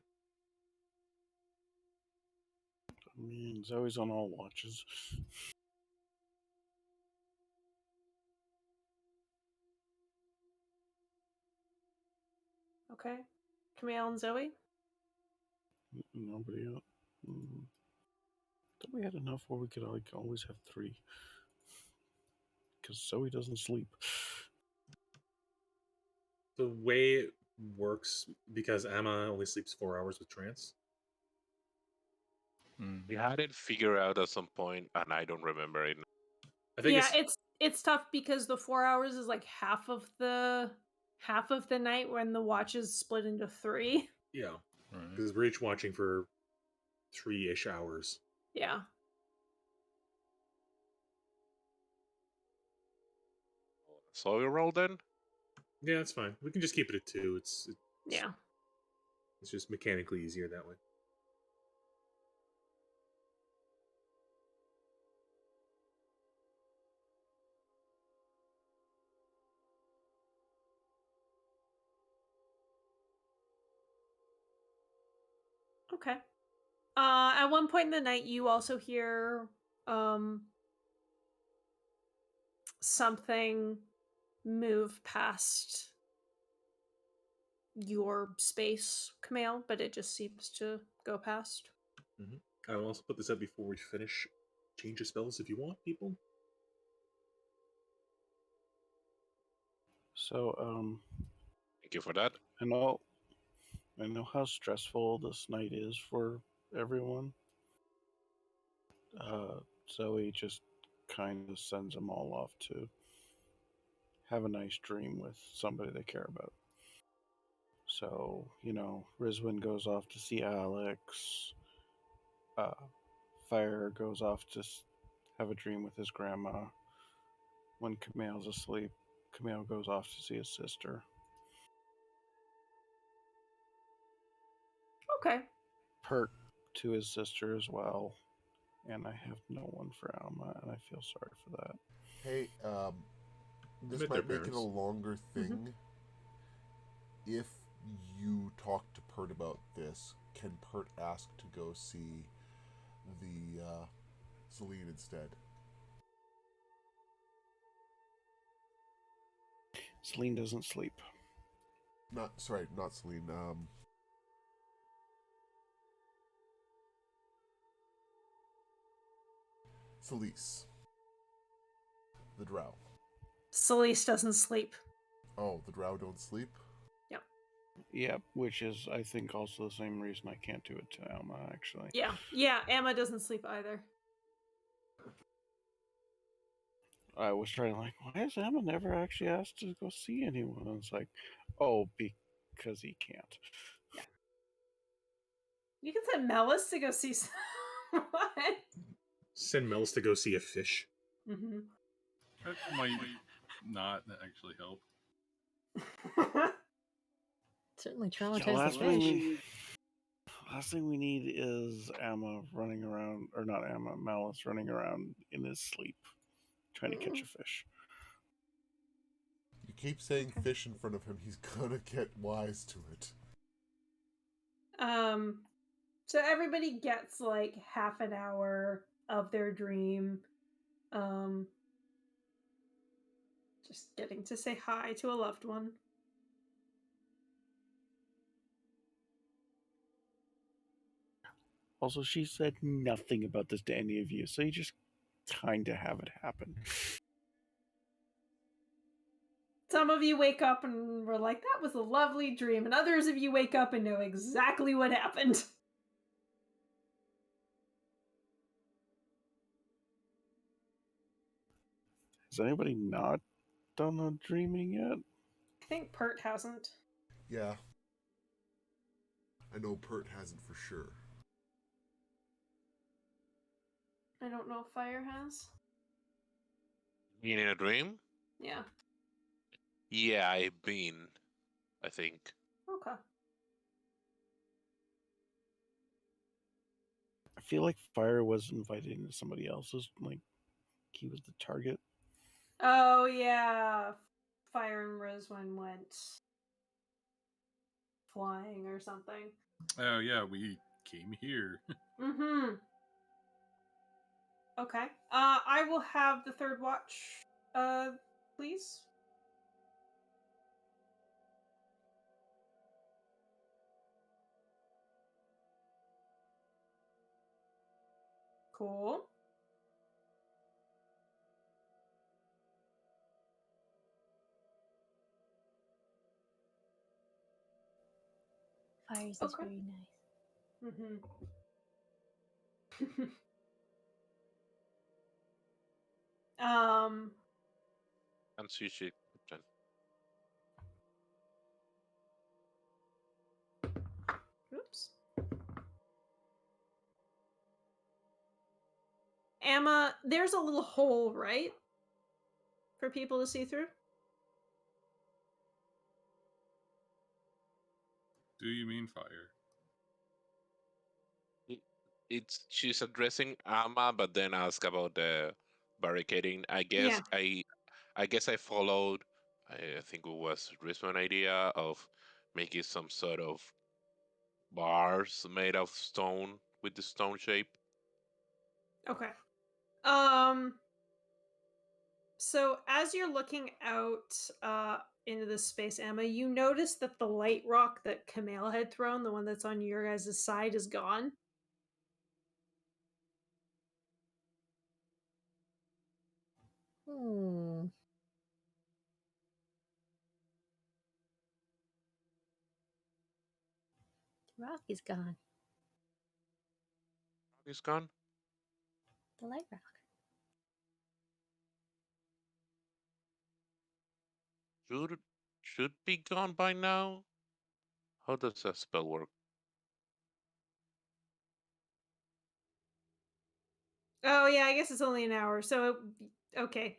I mean, Zoe's on all watches. Okay. Camille and Zoe? Nobody else. Thought we had enough where we could like always have 3. Because Zoe doesn't sleep. The way it works, because Emma only sleeps 4 hours with trance. We had it figured out at some point, and I don't remember it. I think Yeah, it's tough because the 4 hours is like half of the night when the watch is split into 3. yeah, Right. because we're each watching for 3-ish hours. Yeah. So we roll then? Yeah, that's fine. We can just keep it at 2. It's Yeah. just mechanically easier that way. Okay. At one point in the night you also hear something move past your space, Camille, but it just seems to go past. I will also put this up before we finish. Change of spells if you want, people. So, Thank you for that. I know how stressful this night is for everyone. Zoe just kind of sends them all off to have a nice dream with somebody they care about. So, Rizwin goes off to see Alex. Fire goes off to have a dream with his grandma. When Camille's asleep, Camille goes off to see his sister. Okay. Pert to his sister as well. And I have no one for Alma, and I feel sorry for that. Hey, this Met might their make it a parents. longer thing. If you talk to Pert about this, can Pert ask to go see the Celine instead? Celine doesn't sleep. Not Celine. Celise. The Drow. Celeste doesn't sleep. Oh, the Drow don't sleep? Yeah, which is, I think, also the same reason I can't do it to Alma, actually. Yeah, Emma doesn't sleep either. I was trying to why has Emma never actually asked to go see anyone? And it's like, oh, because he can't. Yeah. You can send Melis to go see someone. Send Melis to go see a fish. Mm-hmm. That might not actually help. Certainly Yeah, traumatized the fish. last thing we need is Emma running around, or not Emma, Malice running around in his sleep, trying to catch a fish. You keep saying fish in front of him, he's gonna get wise to it. So everybody gets like half an hour of their dream. Just getting to say hi to a loved one. Also, she said nothing about this to any of you, so you just kind of have it happen. Some of you wake up and were like, that was a lovely dream. And others of you wake up and know exactly what happened. Has anybody not done a dreaming yet? I think Pert hasn't. Yeah. I know Pert hasn't for sure. I don't know if Fire has. Being in a dream? Yeah. Yeah, I've been, I think. Okay. feel like Fire was invited into somebody else's, like he was the target. Oh yeah, Fire and Rosewind went flying or something. Oh yeah, we came here. Mm-hmm. Okay. I will have the third watch, please. Cool. Fires is Okay. very nice. Mm-hmm. um. And sushi, Captain. Oops. Emma, there's a little hole, right? For people to see through? Do you mean fire? It's she's addressing Amma, but then ask about the barricading. Yeah. I guess I followed. I think it was Risman idea of making some sort of bars made of stone with the stone shape. Okay. So as you're looking out into this space, Emma, you notice that the light rock that Camille had thrown, the one that's on your guys' side, is gone. Hmm. Rock is gone. It's gone. The light rock. Should should be gone by now. How does that spell work? Oh yeah, I guess it's only an hour, so okay.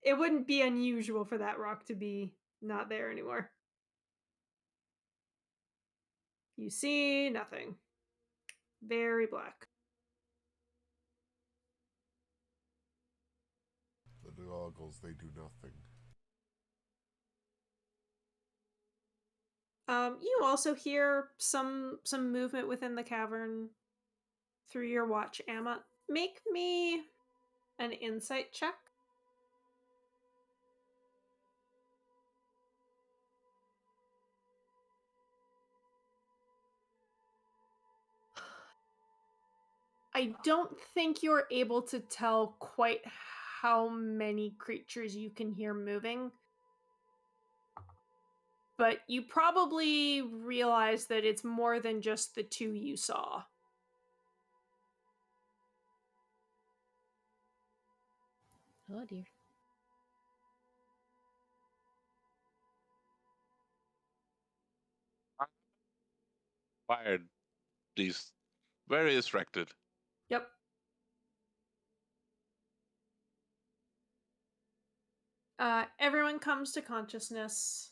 It wouldn't be unusual for that rock to be not there anymore. You see nothing. Very black. The goggles, they do nothing. You also hear some movement within the cavern through your watch, Emma. Make me an insight check. I don't think you're able to tell quite how many creatures you can hear moving, but you probably realize that it's more than just the two you saw. Oh dear. Fired. These very distracted. Yep. Everyone comes to consciousness,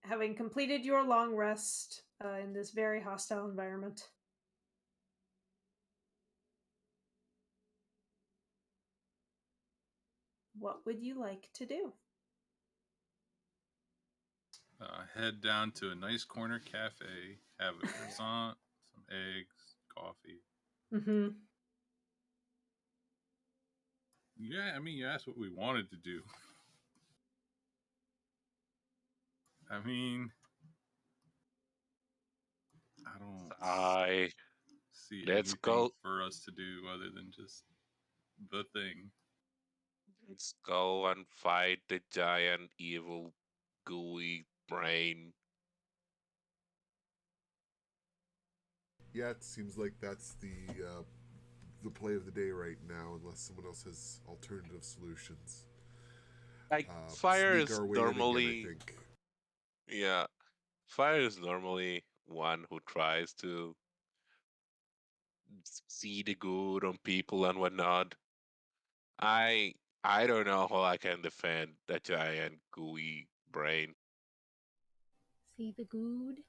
having completed your long rest in this very hostile environment. What would you like to do? Head down to a nice corner cafe, have a croissant, some eggs, coffee. Mm-hmm. Yeah, I mean, you asked what we wanted to do. I mean, I don't I see let's anything go. for us to do other than just the thing. Let's go and fight the giant evil gooey brain. Yeah, it seems like that's the play of the day right now, unless someone else has alternative solutions. Like fire Sneak is our way in again, I normally think. yeah. Fire is normally one who tries to see the good on people and whatnot. I I don't know how I can defend that giant gooey brain. See the good.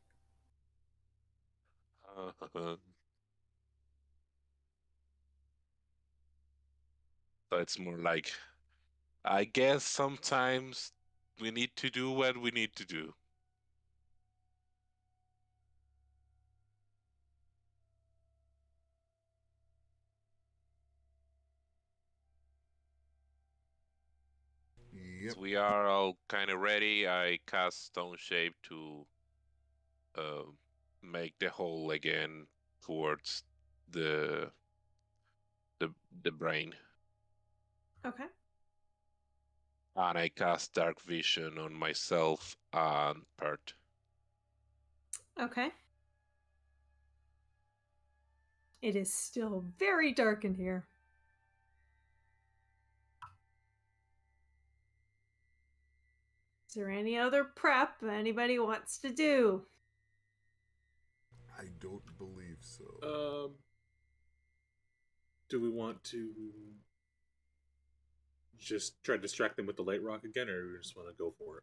So it's more like, I guess sometimes we need to do what we need to do. Yep. So we are all kind of ready. I cast Stone Shape to uh, make the hole again towards the the the brain, Okay. and I cast Dark Vision on myself and Pert. Okay. It is still very dark in here. Is there any other prep anybody wants to do? I don't believe so. Do we want to just try to distract them with the light rock again, or we just want to go for it?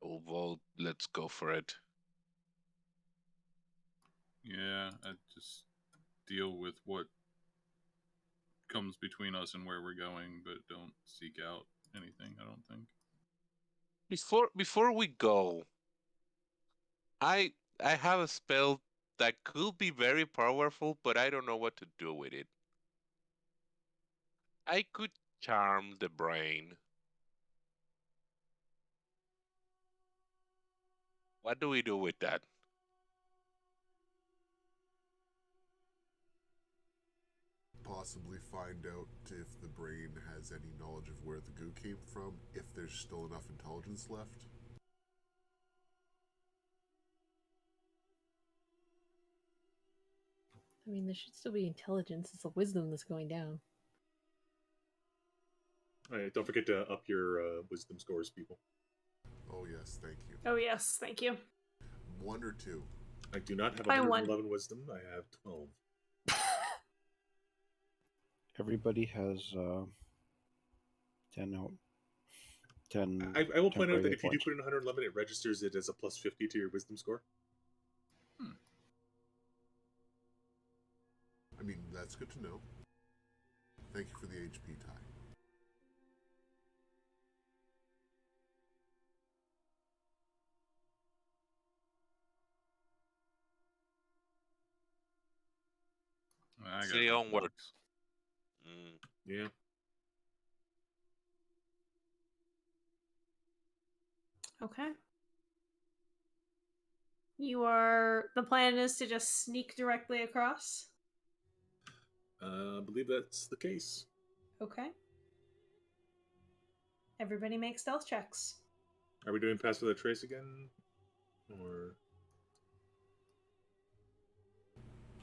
Well, let's go for it. Yeah, I just deal with what comes between us and where we're going, but don't seek out anything, I don't think. Before we go, I I have a spell that could be very powerful, but I don't know what to do with it. I could charm the brain. What do we do with that? Possibly find out if the brain has any knowledge of where the goo came from, if there's still enough intelligence left. I mean, there should still be intelligence. It's the wisdom that's going down. All right, don't forget to up your wisdom scores, people. Oh yes, thank you. Oh, yes, thank you. 1 or 2? I do not have I won. 111 wisdom. I have 12. Everybody has 10 out. 10. I will point out that temporary if you do points. put in 111, it registers it as a plus 50 to your wisdom score. I mean, that's good to know. Thank you for the HP tie. I got Say onward. reflex. Yeah. Okay. The plan is to just sneak directly across? I believe that's the case. Okay. Everybody make stealth checks. Are we doing Pass Without Trace again? Or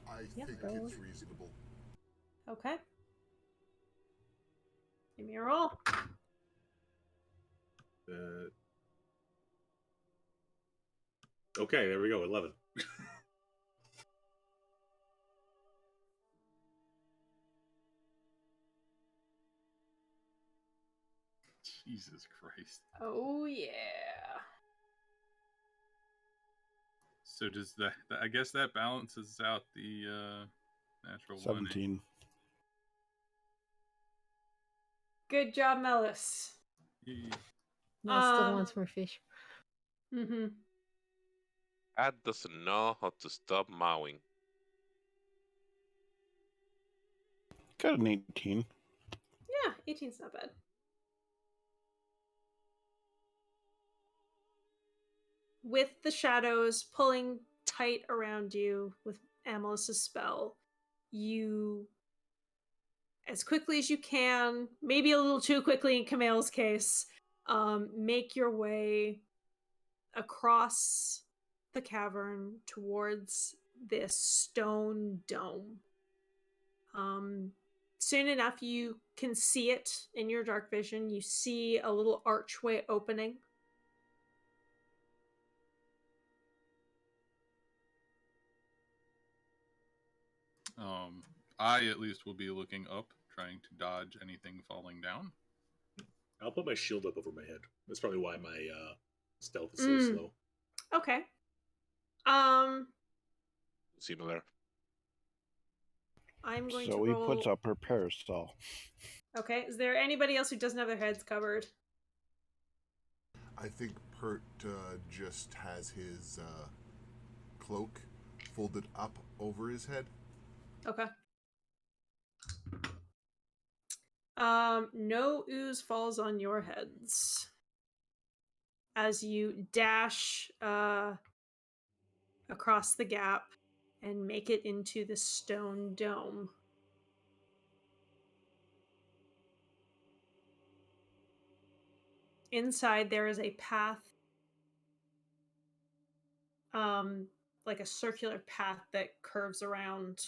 I Yep, think probably. it's reasonable. Okay. Give me a roll. Okay, there we go. 11. Jesus Christ. Oh, yeah. So does that? I guess that balances out the natural 17. Good job, Melis. 1. No, still wants more fish. Mm-hmm. Cat doesn't know how to stop mowing. Got an 18. Yeah, 18's not bad. With the shadows pulling tight around you with Amelis' spell, you, as quickly as you can, maybe a little too quickly in Kamel's case, make your way across the cavern towards this stone dome. Soon enough, you can see it in your dark vision. You see a little archway opening. I at least will be looking up, trying to dodge anything falling down. I'll put my shield up over my head. That's probably why my stealth is so slow. Okay. Similar. I'm going to Zoe roll. puts up her parasol. Okay, is there anybody else who doesn't have their heads covered? I think Pert just has his cloak folded up over his head. Okay. No ooze falls on your heads as you dash across the gap and make it into the stone dome. Inside there is a path, like a circular path that curves around.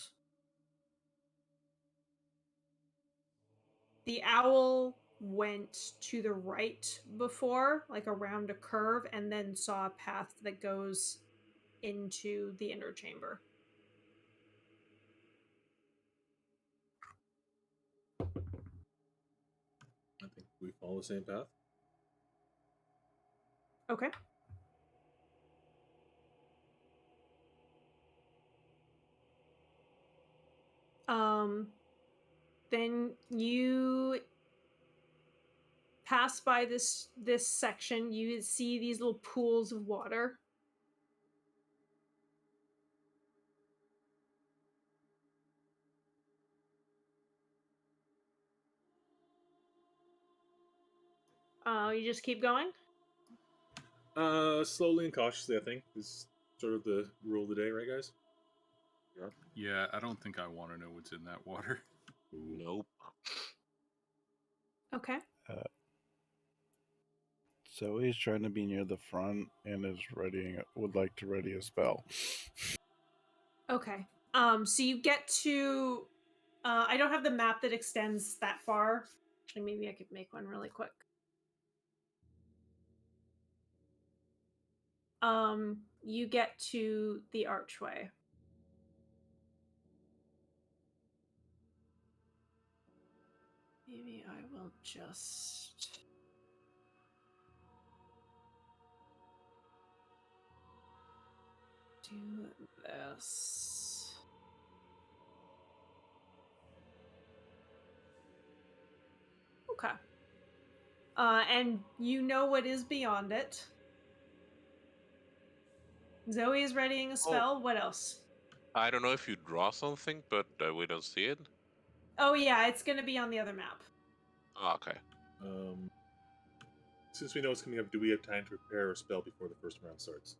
The owl went to the right before, like around a curve, and then saw a path that goes into the inner chamber. I think we follow the same path. Okay. Then you pass by this section. You see these little pools of water. You just keep going. Slowly and cautiously, I think, is sort of the rule of the day, right, guys? Yeah, I don't think I want to know what's in that water. Nope. Okay. Zoe's trying to be near the front and would like to ready a spell. Okay. So you get to. I don't have the map that extends that far. Actually, maybe I could make one really quick. You get to the archway. Maybe I will just do this. Okay. And you know what is beyond it. Zoe is readying a spell. What else? I don't know if you draw something, but we don't see it. Oh yeah, it's going to be on the other map. Oh, okay. Since we know it's coming up, do we have time to prepare a spell before the first round starts?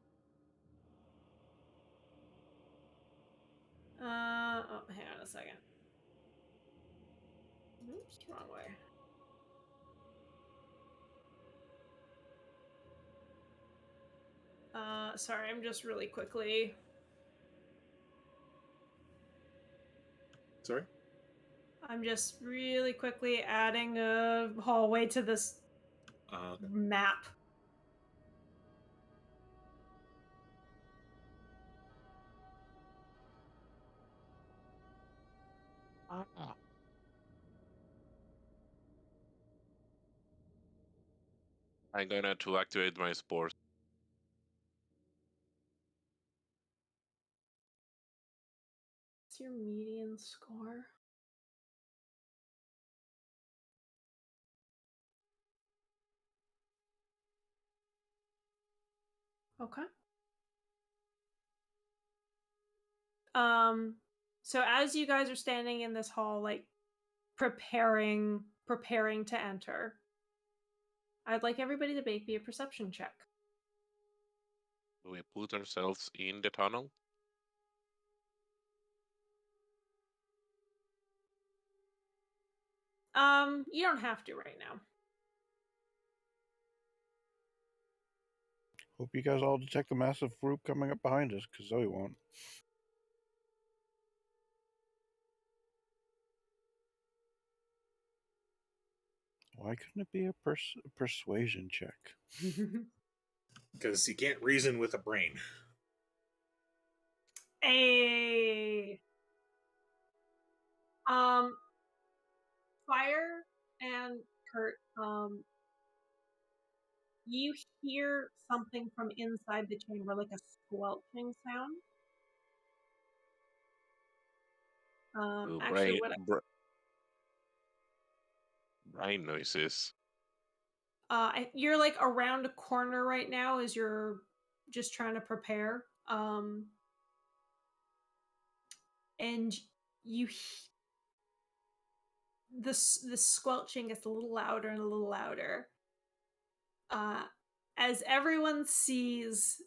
Hang on a second. Oops, wrong way. Sorry, I'm just really quickly. Sorry? I'm just really quickly adding a hallway to this Okay. map. I'm gonna to activate my spores. What's your median score? Okay. So as you guys are standing in this hall, like preparing to enter, I'd like everybody to make me a perception check. Do we put ourselves in the tunnel? You don't have to right now. Hope you guys all detect the massive group coming up behind us, because Zoe won't. Why couldn't it be a persuasion check? Because you can't reason with a brain. A Fire and Kurt, you hear something from inside the chamber, like a squelching sound. Actually, what brain noises. you're like around a corner right now as you're just trying to prepare. And you the squelching gets a little louder and a little louder. As everyone sees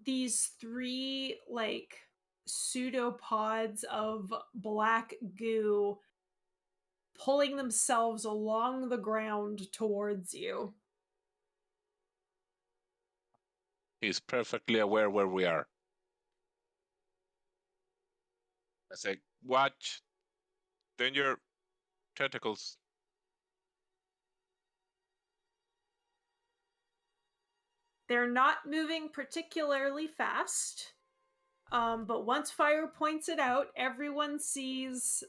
these three like pseudopods of black goo pulling themselves along the ground towards you. He's perfectly aware where we are. I say, watch. Danger. Tentacles. They're not moving particularly fast. But once Fire points it out, everyone sees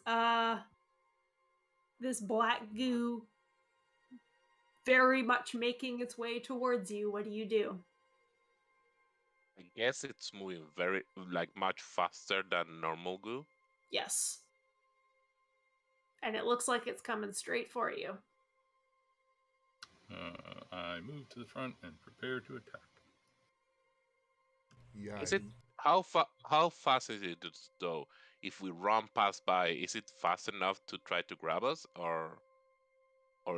this black goo very much making its way towards you. What do you do? I guess it's moving much faster than normal goo. Yes. And it looks like it's coming straight for you. I move to the front and prepare to attack. Yeah. Is it how fast is it though? If we run past by, is it fast enough to try to grab us, or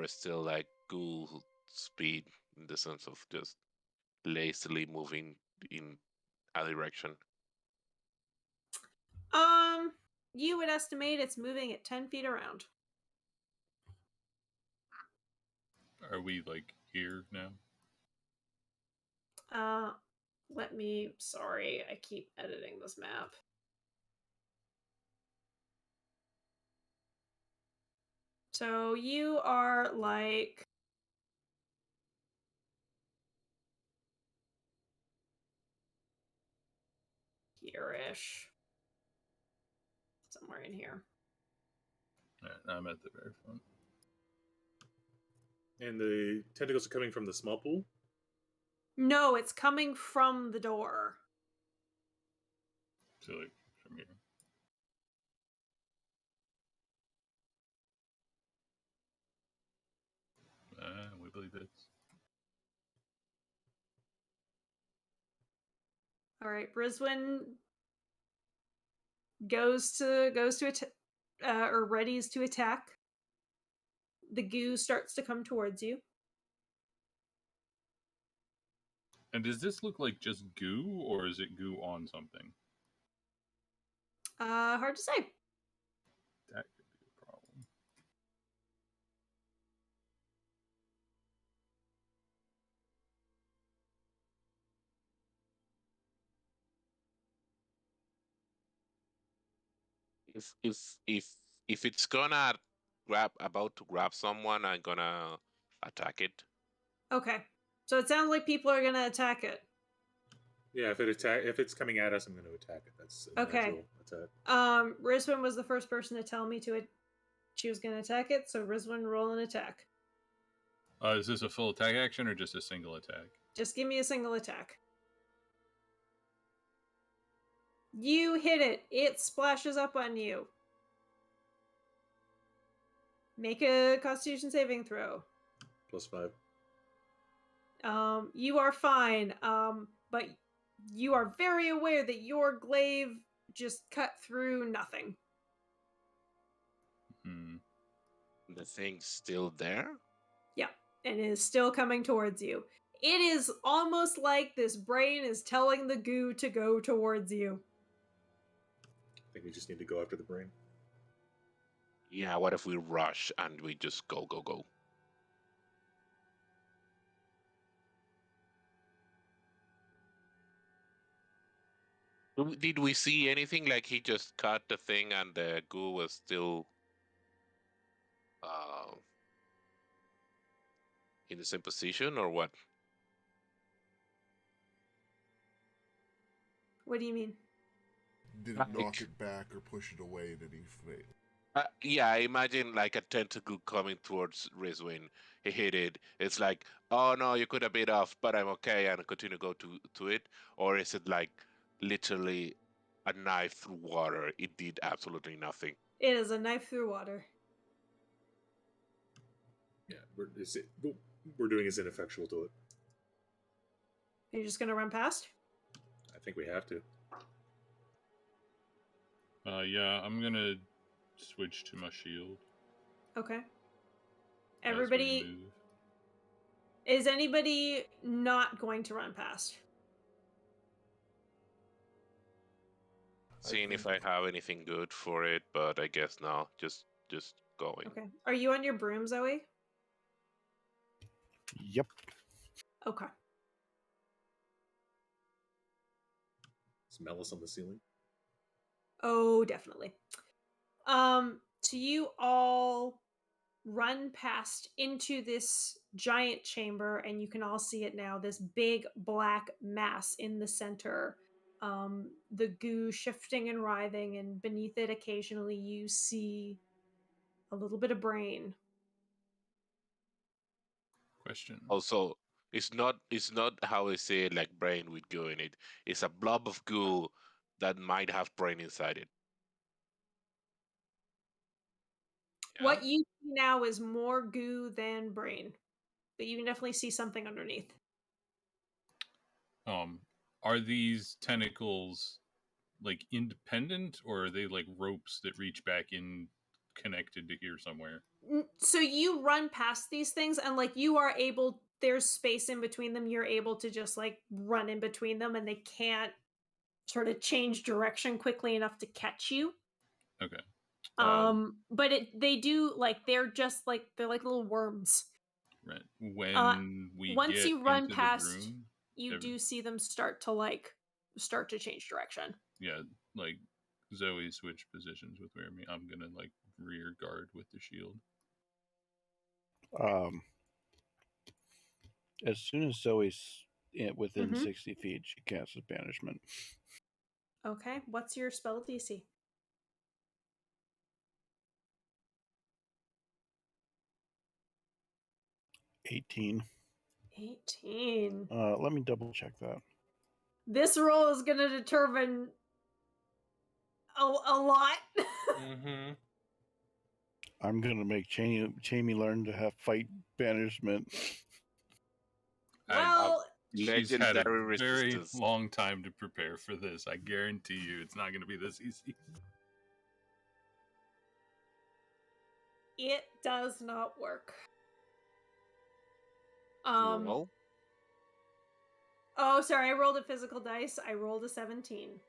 is still like ghoul speed in the sense of just lazily moving in a direction? You would estimate it's moving at 10 feet around. Are we like here now? Sorry, I keep editing this map. So you are like here-ish. Somewhere in here. I'm at the very front. And the tentacles are coming from the small pool? No, it's coming from the door. So like from here. We believe it's. All right, Briswin goes to or readies to attack. The goo starts to come towards you. And does this look like just goo, or is it goo on something? Hard to say. That could be a problem. If it's about to grab someone, I'm gonna attack it. Okay, so it sounds like people are gonna attack it. Yeah, if it's coming at us, I'm going to attack it. That's a natural attack. Rizwin was the first person to tell me she was gonna attack it, so Rizwin, roll an attack. Is this a full attack action or just a single attack? Just give me a single attack. You hit it. It splashes up on you. Make a Constitution saving throw. +5. You are fine. But you are very aware that your glaive just cut through nothing. The thing's still there? Yeah, and it is still coming towards you. It is almost like this brain is telling the goo to go towards you. I think we just need to go after the brain. Yeah, what if we rush and we just go? Did we see anything like he just cut the thing and the goo was still in the same position, or what? What do you mean? Did it knock it back or push it away in any way? Yeah, I imagine like a tentacle coming towards Rizwin. He hit it. It's like, oh no, you could have bit off, but I'm okay, and continue to go to it. Or is it like literally a knife through water. It did absolutely nothing. It is a knife through water. Yeah, we're doing is ineffectual to it. You're just gonna run past? I think we have to. Yeah, I'm gonna switch to my shield. Okay. as we Everybody, move. is anybody not going to run past? Seeing if think- I have anything good for it, but I guess no. Just going. Okay. Are you on your broom, Zoe? Yep. Okay. Smell us on the ceiling. Oh, definitely. So you all run past into this giant chamber, and you can all see it now, this big black mass in the center. The goo shifting and writhing, and beneath it occasionally you see a little bit of brain. Question. Also, it's not how I say it, like brain with goo in it. It's a blob of goo that might have brain inside it. Yeah? What you see now is more goo than brain, but you can definitely see something underneath. Are these tentacles like independent, or are they like ropes that reach back in, connected to here somewhere? So you run past these things, and like you are able, there's space in between them, you're able to just like run in between them, and they can't sort of change direction quickly enough to catch you. Okay. But they do, like, they're just like, they're like little worms. Right. When we Once get you run into past, the room, you do see them start to change direction. yeah, like Zoe switched positions with me. I'm gonna like rear guard with the shield. As soon as Zoe's within Mhm. 60 feet, she casts banishment. Okay, what's your spell DC? 18. 18. Let me double check that. This roll is going to determine a lot. Mm-hmm. I'm gonna make Jamie learn to have fight banishment. Well, She's had a Legendary very resistance. long time to prepare for this. I guarantee you, it's not going to be this easy. it does not work. Roll? Oh, sorry, I rolled a physical dice. I rolled a 17. Okay,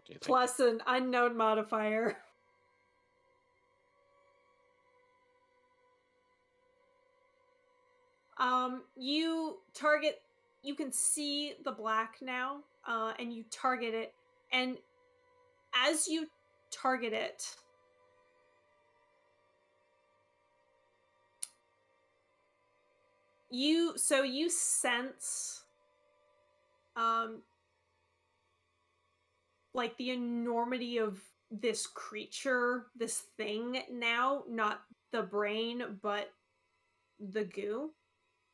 thank Plus an unknown modifier. You can see the black now, and you target it, and as you target it, you sense like the enormity of this creature, this thing now, not the brain, but the goo,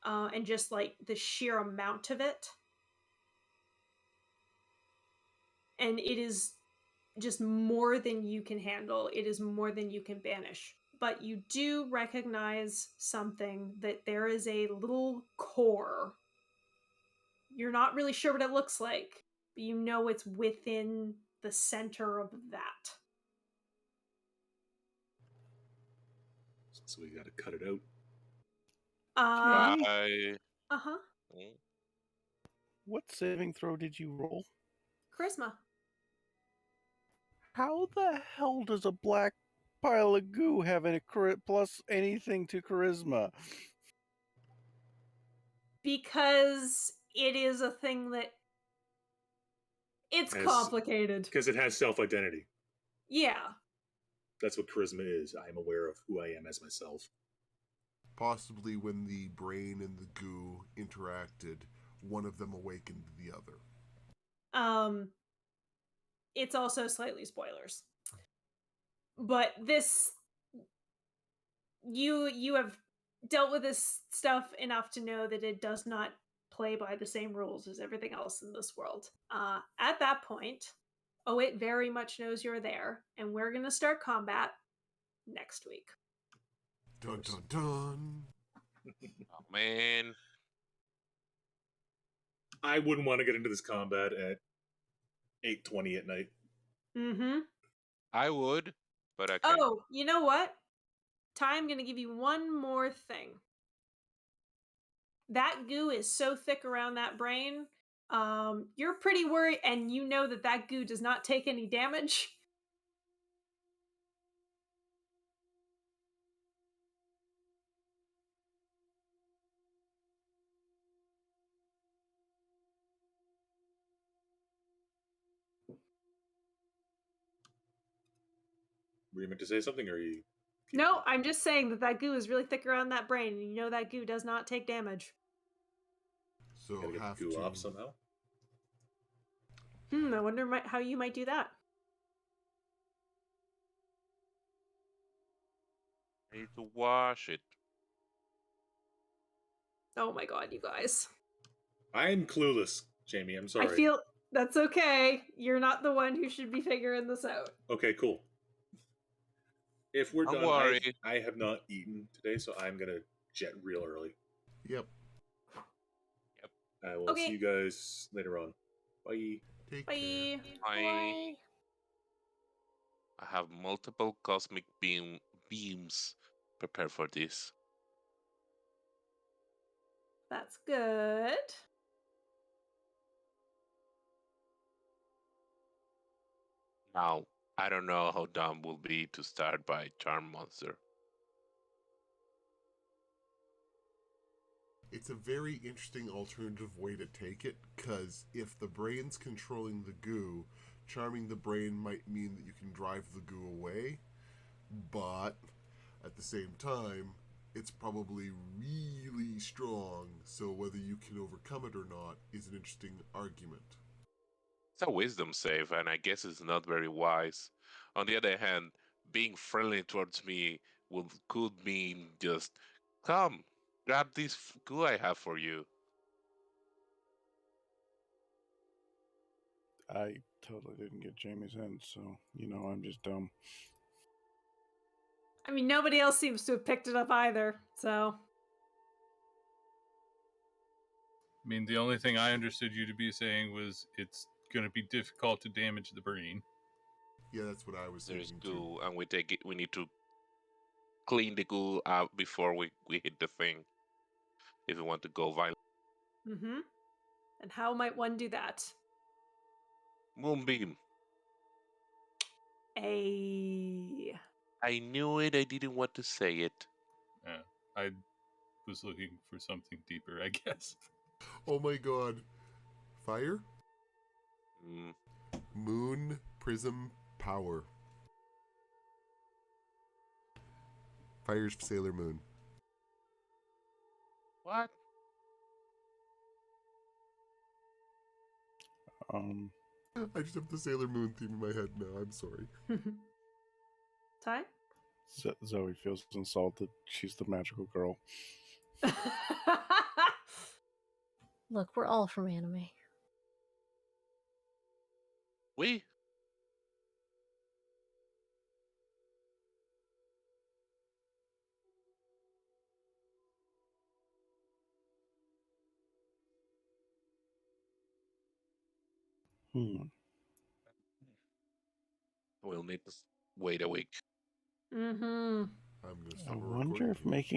and just like the sheer amount of it. And it is just more than you can handle. It is more than you can banish. But you do recognize something, that there is a little core. You're not really sure what it looks like, but you know it's within the center of that. So we got to cut it out. Jamie? Bye. Uh-huh. What saving throw did you roll? Charisma. How the hell does a black pile of goo have any plus anything to charisma? Because it is a thing that... It's complicated. Because it has self-identity. Yeah. That's what charisma is. I am aware of who I am as myself. Possibly when the brain and the goo interacted, one of them awakened the other. It's also slightly spoilers. But this... You have dealt with this stuff enough to know that it does not play by the same rules as everything else in this world. At that point, Oh, it very much knows you're there, and we're going to start combat next week. Dun dun dun. Oh, man. I wouldn't want to get into this combat at 8:20 at night. Mm-hmm. I would, but okay. Oh, you know what? Ty, I'm going to give you one more thing. That goo is so thick around that brain. You're pretty worried, and you know that goo does not take any damage. Were you meant to say something, or are you? No, I'm just saying that goo is really thick around that brain, and you know that goo does not take damage. So Gotta get have the goo to off somehow. I wonder how you might do that. I need to wash it. Oh my god, you guys. I'm clueless, Jamie. I'm sorry. I feel that's okay. You're not the one who should be figuring this out. Okay, cool. If we're Don't done, worry. I have not eaten today, so I'm gonna jet real early. Yep. I will see you guys later on. Bye. Take Bye. care. I have multiple cosmic beams prepared for this. That's good. Now, I don't know how dumb will be to start by Charm Monster. It's a very interesting alternative way to take it, because if the brain's controlling the goo, charming the brain might mean that you can drive the goo away, but at the same time, it's probably really strong, so whether you can overcome it or not is an interesting argument. It's a wisdom save, and I guess it's not very wise. On the other hand, being friendly towards me could mean just, come, grab this goo I have for you. I totally didn't get Jamie's hint, so I'm just dumb. I mean, nobody else seems to have picked it up either, so. I mean, the only thing I understood you to be saying was it's going to be difficult to damage the brain. Yeah, that's what I was There's thinking goo, and we need to clean the goo out before we hit the thing. If we want to go violent. Mm-hmm. And how might one do that? Moonbeam. I knew it. I didn't want to say it. Yeah, I was looking for something deeper, I guess. Oh my god. Fire? Mm. Moon Prism Power. Fire's Sailor Moon. What? I just have the Sailor Moon theme in my head now. I'm sorry. Ty? Zoe feels insulted. She's the magical girl. Look, we're all from anime. We? We'll need to wait a week. Mm-hmm. I'm gonna I stop wonder if recording. making